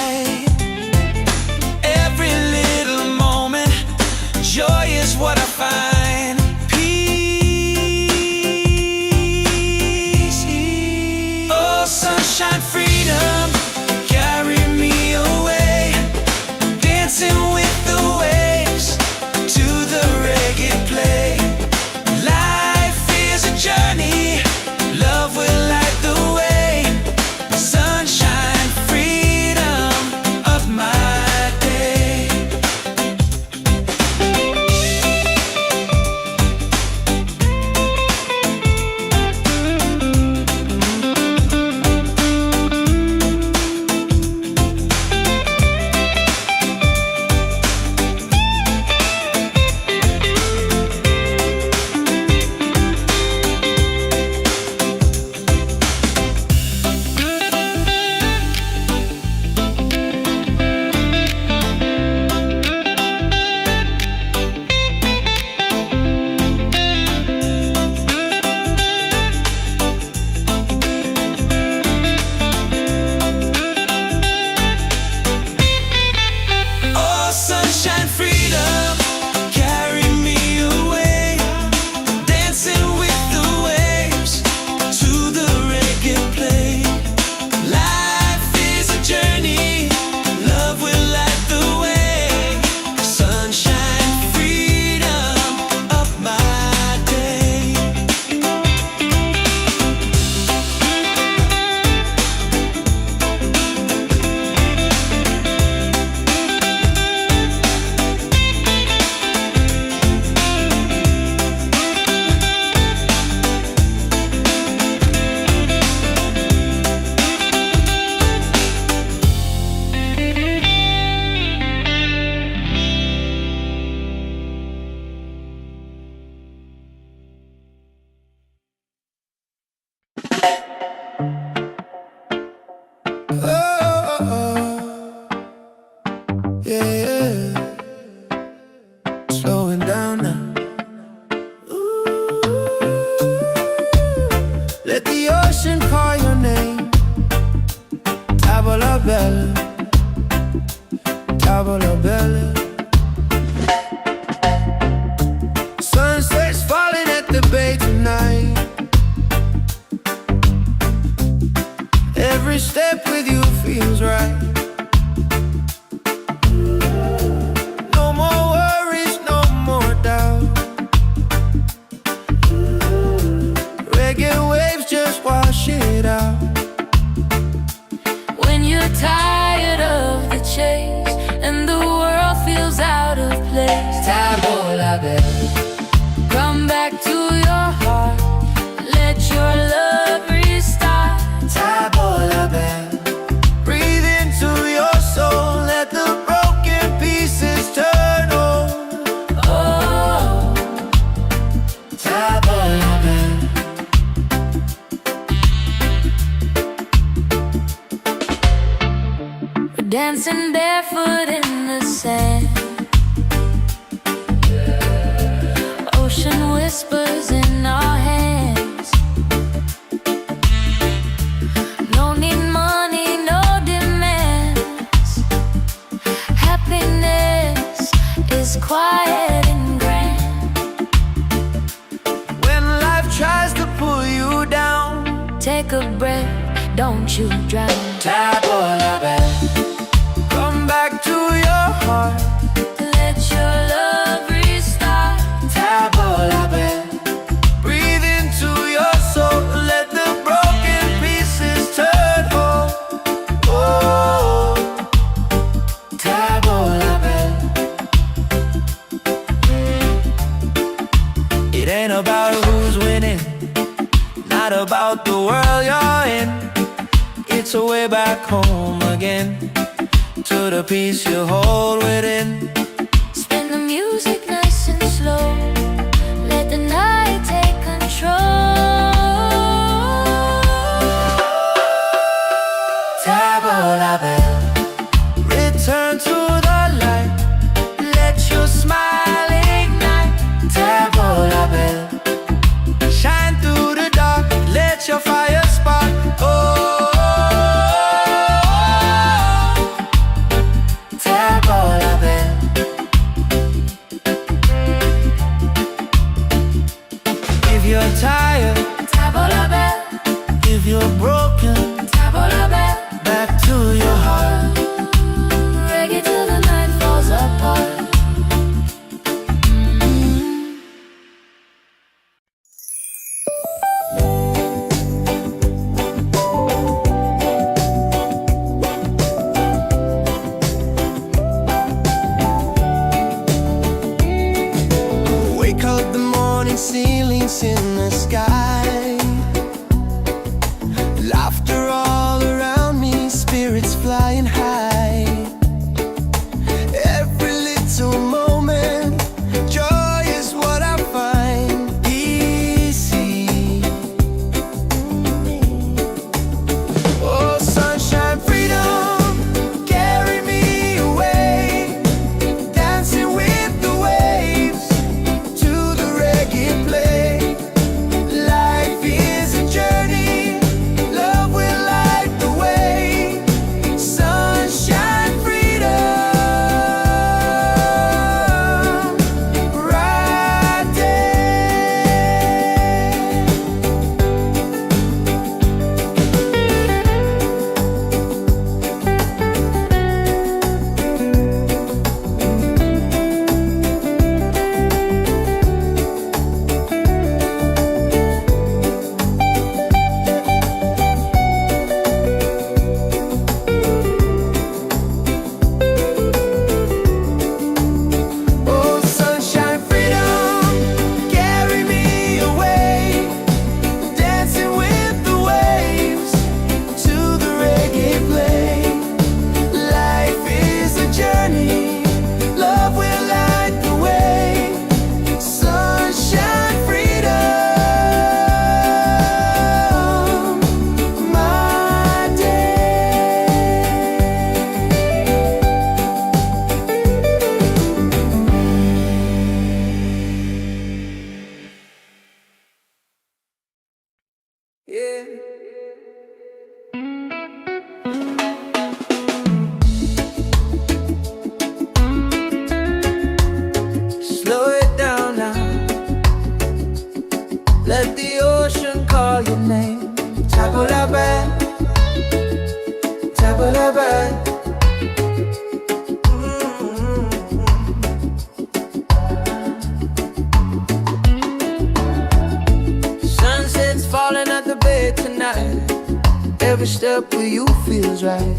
table la belle. Sunset's falling at the bay tonight. Every step with you feels right. No more worries, no more doubt. Reggae waves just wash it out. When you're tired of the chase and the world feels out of place, Table la belle. come back to your heart. Let your love restart. Table la belle. Breathe into your soul. Let the broken pieces turn over. Oh, Table la belle. we're dancing barefoot in the sand. Ocean whispers in our hands. No need money, no demands. Happiness is quiet and grand. When life tries to pull you down, Take a breath, don't you drown. table la belle. Come back to your heart. Let your love restart. Table la belle. Breathe into your soul. Let the broken pieces turn whole. Oh, table la belle. It ain't about who's winning, not about the world you're in. It's a way back home again, to the peace you hold within. Spin the music nice and slow. Let the night take control. Table la belle. Return to the light. Let your smile ignite. Table la belle. Shine through the dark. Let your fire spark. Oh, table la belle. If you're tired, Table la belle, if you're broken, table la belle. back to your heart. Reggae till the night falls apart. Wake up the morning, ceilings in the sky. Laughter all around me, spirits flying high. Every little moment, joy is what I find. Easy. Oh, sunshine, freedom, carry me away. Dancing with the waves to the reggae play. Light every step with you feels right.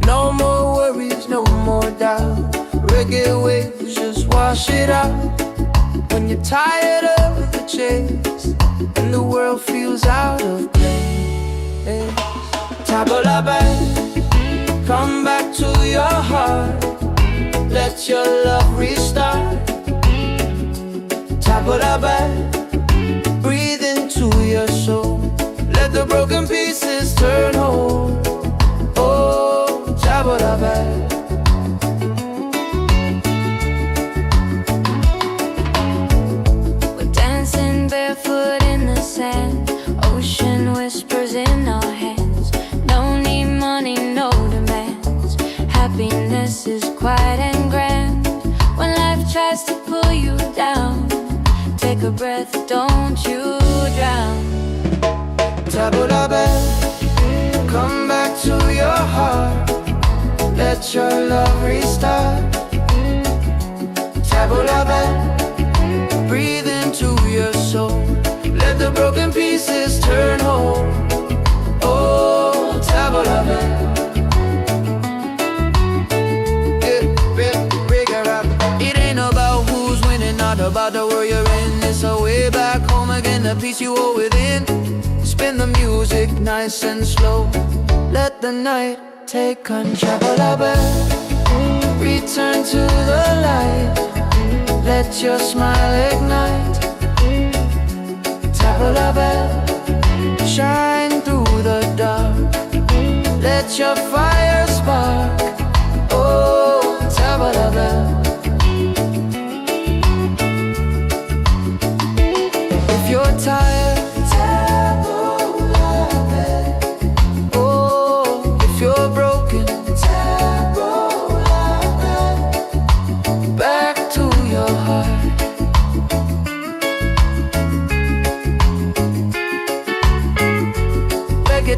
No more worries, no more doubt. Reggae waves just wash it out. When you're tired of the chase and the world feels out of place, tabla back, come back to your heart. Let your love restart. Tabla back, breathe into your soul. Let the broken pieces turn whole. Oh, tabla back. We're dancing barefoot in the sand. Ocean whispers in our hands. No need money, no demands. Happiness is quiet and grand. When life tries to pull you down, take a breath, don't you drown. Tabla back, come back to your heart. Let your love restart. Tabla back, breathe into your soul. Let the broken pieces turn whole. Oh, tabla back. It ain't about who's winning, not about the world you're in. It's a way back home again, the peace you hold within. Spin the music nice and slow. Let the night take control. Return to the light. Let your smile ignite. Tabla back, shine through the dark. Let your fire spark. Oh, tabla back. If you're tired,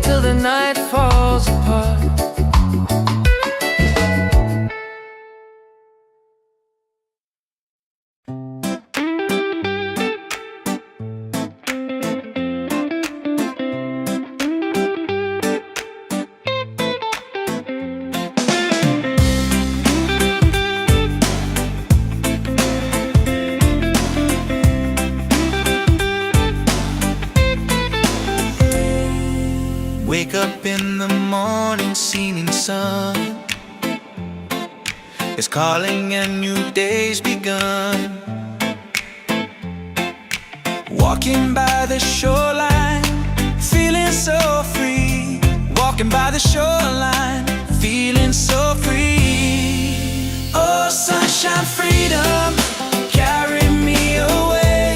till the night falls apart. Wake up in the morning, seeing sun is calling and new day's begun. Walking by the shoreline, feeling so free. Walking by the shoreline, feeling so free. Oh, sunshine, freedom, carry me away.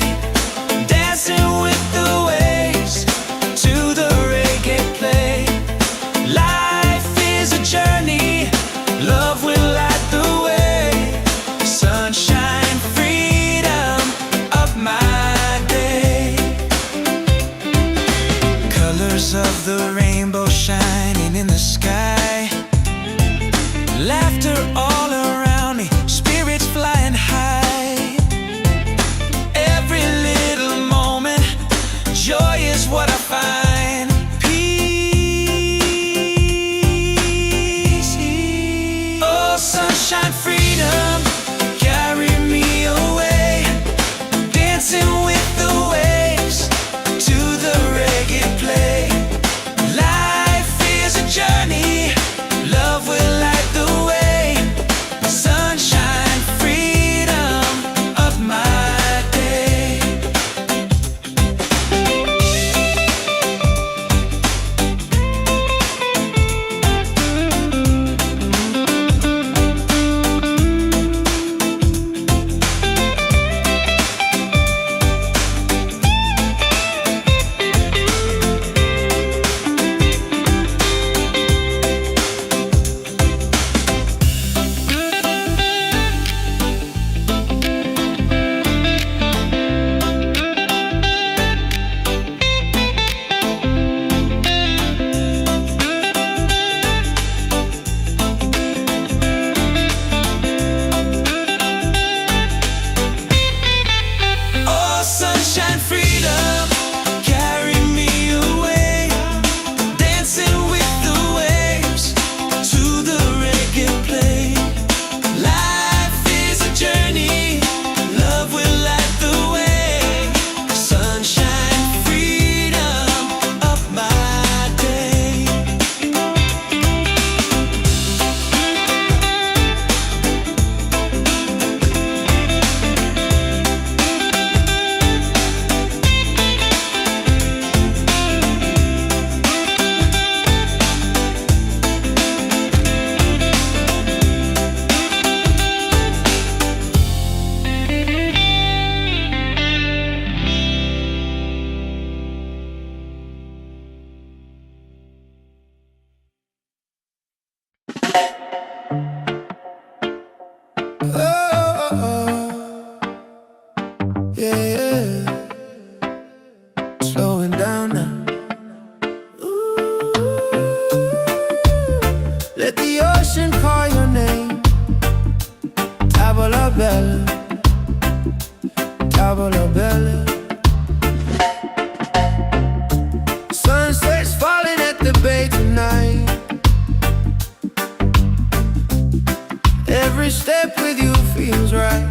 Dancing with the waves to the reggae play. Life is a journey, love will light the way. Sunshine, freedom of my day. Colors of the rainbow shining in the sky. Laughter all around me, spirits fly la bella, tavola bella. Sunset's falling at the bay tonight. Every step with you feels right.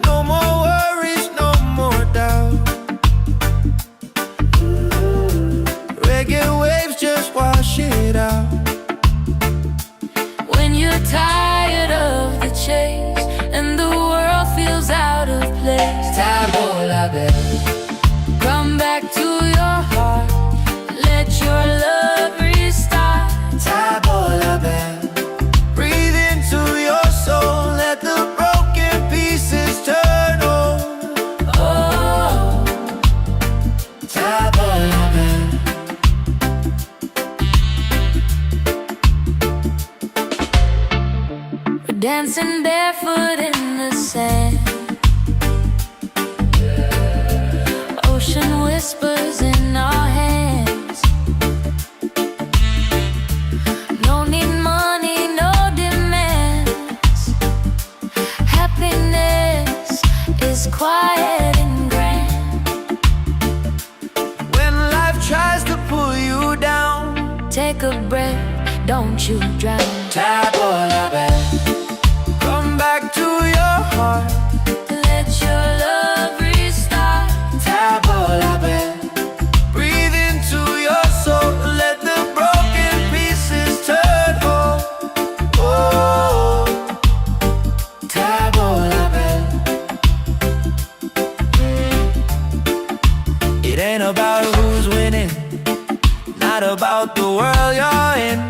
No more worries, no more doubt. Reggae waves just wash it out. When you're tired of the chase and the world feels out of place, Tavola bella, come back to your heart. Let your love restart. tavola bella. Breathe into your soul, let the broken pieces turn whole. Oh, Tavola bella. we're dancing barefoot in the sand. Ocean whispers in our hands. No need money, no demands. Happiness is quiet and grand. When life tries to pull you down, Take a breath, don't you drown. tavola bella. Come back to your heart, Let your love restart. tavola bella. Breathe into your soul, let the broken pieces turn whole. Oh, tavola bella. It ain't about who's winning, not about the world you're in.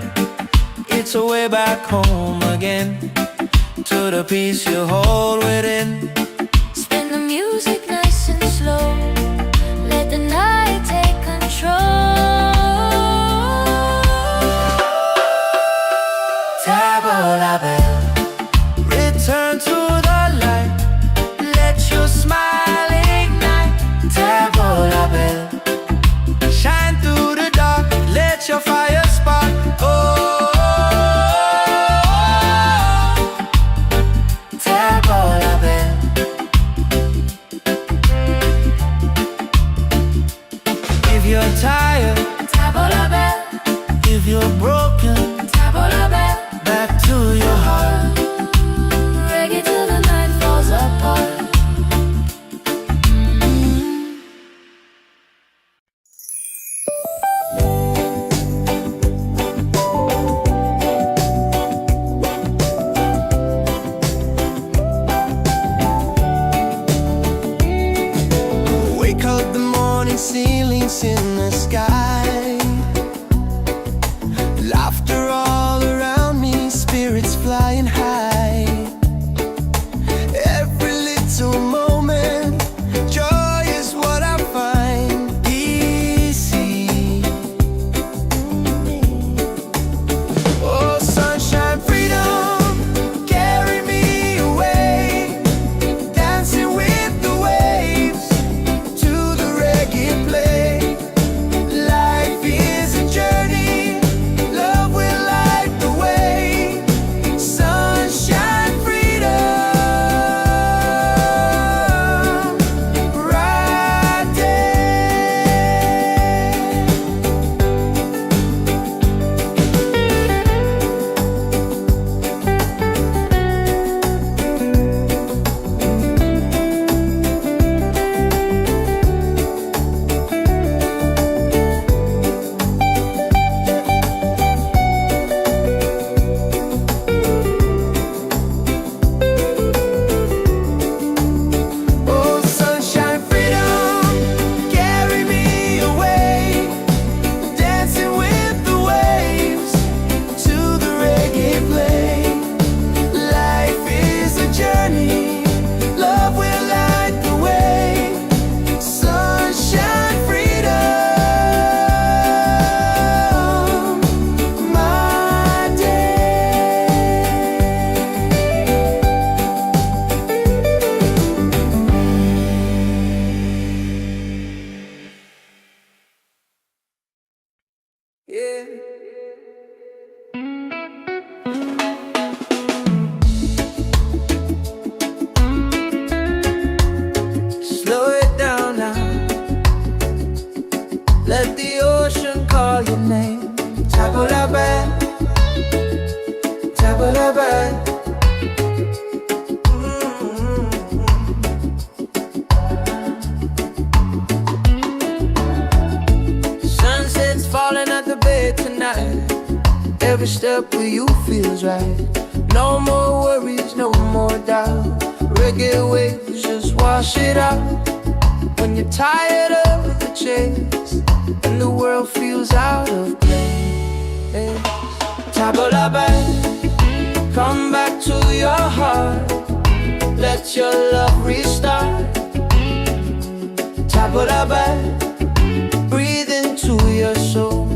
It's a way back home again, to the peace you hold within. Spin the music nice and slow. Let the night take control. Tavola bella. Return to the light, let your smile ignite. Tavola bella. Shine through the dark, let your fire spark. Oh, tavola bella. If you're tired, Tavola bell, if you're broken, tavola bell. back to your heart. Reggae till the night falls apart. Wake up the morning, ceilings in the sky. Laughter all around me, spirits flying high. Every little moment, joy is what I find. Easy. Oh, sunshine, freedom, carry me away. Dancing with the waves to the reggae play. Life is a journey, love will light the way. Sunshine. a step where you feels right. No more worries, no more doubt. Reggae waves just wash it out. When you're tired of the chase and the world feels out of place, tabla back, come back to your heart. Let your love restart. Tabla back, breathe into your soul.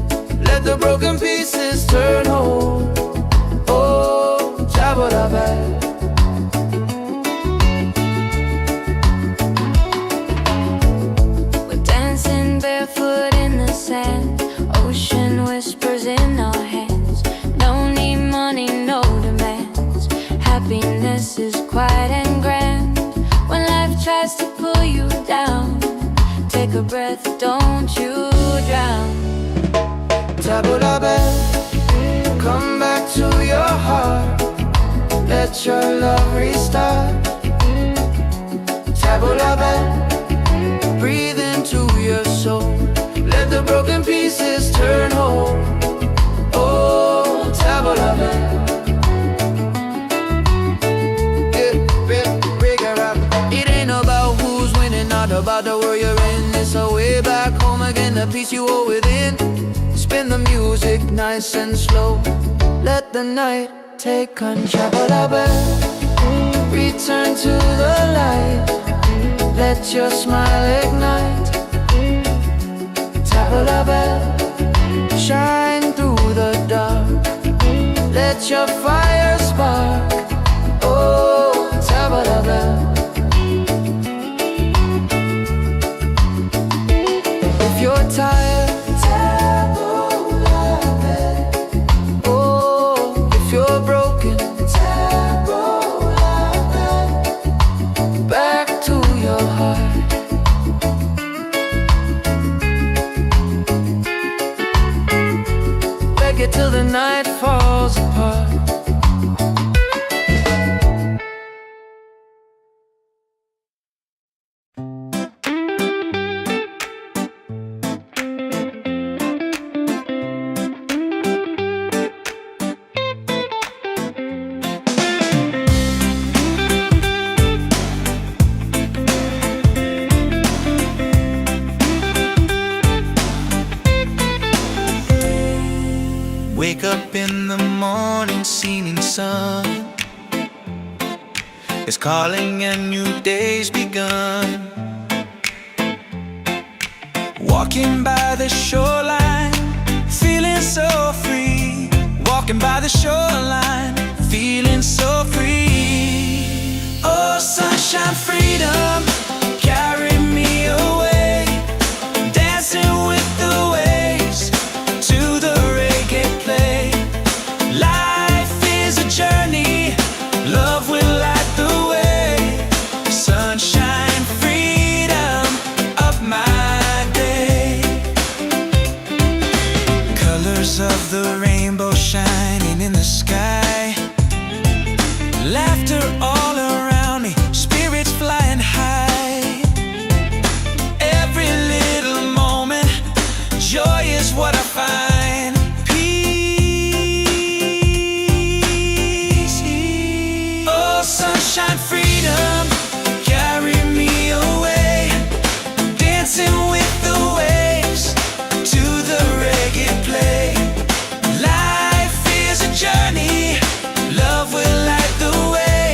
Let the broken pieces turn whole. Oh, tabla back. Barefoot in the sand, ocean whispers in our hands. No need money, no demands. Happiness is quiet and grand. When life tries to pull you down, take a breath, don't you drown. Tabla back, come back to your heart. Let your love restart. Tabla back, breathe into your soul. Let the broken pieces turn whole. Oh, tabla back. It ain't about who's winning, not about the world you're in. It's a way back home again, the peace you hold within. Spin the music nice and slow. Let the night take control. Tabla back, return to the light. Let your smile ignite. Tabla back, shine through the dark. Let your fire spark. Oh, tabla back. If you're tired, tabla back. Oh, if you're broken, tabla back. Back to your heart. Reggae till the night falls apart. Wake up in the morning, seeing sun is calling and new day's begun. Walking by the shoreline, feeling so free. Walking by the shoreline, feeling so free. Oh, sunshine, freedom, carry me away. Dancing with the waves to the reggae play. Life is a journey, love will light the way. Sunshine, freedom of my day. Colors of the rainbow shining in the sky. Laughter all around me, spirits flying high. Every little moment, joy is what I find. Oh, sunshine, freedom, carry me away. Dancing with the waves to the reggae play. Life is a journey, love will light the way.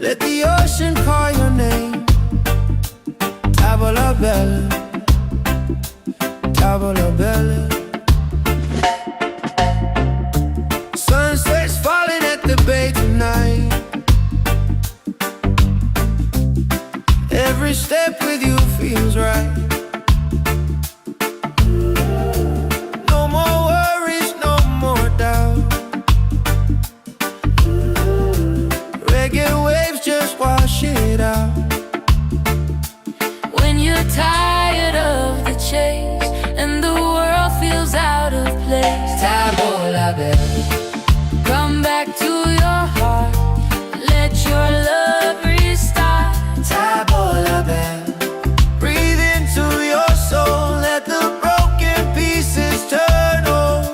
Let the ocean call your name. Tavola bella, tavola bella. Sunset's falling at the bay tonight. Every step with you feels right. No more worries, no more doubt. Reggae waves just wash it out. When you're tired of the chase and the world feels out of place, Tavola bella, come back to your heart. Let your love restart. tavola bella. Breathe into your soul. Let the broken pieces turn whole.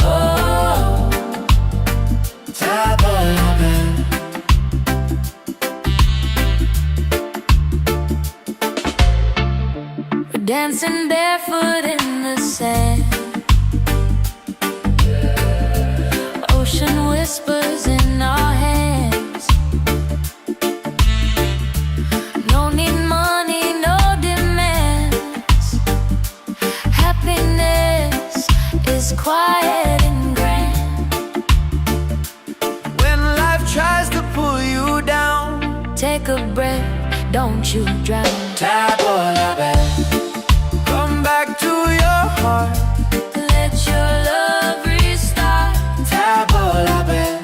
Oh, Tavola bella. we're dancing barefoot in the sand. Ocean whispers in our hands. No need money, no demands. Happiness is quiet and grand. When life tries to pull you down, Take a breath, don't you drown. tavola bella. Come back to your heart. Let your love restart. Tavola bella.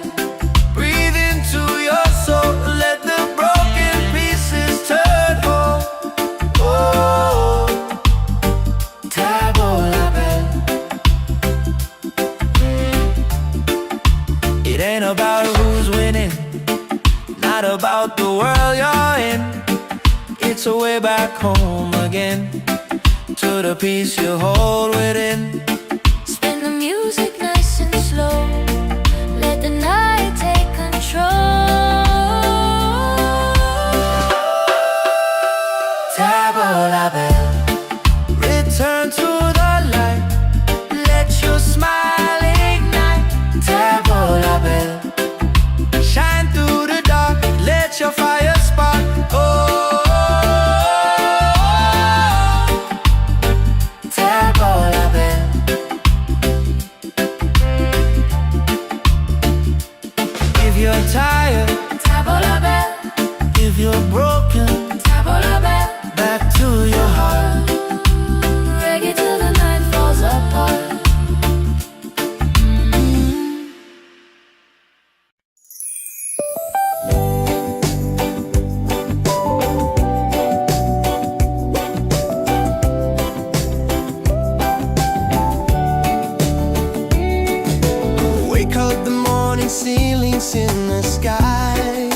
Breathe into your soul. Let the broken pieces turn whole. Oh, tavola bella. It ain't about who's winning, not about the world you're in. It's a way back home again, to the peace you hold within. Spin the music nice and slow. Let the night take control. Tavola bella. Return to the light. Let your smile ignite. Tavola bella. Shine through the dark. Let your fire spark. Oh, tavola bella. If you're tired, Tavola bell, if you're broken, tavola bell. back to your heart. Reggae till the night falls apart. Wake up the morning ceilings in the sky.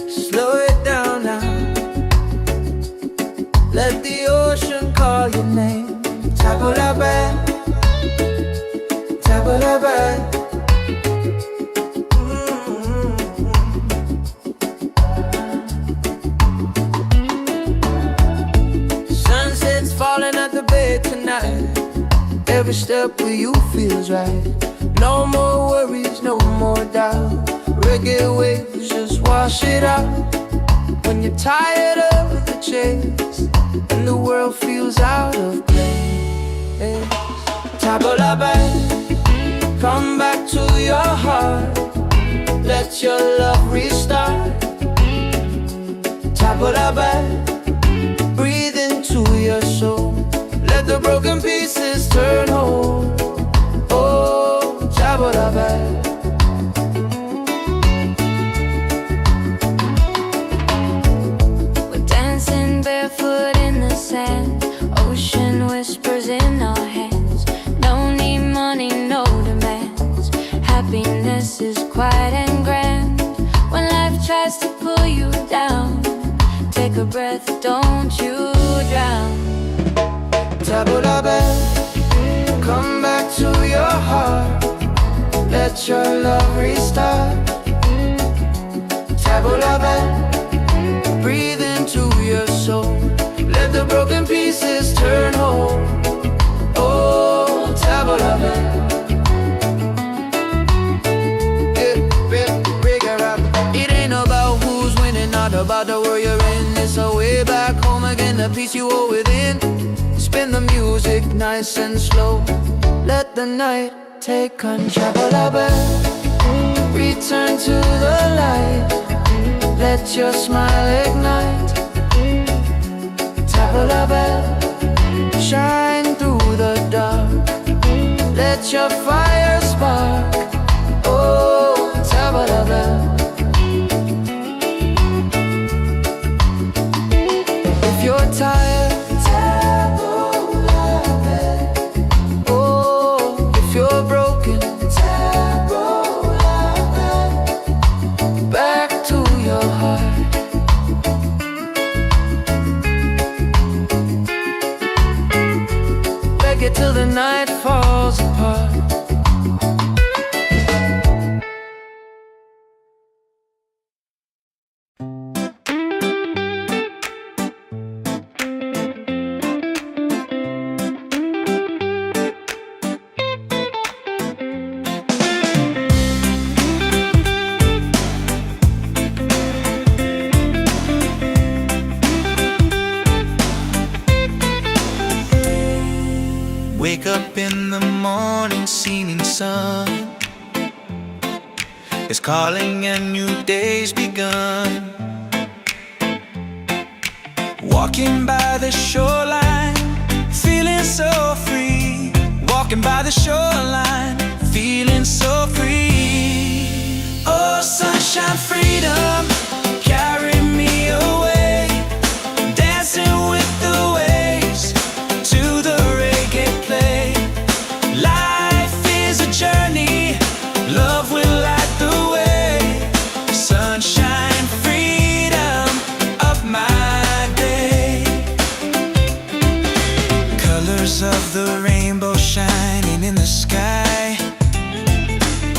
Slow it down now. Let the ocean call your name. Tabulabe, tabulabe. Sunset's falling at the bay tonight. Every step with you feels right. No more worries, no more doubt. Reggae waves just wash it out. When you're tired of the chase and the world feels out of place, Tabulabe, come back to your heart. Let your love restart. Tabulabe, breathe into your soul. Let the broken pieces turn whole. Oh, Tabulabe. Barefoot in the sand, ocean whispers in our hands. No need money, no demands. Happiness is quiet and grand. When life tries to pull you down, take a breath, don't you drown. Tabulabe, come back to your heart. Let your love restart. Tabulabe, breathe into your soul. Let the broken pieces turn whole. Oh, Tabulabe. It ain't about who's winning, not about the world you're in. It's a way back home again, the peace you hold within. Spin the music nice and slow. Let the night take control. Tabulabe, return to the light. Let your smile ignite. Tabulabe, shine through the dark. Let your fire spark. Oh, Tabulabe. If you're tired, Tabulabe. Oh, if you're broken, Tabulabe. Back to your heart. Reggae till the night falls apart. Wake up in the morning, seeing sun is calling and new day's begun. Walking by the shoreline, feeling so free. Walking by the shoreline, feeling so free. Oh, sunshine, freedom, carry me away. Dancing with the waves to the reggae play. Life is a journey, love will light the way. Sunshine, freedom of my day. Colors of the rainbow shining in the sky.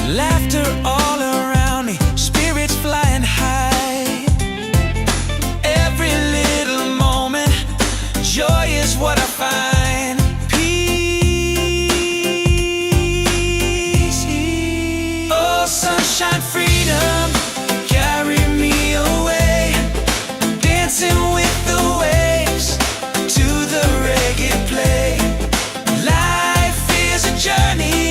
Laughter all around me, spirits flying high. Every little moment, joy is what I find. Peace. Oh, sunshine, freedom, carry me away. Dancing with the waves to the reggae play. Life is a journey,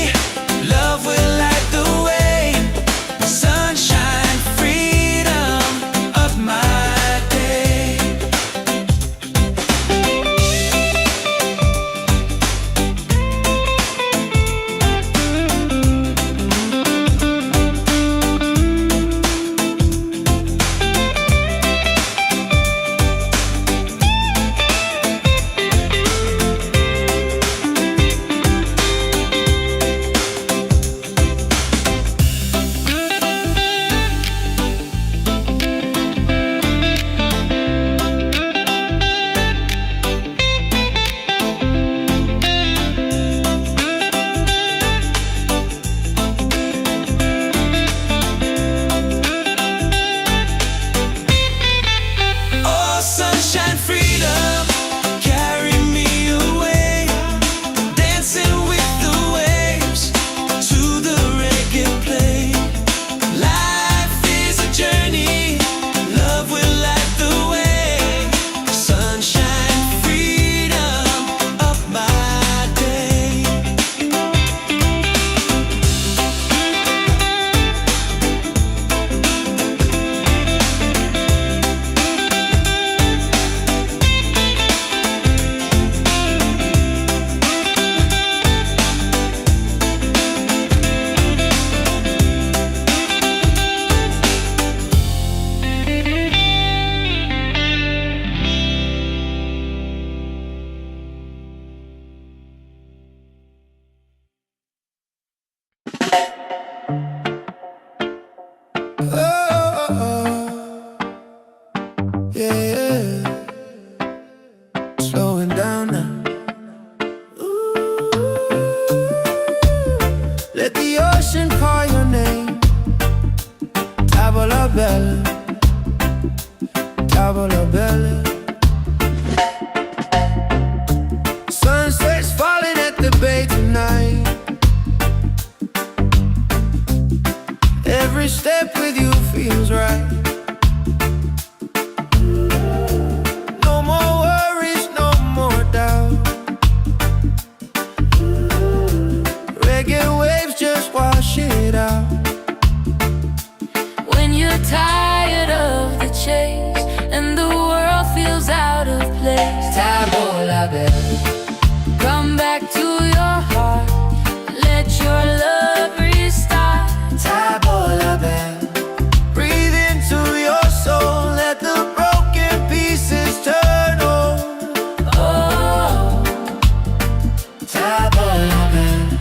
Yeah, slowing down now. Let the ocean call your name. Tavola bella, tavola bella. Sunset's falling at the bay tonight. Every step with you feels right. No more worries, no more doubt. Reggae waves just wash it out. When you're tired of the chase and the world feels out of place, Tavola bella, come back to your heart. Let your love restart. tavola bella. Breathe into your soul, let the broken pieces turn whole. Oh, Tavola bella.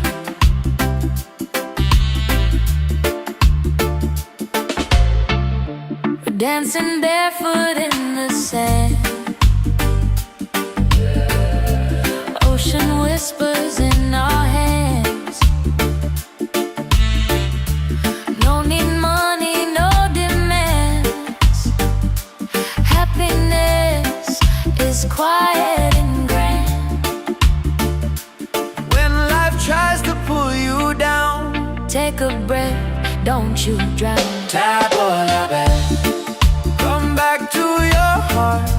we're dancing barefoot in the sand. Ocean whispers in our hands. No need money, no demands. Happiness is quiet and grand. When life tries to pull you down, Take a breath, don't you drown. tavola bella. Come back to your heart.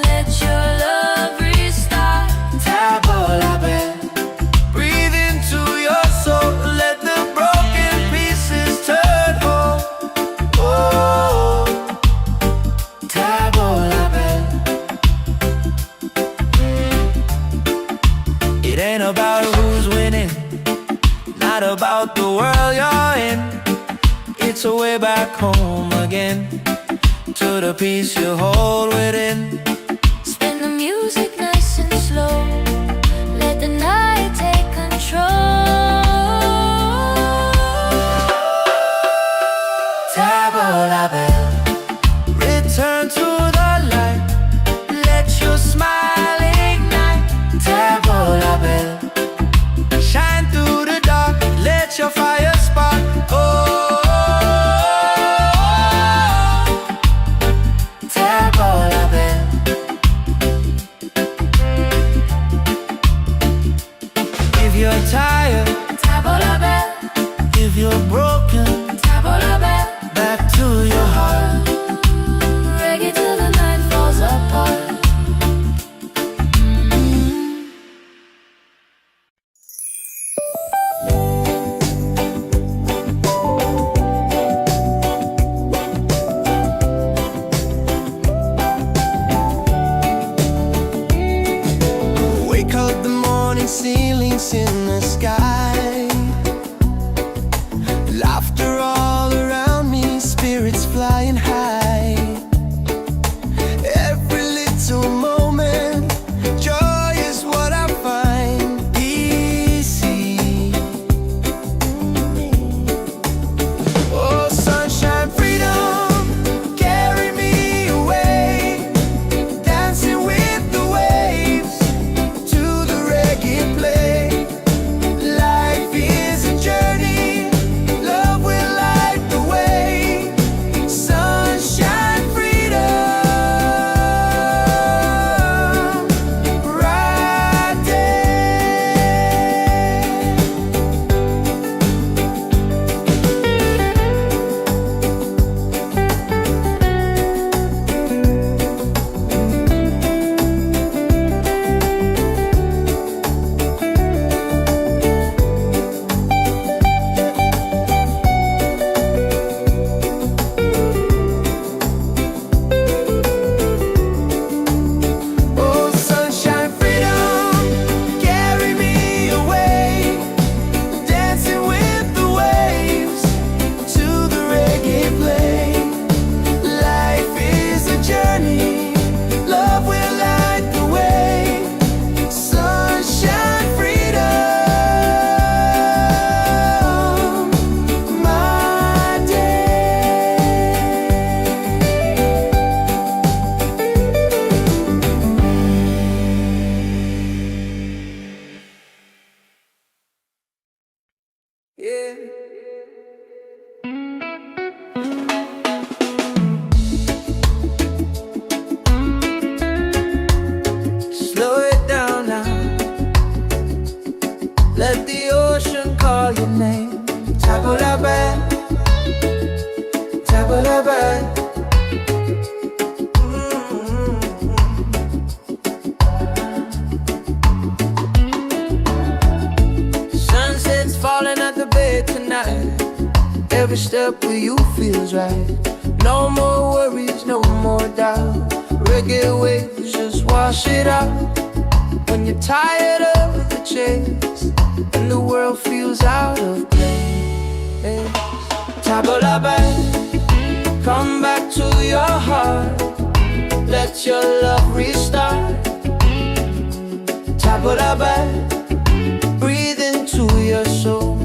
Let your love restart. Tavola bella. Breathe into your soul, let the broken pieces turn whole. Oh, tavola bella. It ain't about who's winning, not about the world you're in. It's a way back home again, to the peace you hold within. Spin the music nice and slow. Let the night take control. Tavola bella. Return to the light, let your smile ignite. Tavola bella. Shine through the dark, let your fire spark. Oh, tavola bella. If you're tired, Tavola bella, if you're broken, tavola bella. back to your heart. Reggae till the night falls apart. Wake up the morning, ceilings in the sky. Laughter all around me, spirits flying high. Every little moment, joy is what I find. Easy. Oh, sunshine, freedom, carry me away. Dancing with the waves to the reggae play. Life Yeah. Slow it down now. Let the ocean call your name. Tabulabai, tabulabai. Sunset's falling at the bay tonight. Every step with you feels right. No more worries, no more doubt. Reggae waves just wash it out. When you're tired of the chase and the world feels out of place, Tabulabai, come back to your heart. Let your love restart. Tabulabai, breathe into your soul.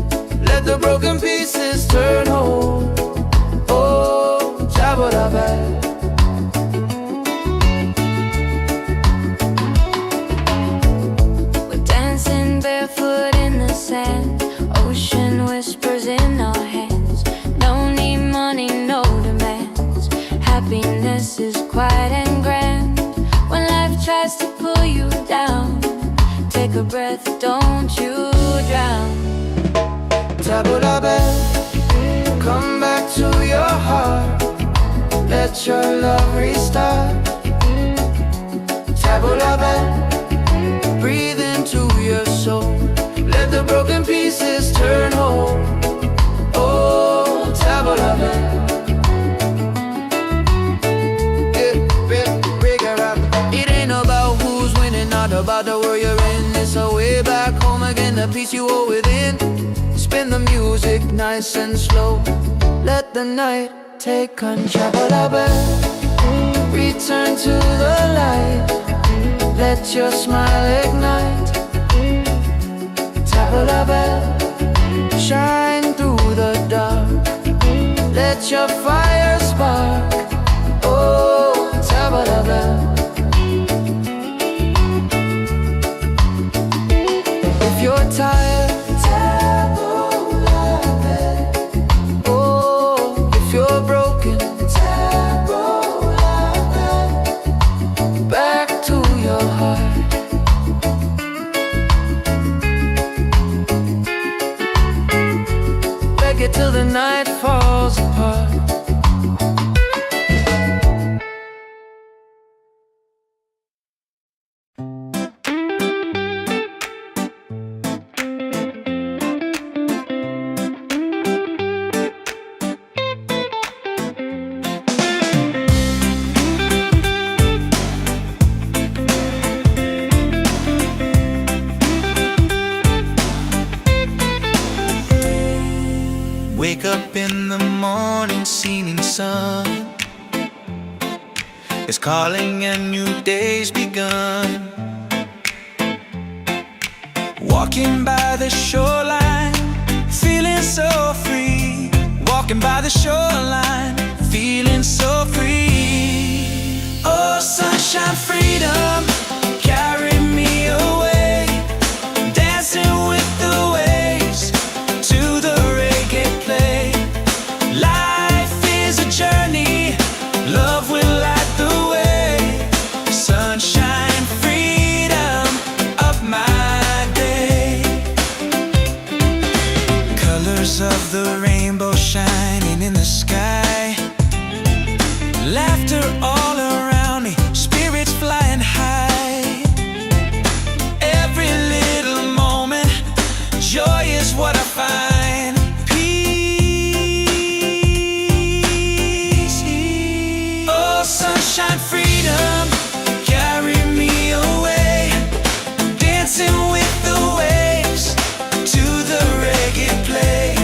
Let the broken pieces turn whole. Oh, Tabulabai. Barefoot in the sand, ocean whispers in our hands. No need money, no demands. Happiness is quiet and grand. When life tries to pull you down, take a breath, don't you drown. Tabulabai, come back to your heart. Let your love restart. Tabulabai, breathe into your soul. Let the broken pieces turn whole. Oh, Tabulabai. It ain't about who's winning, not about the world you're in. It's a way back home again, the peace you hold within. Spin the music nice and slow. Let the night take control. Tabulabai, return to the light. Let your smile ignite. Tabulabai, shine through the dark. Let your fire spark. Oh, Tabulabai. If you're tired, Tabulabai. Oh, if you're broken, Tabulabai. Back to your heart. Reggae till the night falls apart. Wake up in the morning, seeing sun is calling and new day's begun. Walking by the shoreline, feeling so free. Walking by the shoreline, feeling so free. Oh, sunshine, freedom, carry me away. Dancing with the waves to the reggae play. Life is a journey, love will light the way. Sunshine, freedom, up my day. Colors of the rainbow shining in the sky. Laughter all around me, spirits flying high. Every little moment, joy is what I find. Peace. Oh, sunshine, freedom, carry me away. Dancing with the waves to the reggae play.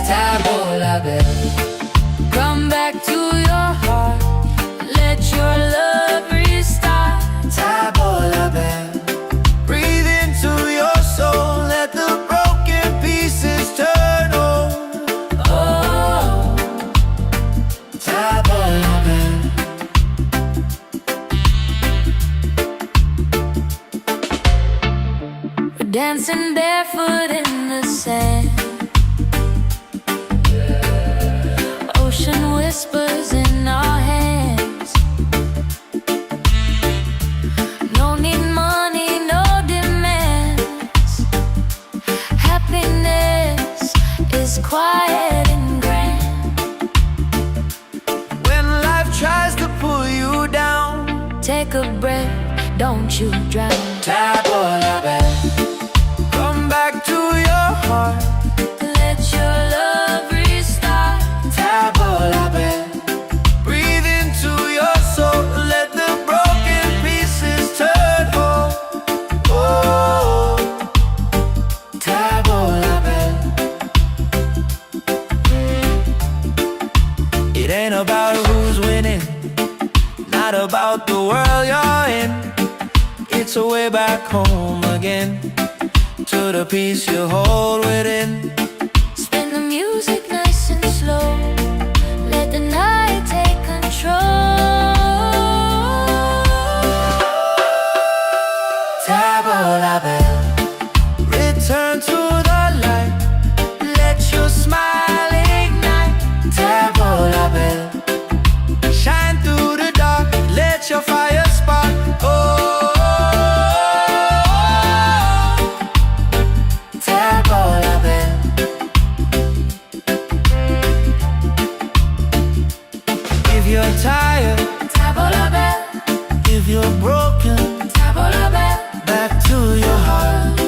Table la belle. Come back to your heart, let your love restart. Table la belle. Breathe into your soul, let the broken pieces turn whole. Oh, Table la belle. we're dancing barefoot in the sand. Ocean whispers in our hands. No need money, no demands. Happiness is quiet and grand. When life tries to pull you down, Take a breath, don't you drown. table la belle. Come back to your heart, Let your love restart. table la belle. Breathe into your soul, let the broken pieces turn whole. Oh, table la belle. It ain't about who's winning, not about the world you're in. It's a way back home again, to the peace you hold within. Spin the music nice and slow. Let the night take control. Table la belle. Return to the light, let your smile ignite. Table la belle. Shine through the dark, let your fire spark. Oh, table la belle. If you're tired, Table la belle, if you're broken, table la belle. back to your heart.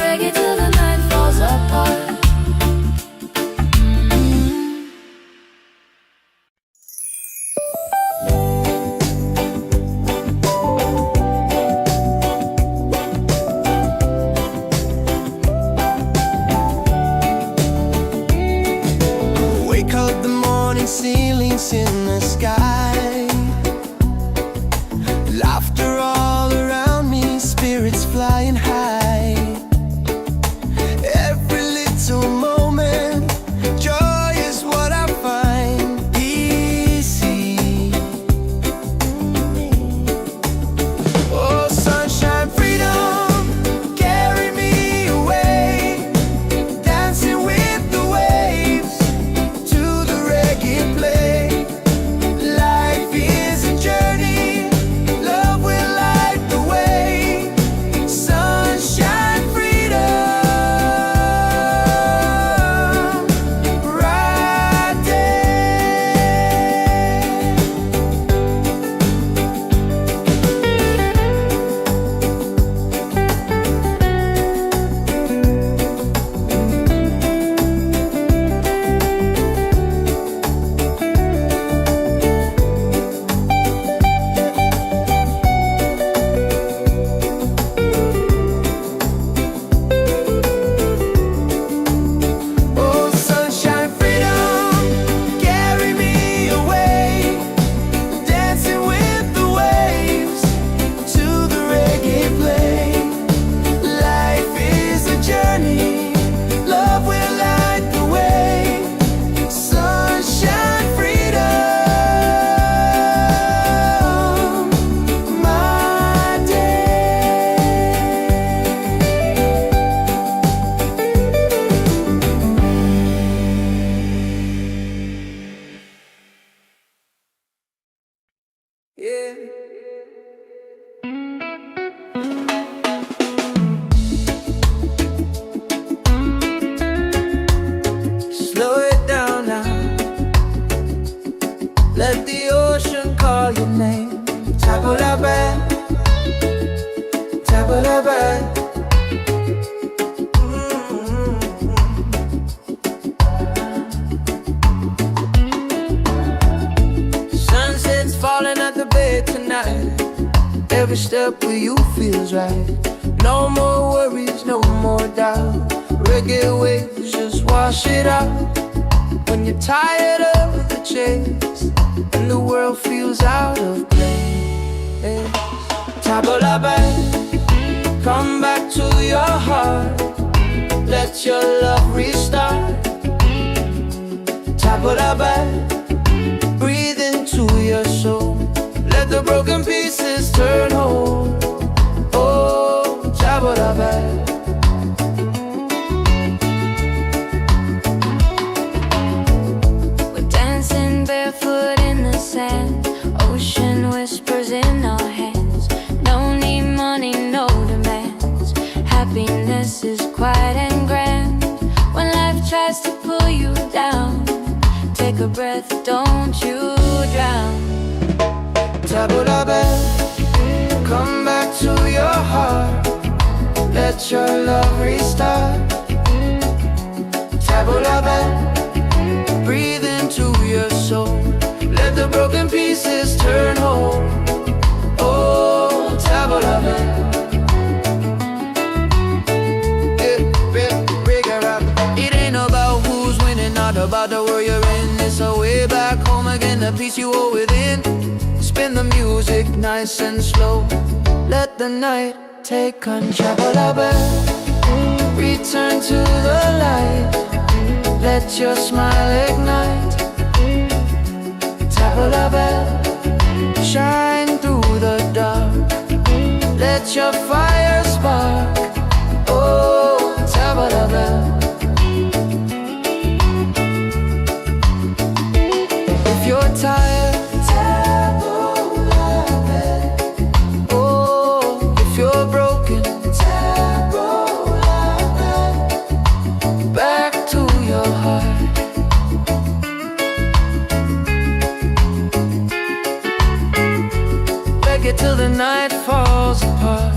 Reggae till the night falls apart. Wake up the morning, ceilings in the sky. Laughter all around me, spirits flying high. Every little moment, joy is what I find. Easy. Oh, sunshine, freedom, carry me away. Dancing with the waves to the reggae play. Life is a journey, love will light the way. Sunshine, freedom, right Oh, sunshine, freedom, carry me away. Dancing with the waves to the reggae play. Life is a journey, love will light the way. Sunshine, freedom, my day. Yeah. Slow it down now. Let the ocean call your name. Table la belle, table la belle. Sunset's falling at the bay tonight. Every step with you feels right. No more worries, no more doubt. Reggae waves just wash it out. When you're tired of the chase and the world feels out of place, tabla back, come back to your heart. Let your love restart. Tabla back, breathe into your soul. Let the broken pieces turn whole. Oh, tabla back. We're dancing barefoot in the sand. Ocean whispers in our hands. No need money, no demands. Happiness is quiet and grand. When life tries to pull you down, take a breath, don't you drown. Tabla back, come back to your heart. Let your love restart. Tabla back, breathe into your soul. Let the broken pieces turn whole. Oh, tabla back. It ain't about who's winning, not about the world you're in. It's a way back home again, the peace you hold within. Spin the music nice and slow. Let the night take control. Return to the light. Let your smile ignite. Tabla back, shine through the dark. Let your fire spark. Oh, tabla back. If you're tired, till the night falls apart.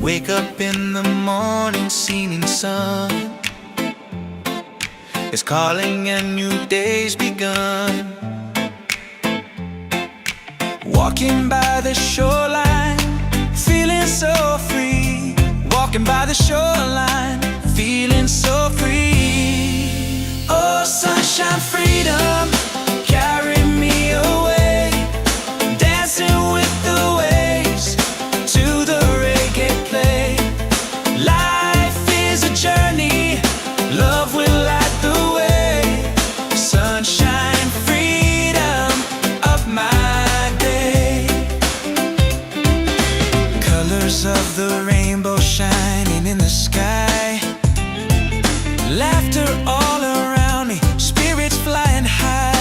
Wake up in the morning, seeing sun is calling and new day's begun. Walking by the shoreline, feeling so free. Walking by the shoreline, feeling so free. Oh, sunshine, freedom, carry me away. Dancing with the waves to the reggae play. Life is a journey, love will light the way. Sunshine, freedom of my day. Colors of the rainbow shining in the sky. Laughter all around me, spirits flying high.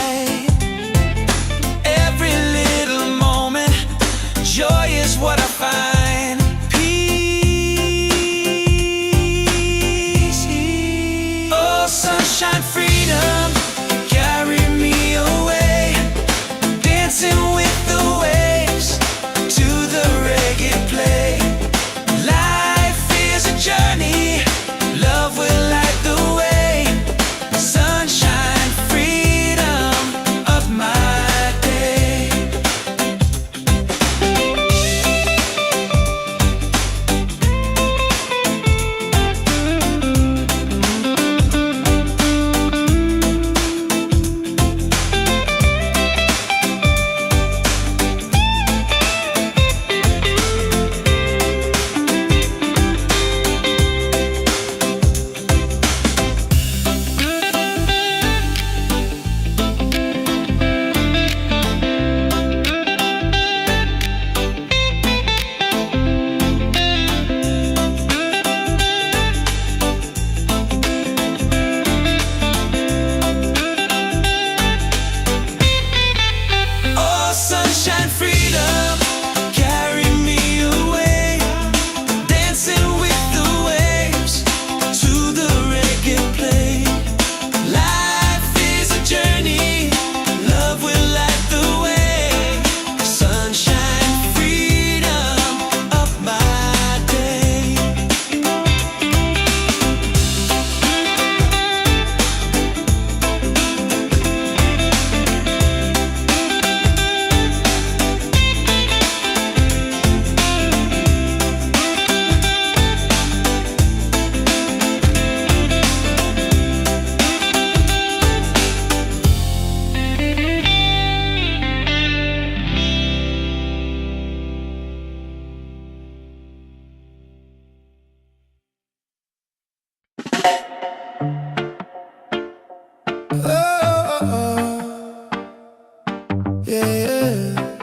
yeah.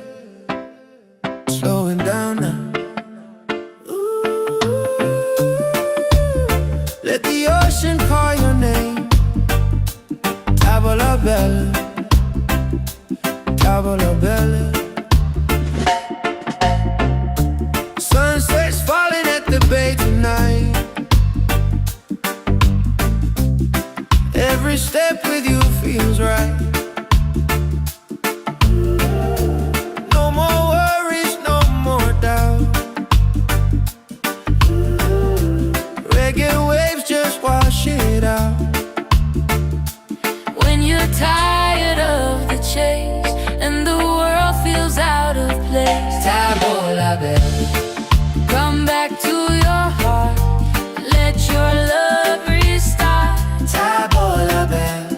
Slowing down now. Let the ocean call your name. Tavola bella, tavola bella. Sunset's falling at the bay tonight. Every step with you feels right. No more worries, no more doubt. Reggae waves just wash it out. When you're tired of the chase and the world feels out of place, Tavola bella, come back to your heart. Let your love restart. tavola bella.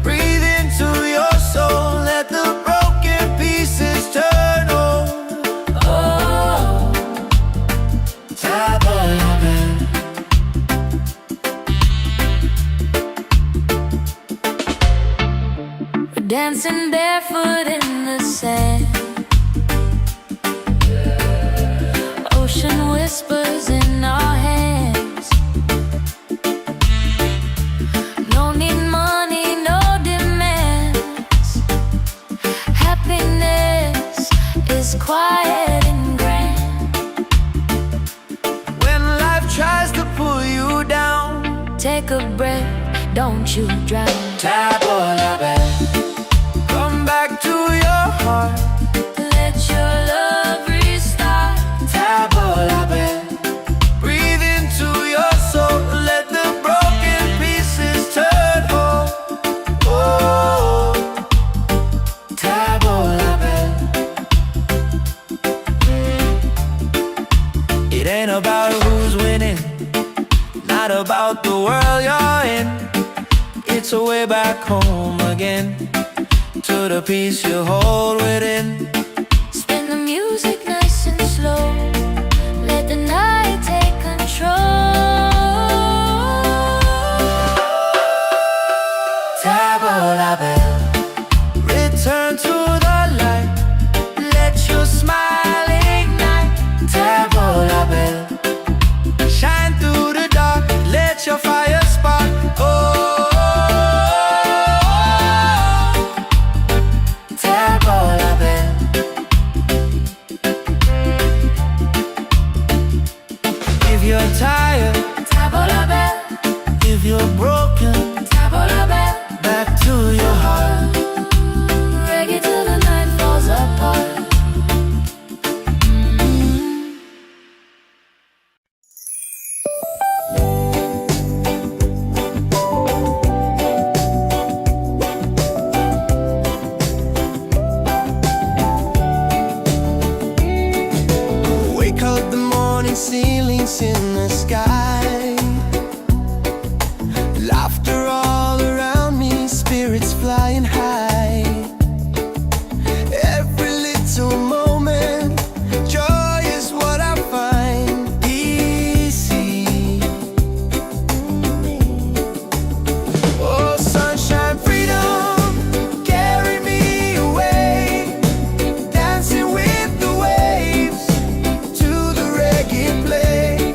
Breathe into your soul. Let the broken pieces turn whole. Oh, Tavola bella. we're dancing barefoot in the sand. Ocean whispers in our hands. No need money, no demands. Happiness is quiet and grand. When life tries to pull you down, Take a breath, don't you drown. tavola bella. Come back to your heart. Let your love restart. Tavola bella. Breathe into your soul. Let the broken pieces turn whole. Oh, tavola bella. It ain't about who's winning, not about the world you're in. It's a way back home again, to the peace you hold within. Spin the music nice and slow. Let the night take control. Tavola bella. Return to the light. Let your smile ignite. Tavola bella. Shine through the dark. Let your fire spark. Oh, tavola bella. If you're tired, Tavola bell, if you're broken, tavola bell. back to your heart. Reggae till the night falls apart. Wake up the morning ceilings in the sky. Laughter all around me, spirits flying high. Every little moment, joy is what I find easy. Oh, sunshine, freedom, carry me away. Dancing with the waves to the reggae play.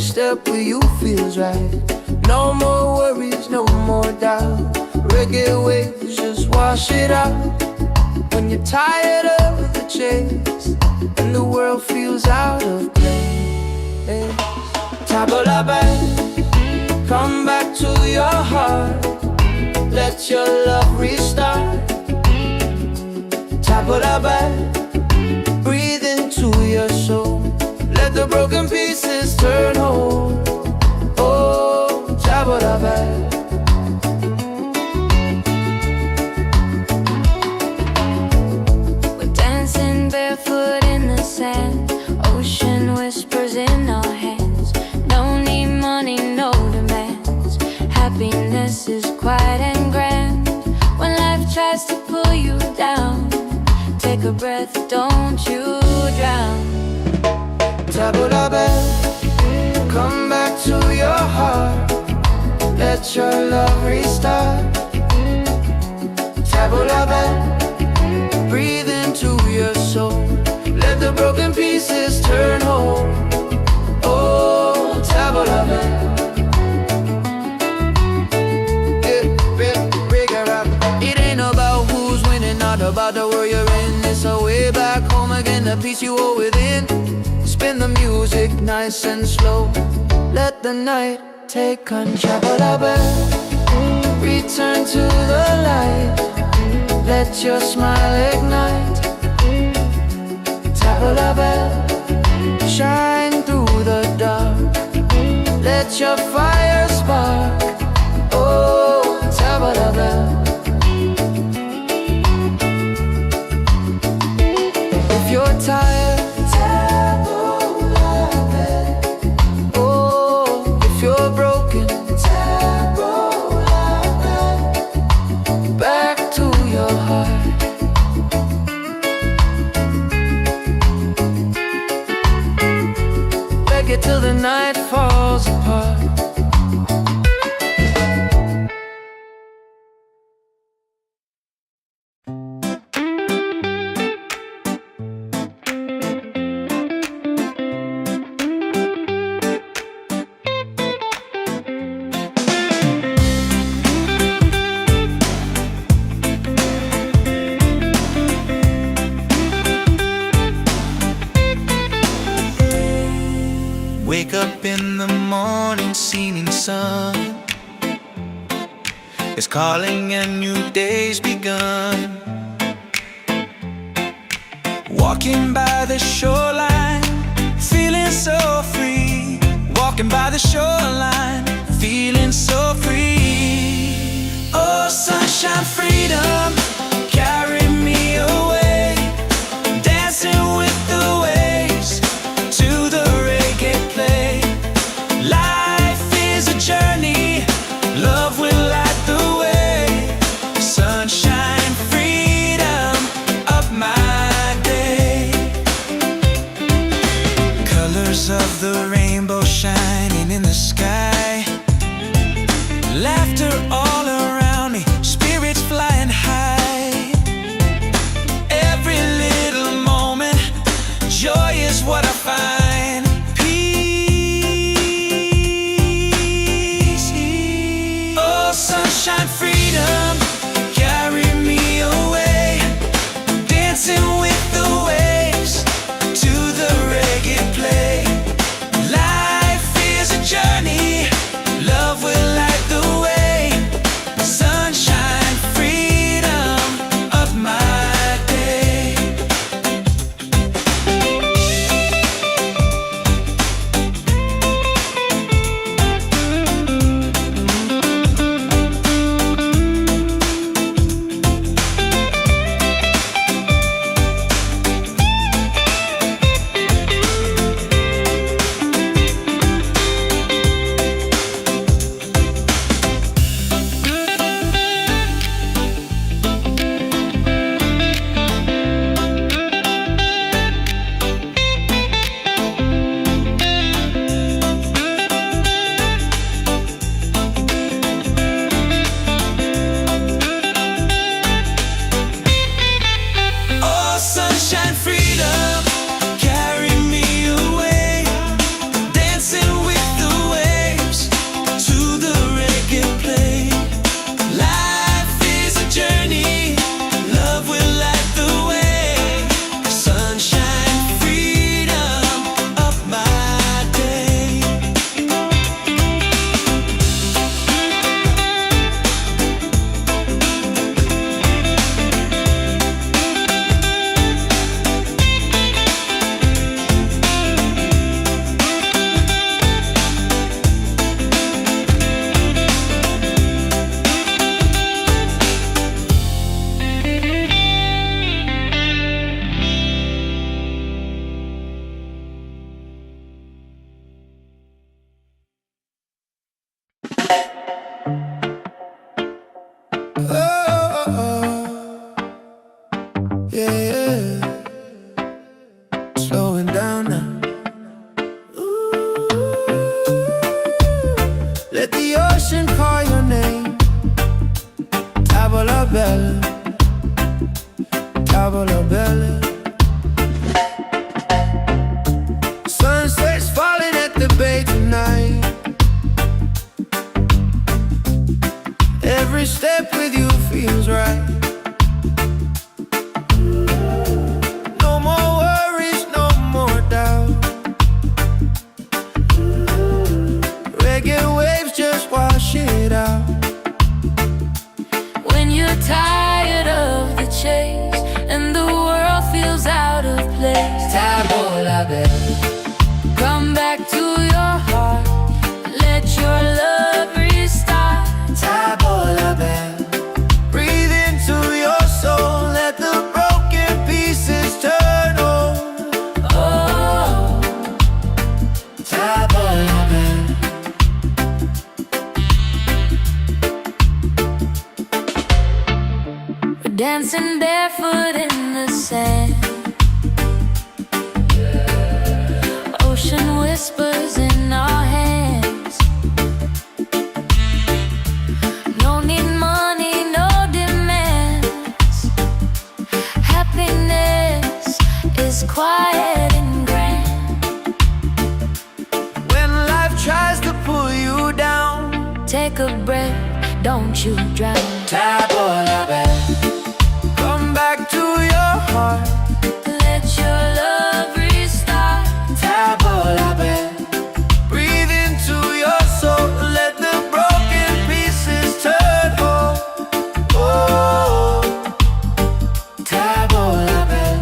step with you feels right. No more worries, no more doubt. Reggae waves just wash it out. When you're tired of the chase and the world feels out of place, tabla back, come back to your heart. Let your love restart. Tabla back, breathe into your soul. Let the broken pieces turn whole. Oh, tabla back. Barefoot in the sand, ocean whispers in our hands. No need money, no demands. Happiness is quiet and grand. When life tries to pull you down, take a breath, don't you drown. Tabla back, come back to your heart. Let your love restart. Tabla back, breathe into your soul. Let the broken pieces turn whole. Oh, tabla back. It ain't about who's winning, not about the world you're in. It's a way back home again, the peace you hold within. Spin the music nice and slow. Let the night take control. Tabla back, return to the light. Let your smile ignite. Tabla back, shine through the dark. Let your fire spark. Oh, tabla back. If you're tired, tabla back. Oh, if you're broken, tabla back. Back to your heart. Reggae till the night falls apart. Wake up in the morning, seeing sun is calling and new day's begun. Walking by the shoreline, feeling so free. Walking by the shoreline, feeling so free. Oh, sunshine, freedom, carry me away. Dancing with the waves to the reggae play. Life is a journey, love will light the way. Sunshine, freedom of my day. Colors of the rainbow shining in the sky. Laughter all around me, spirits flying high. Every little moment, joy is what I find. Sunshine, freedom, carry me away. Dancing with the waves to the reggae play. Life is a journey, love will light the way. Sunshine, freedom of my day. Yeah, yeah. Slowing down now. Ooh. Let the ocean call your name. Tavola bella, tavola bella. Sunset's falling at the bay tonight. Every step with you feels right. No more worries, no more doubt. Reggae waves just wash it out. When you're tired of the chase and the world feels out of place, Tavola bella, come back to your heart. Let your love restart. tavola bella. Breathe into your soul, let the broken pieces turn whole. Oh, Tavola bella. we're dancing barefoot in the sand. Ocean whispers in our hands. No need money, no demands. Happiness is quiet and grand. When life tries to pull you down, Take a breath, don't you drown. tavola bella. Come back to your heart. Let your love restart. Tavola bella. Breathe into your soul, let the broken pieces turn whole. Oh, tavola bella.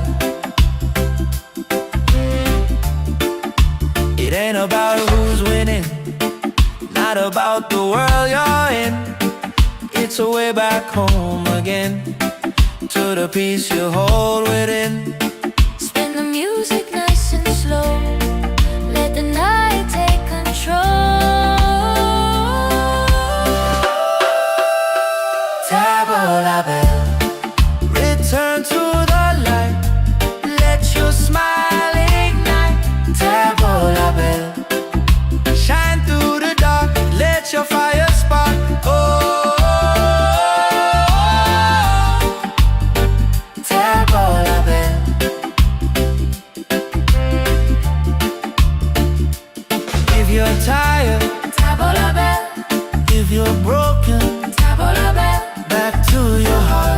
It ain't about who's winning, not about the world you're in. It's a way back home again, to the peace you hold within. Spin the music nice and slow. Let the night take control. Tavola bella. Return to the light, let your smile ignite. Tavola bella. Shine through the dark, let your fire spark. Oh, tavola bella. If you're tired, Tavola bella, if you're broken, tavola bella. back to your heart.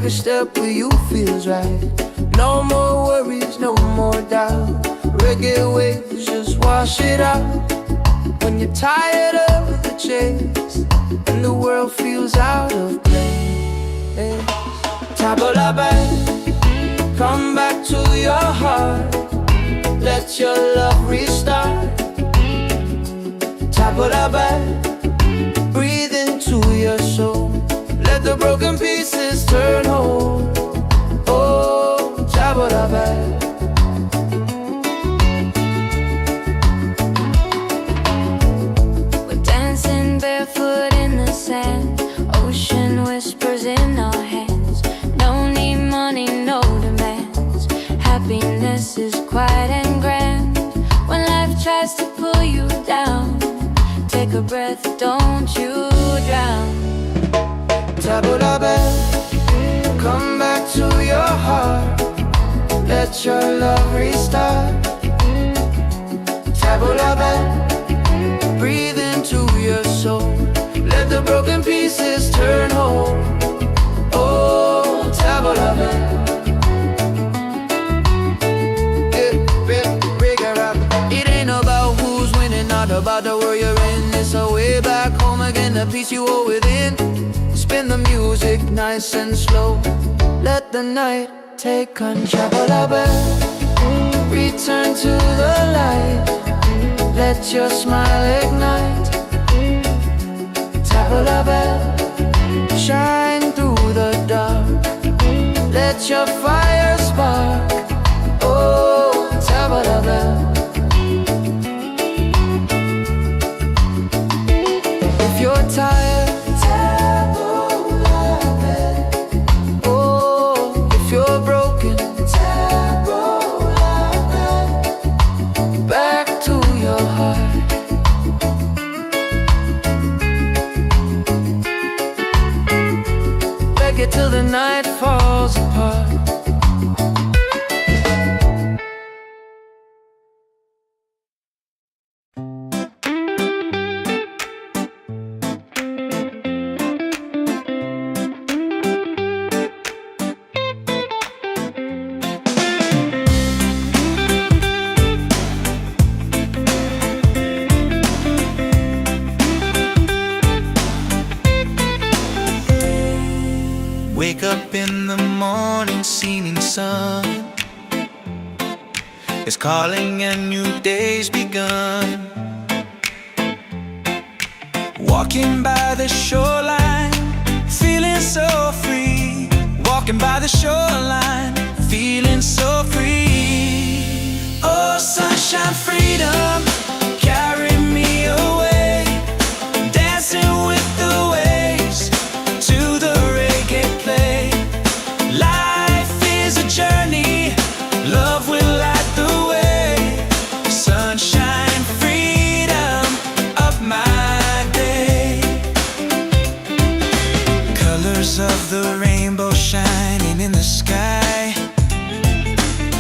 a step where you feels right. No more worries, no more doubt. Reggae waves just wash it out. When you're tired of the chase and the world feels out of place, tabla back, come back to your heart. Let your love restart. Tabla back, breathe into your soul. Let the broken pieces turn whole. Oh, tabla back. Barefoot in the sand, ocean whispers in our hands. No need money, no demands. Happiness is quiet and grand. When life tries to pull you down, take a breath, don't you drown. Tabla back, come back to your heart. Let your love restart. Tabla back, breathe into your soul. Let the broken pieces turn whole. Oh, tabla back. It ain't about who's winning, not about the world you're in. It's a way back home again, the peace you hold within. Spin the music nice and slow. Let the night take control. Tabla back, return to the light. Let your smile ignite. Tabla back, shine through the dark. Let your fire spark. Oh, tabla back. If you're tired, tabla back. Oh, if you're broken, tabla back. Back to your heart. Reggae till the night falls apart. Wake up in the morning, seeing sun is calling and new day's begun. Walking by the shoreline, feeling so free. Walking by the shoreline, feeling so free. Oh, sunshine, freedom, carry me away. Dancing with the waves to the reggae play. Life is a journey, love will light the way. Sunshine, freedom of my day. Colors of the rainbow shining in the sky.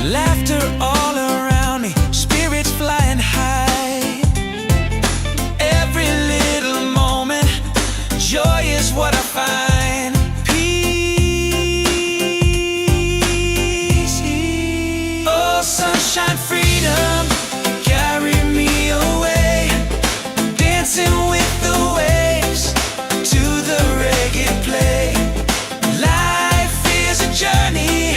Laughter all around me, spirits flying high. Every little moment, joy is what I find. Peace. Oh, sunshine, freedom, carry me away. Dancing with the waves to the reggae play. Life is a journey,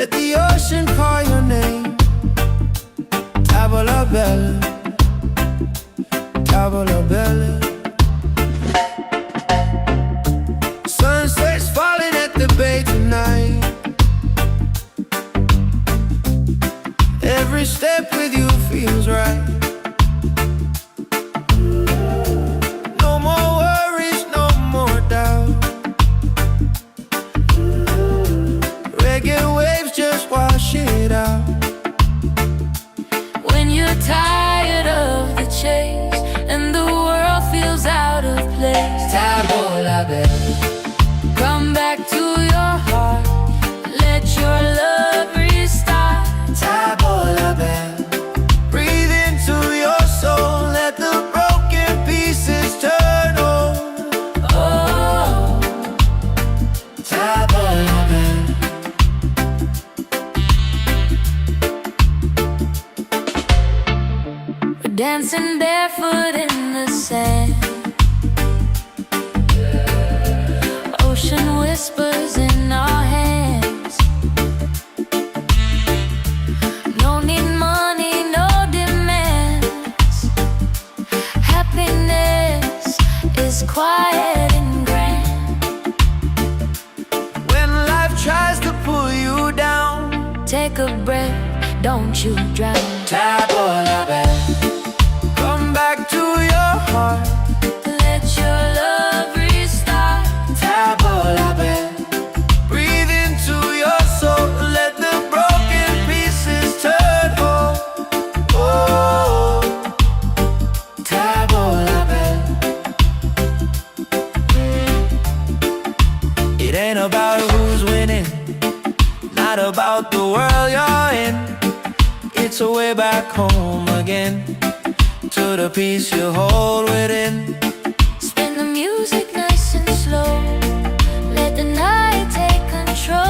Let the ocean call your name. Tavola bella, tavola bella. Sunset's falling at the bay tonight. Every step with you feels right. No more worries, no more doubt. Reggae waves just wash it out. When you're tired of the chase and the world feels out of place, Tavola bella, come back to your heart. Let your love restart. tavola bella. Breathe into your soul, let the broken pieces turn on. Oh, Tavola bella. we're dancing barefoot in the sand. Ocean whispers in our hands. No need money, no demands. Happiness is quiet and grand. When life tries to pull you down, Take a breath, don't you drown. Tavola bella. Come back to your heart. Let your love restart. Tavola bella. Breathe into your soul, let the broken pieces turn whole. Oh, Tavola bella. It ain't about who's winning, not about the world you're in. It's a way back home again, to the peace you hold within. Spin the music nice and slow. Let the night take control.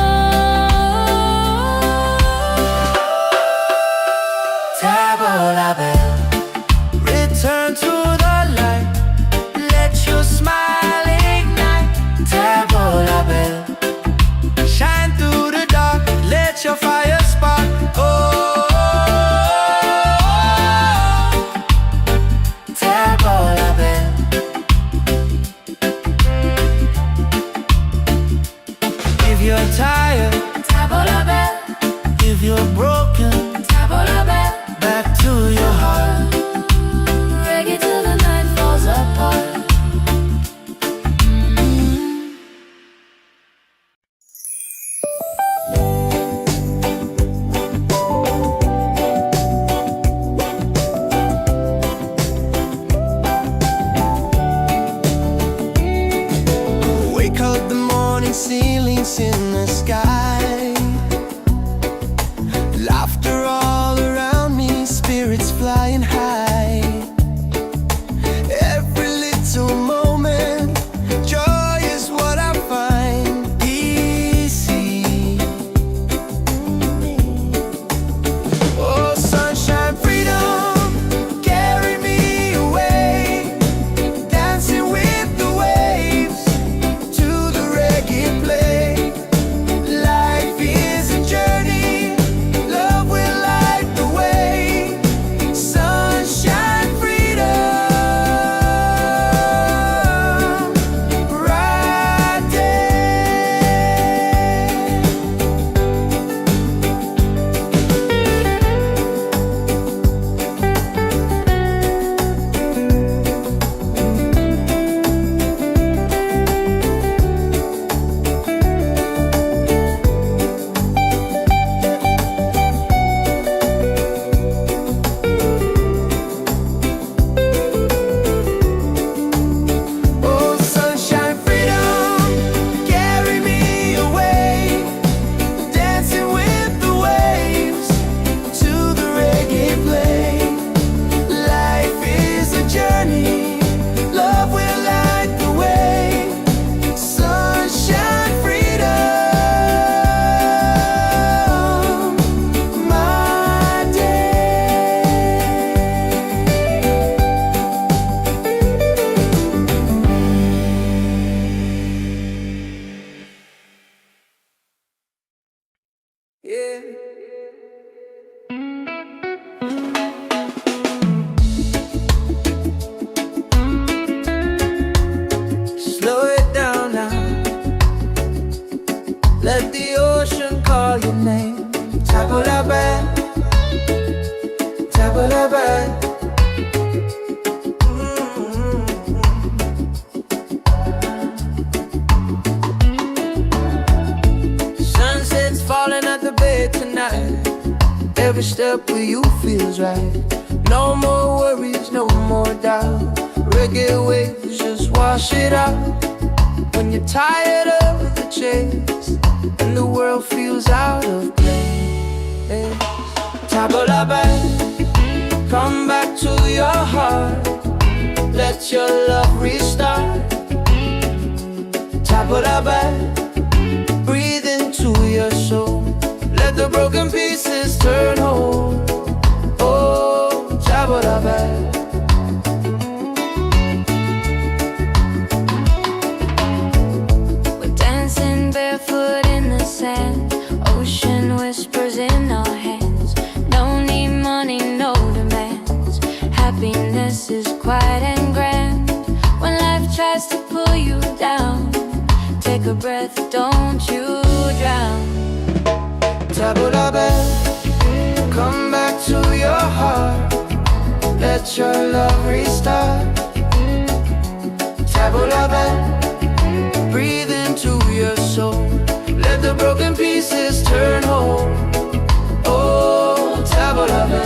Tavola bella. Return to the light, let your smile ignite. Tavola bella. Shine through the dark, let your fire spark. Oh, Tavola bella. Yeah. Slow it down now. Let the ocean call your name. Tabulabe, tabulabe. Sunset's falling at the bay tonight. Every step with you feels right. No more worries, no more doubt. Reggae waves just wash it out. When you're tired of the chase and the world feels out of place, Tabulabe, come back to your heart. Let your love restart. Tabulabe, breathe into your soul. Let the broken pieces turn whole. Oh, Tabulabe. Barefoot in the sand, ocean whispers in our hands. No need money, no demands. Happiness is quiet and grand. When life tries to pull you down, take a breath, don't you drown. Tabulabe, come back to your heart. Let your love restart. Tabulabe, breathe into your soul. Let the broken pieces turn whole. Oh, Tabulabe.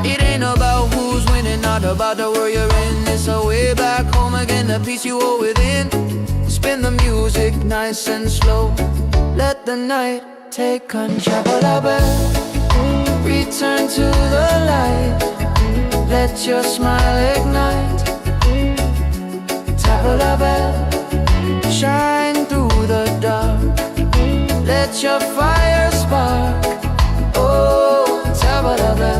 It ain't about who's winning, not about the world you're in. It's a way back home again, the peace you hold within. Spin the music nice and slow. Let the night take control. Tabulabe, return to the light. Let your smile ignite. Tabulabe, shine through the dark. Let your fire spark. Oh, Tabulabe.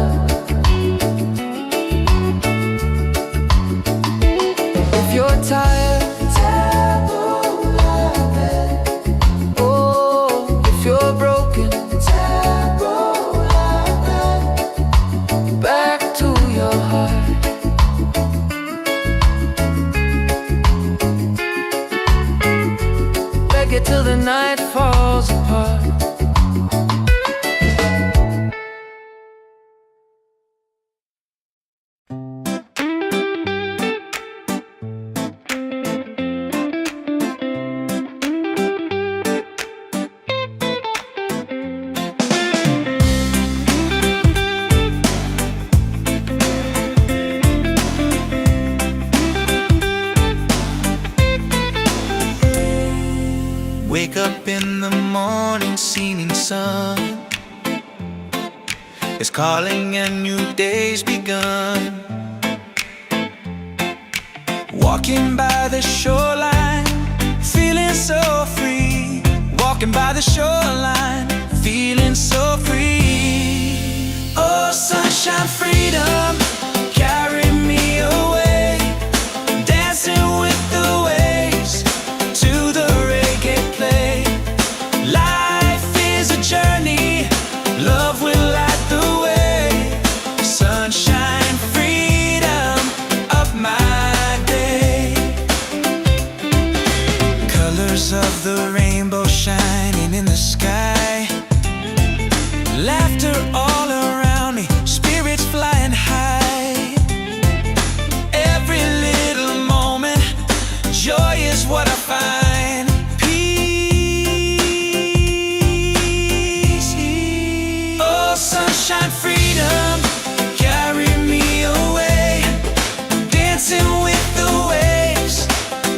If you're tired, Tabulabe. Oh, if you're broken, Tabulabe. Back to your heart. Reggae till the night falls apart. Wake up in the morning, seeing sun is calling and new day's begun. Walking by the shoreline, feeling so free. Walking by the shoreline, feeling so free. Oh, sunshine, freedom, carry me away. Dancing with the waves to the reggae play. Life is a journey, love will light the way. Sunshine, freedom, up my day. Colors of the rainbow shining in the sky. Laughter all around me, spirits flying high. Every little moment, joy is what I find. Peace. Oh, sunshine, freedom, carry me away. Dancing with the waves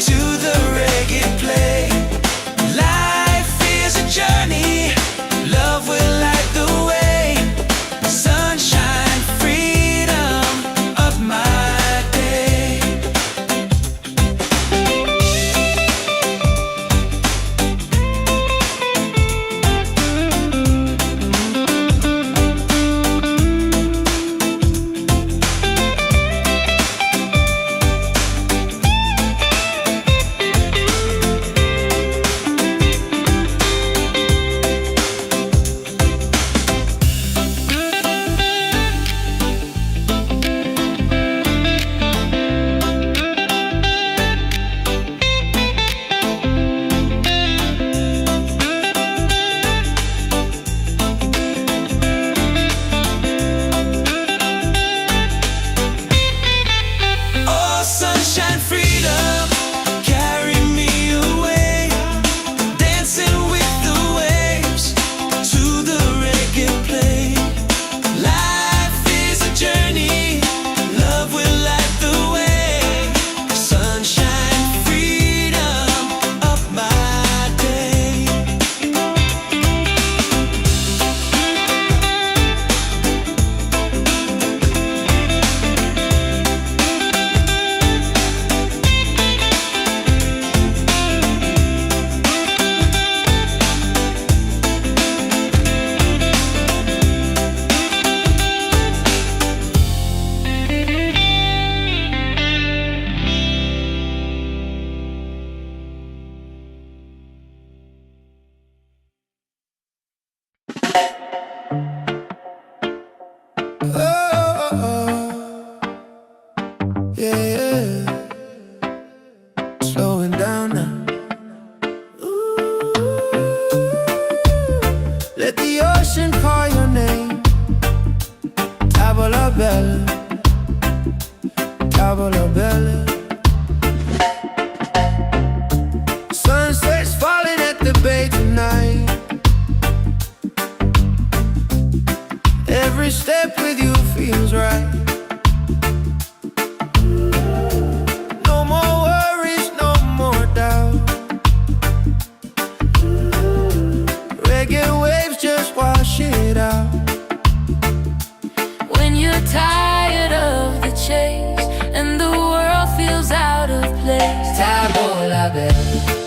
to the reggae play. Life is a journey, love will light the way. Yeah, slowing down now. Let the ocean call your name. Tavola bella, tavola bella. Sunset's falling at the bay tonight. Every step with you feels right. No more worries, no more doubt. Reggae waves just wash it out. When you're tired of the chase and the world feels out of place, Tavola bella,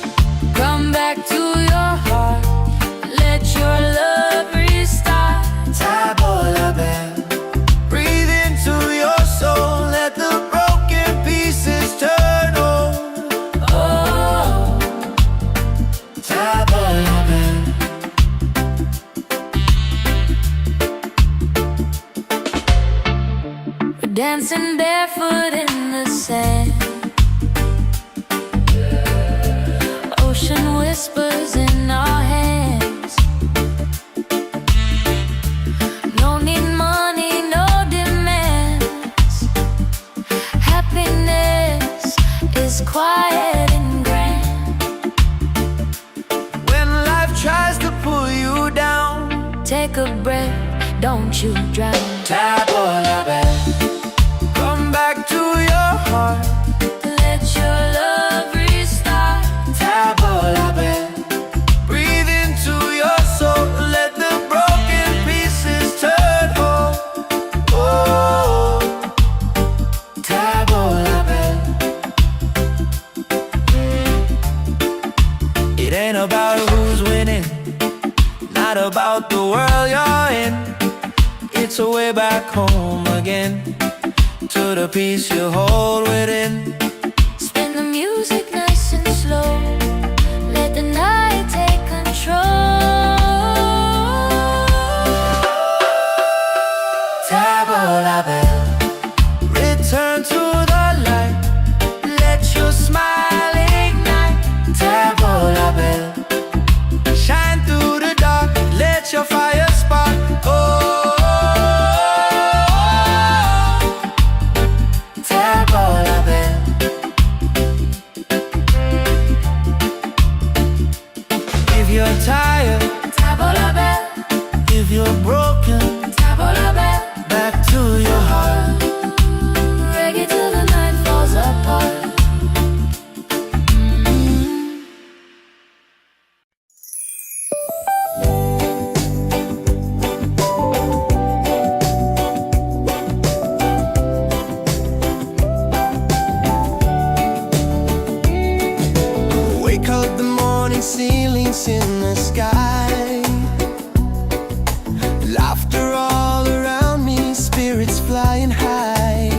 come back to your heart. Let your love restart. tavola bella. Breathe into your soul, let the broken pieces turn whole. Oh, Tavola bella. we're dancing barefoot in the sand. Ocean whispers in our hands. No need money, no demands. Happiness is quiet and grand. When life tries to pull you down, Take a breath, don't you drown. tavola bella. Come back to your heart. Let your love restart. Tavola bella. Breathe into your soul, let the broken pieces turn whole. Oh, tavola bella. It ain't about who's winning, not about the world you're in. It's a way back home again, to the peace you hold within. Spin the music nice and slow. Let the night take control. Tavola bella. Return to the light, let your smile ignite. Tavola bella. Shine through the dark, let your fire spark. Oh, tavola bella. If you're tired, Tavola bell, if you're broken, tavola bell. back to your heart. Reggae till the night falls apart. Wake up the morning, ceilings in the sky. Laughter all around me, spirits flying high.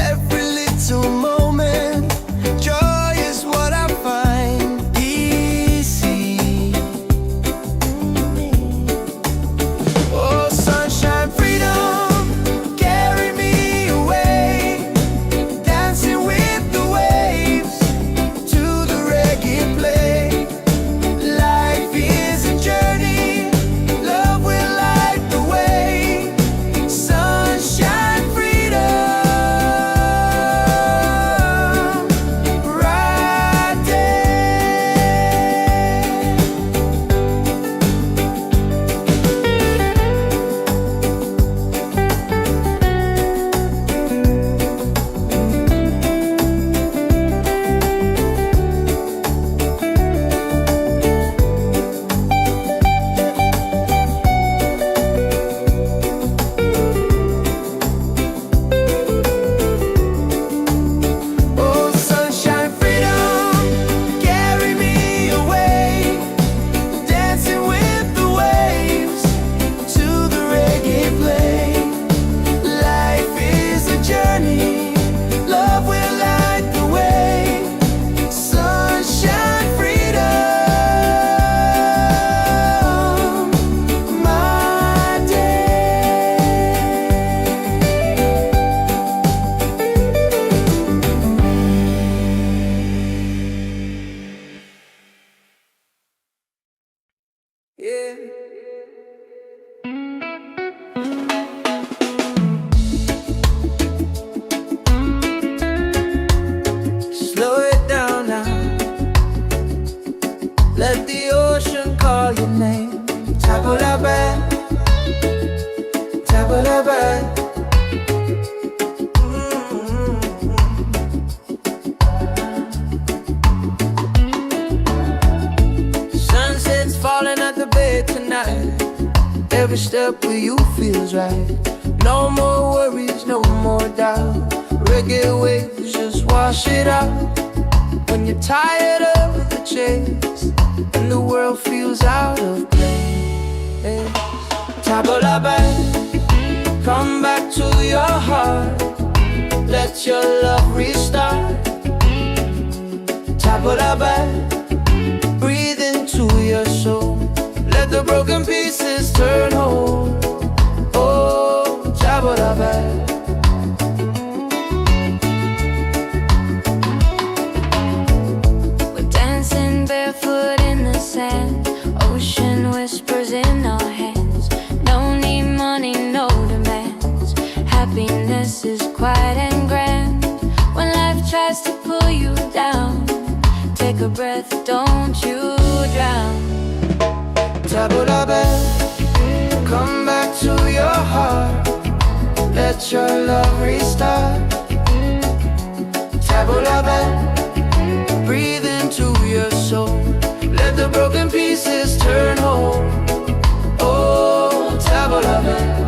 Every little moment, joy is what I find. Easy. Oh, sunshine, freedom, carry me away. Dancing with the waves to the reggae play. Light Yeah. Slow it down now. Let the ocean call your name. Tabula-bad, tabula-bad. Sunset's falling at the bay tonight. Every step with you feels right. No more worries, no more doubt. Reggae waves just wash it out. When you're tired of the chase and the world feels out of place, tabula-bad, come back to your heart. Let your love restart. Tabula-bad, breathe into your soul. Let the broken pieces turn whole. Oh, tabula-bad. Barefoot in the sand, ocean whispers in our hands. No need money, no demands. Happiness is quiet and grand. When life tries to pull you down, take a breath, don't you drown. Tabula-bad, come back to your heart. Let your love restart. Tabula-bad, breathe into your soul. Let the broken pieces turn whole. Oh, tabula-bad.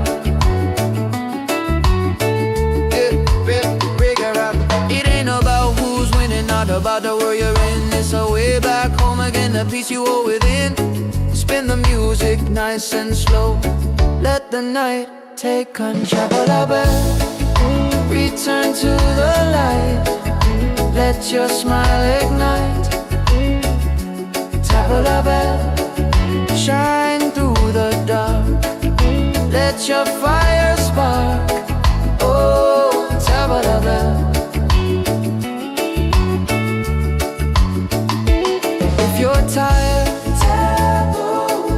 It ain't about who's winning, not about the world you're in. It's a way back home again, the peace you hold within. Spin the music nice and slow. Let the night take control. Tabula-bad, return to the light. Let your smile ignite. Tabula-bad, shine through the dark. Let your fire spark. Oh, tabula-bad. If you're tired, tabula-bad.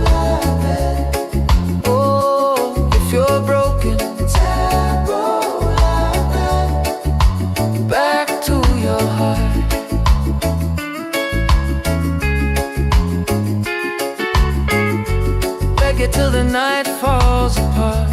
Oh, if you're broken, tabula-bad. Back to your heart. Reggae till the night falls apart.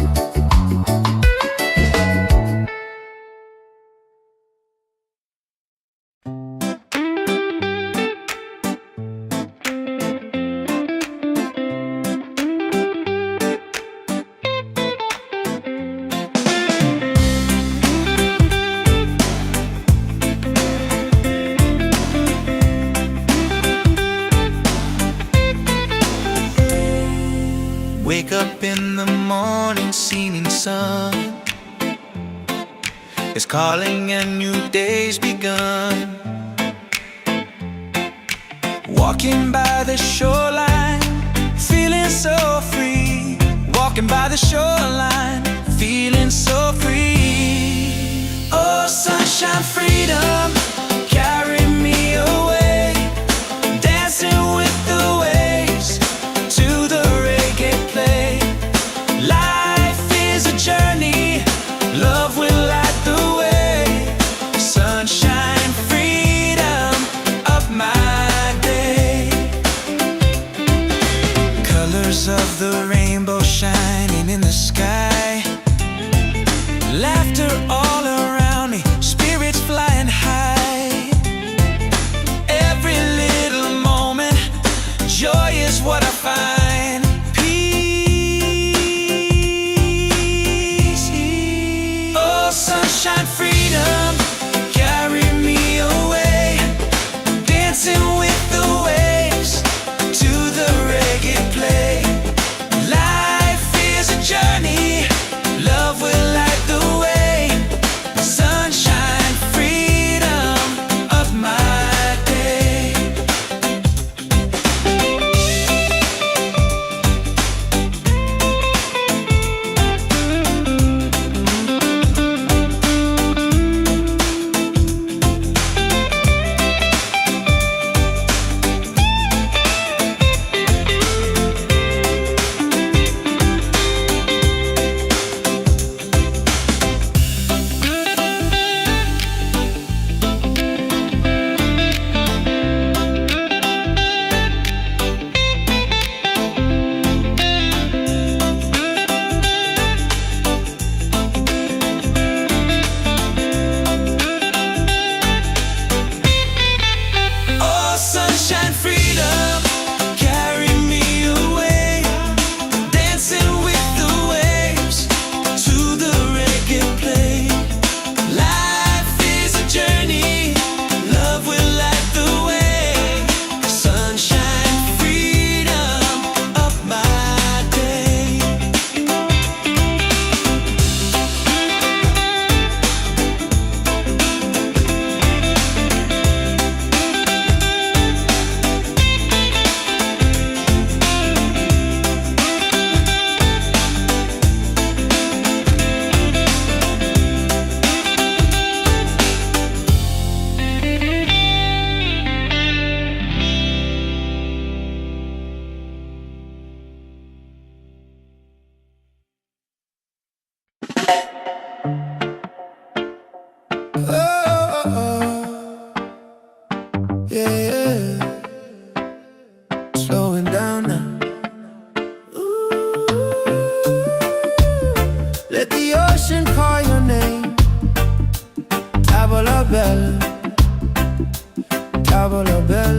Wake up in the morning, seeing sun is calling and new day's begun. Walking by the shoreline, feeling so free. Walking by the shoreline, feeling so free. Oh, sunshine, freedom, carry me away. Dancing with the waves to the reggae play. Life is a journey, love will light the way. Sunshine, freedom of my day. Colors of the rainbow shining in the sky. Laughter all around me, spirits flying high. Let the ocean call your name. Tavola bella, tavola bella.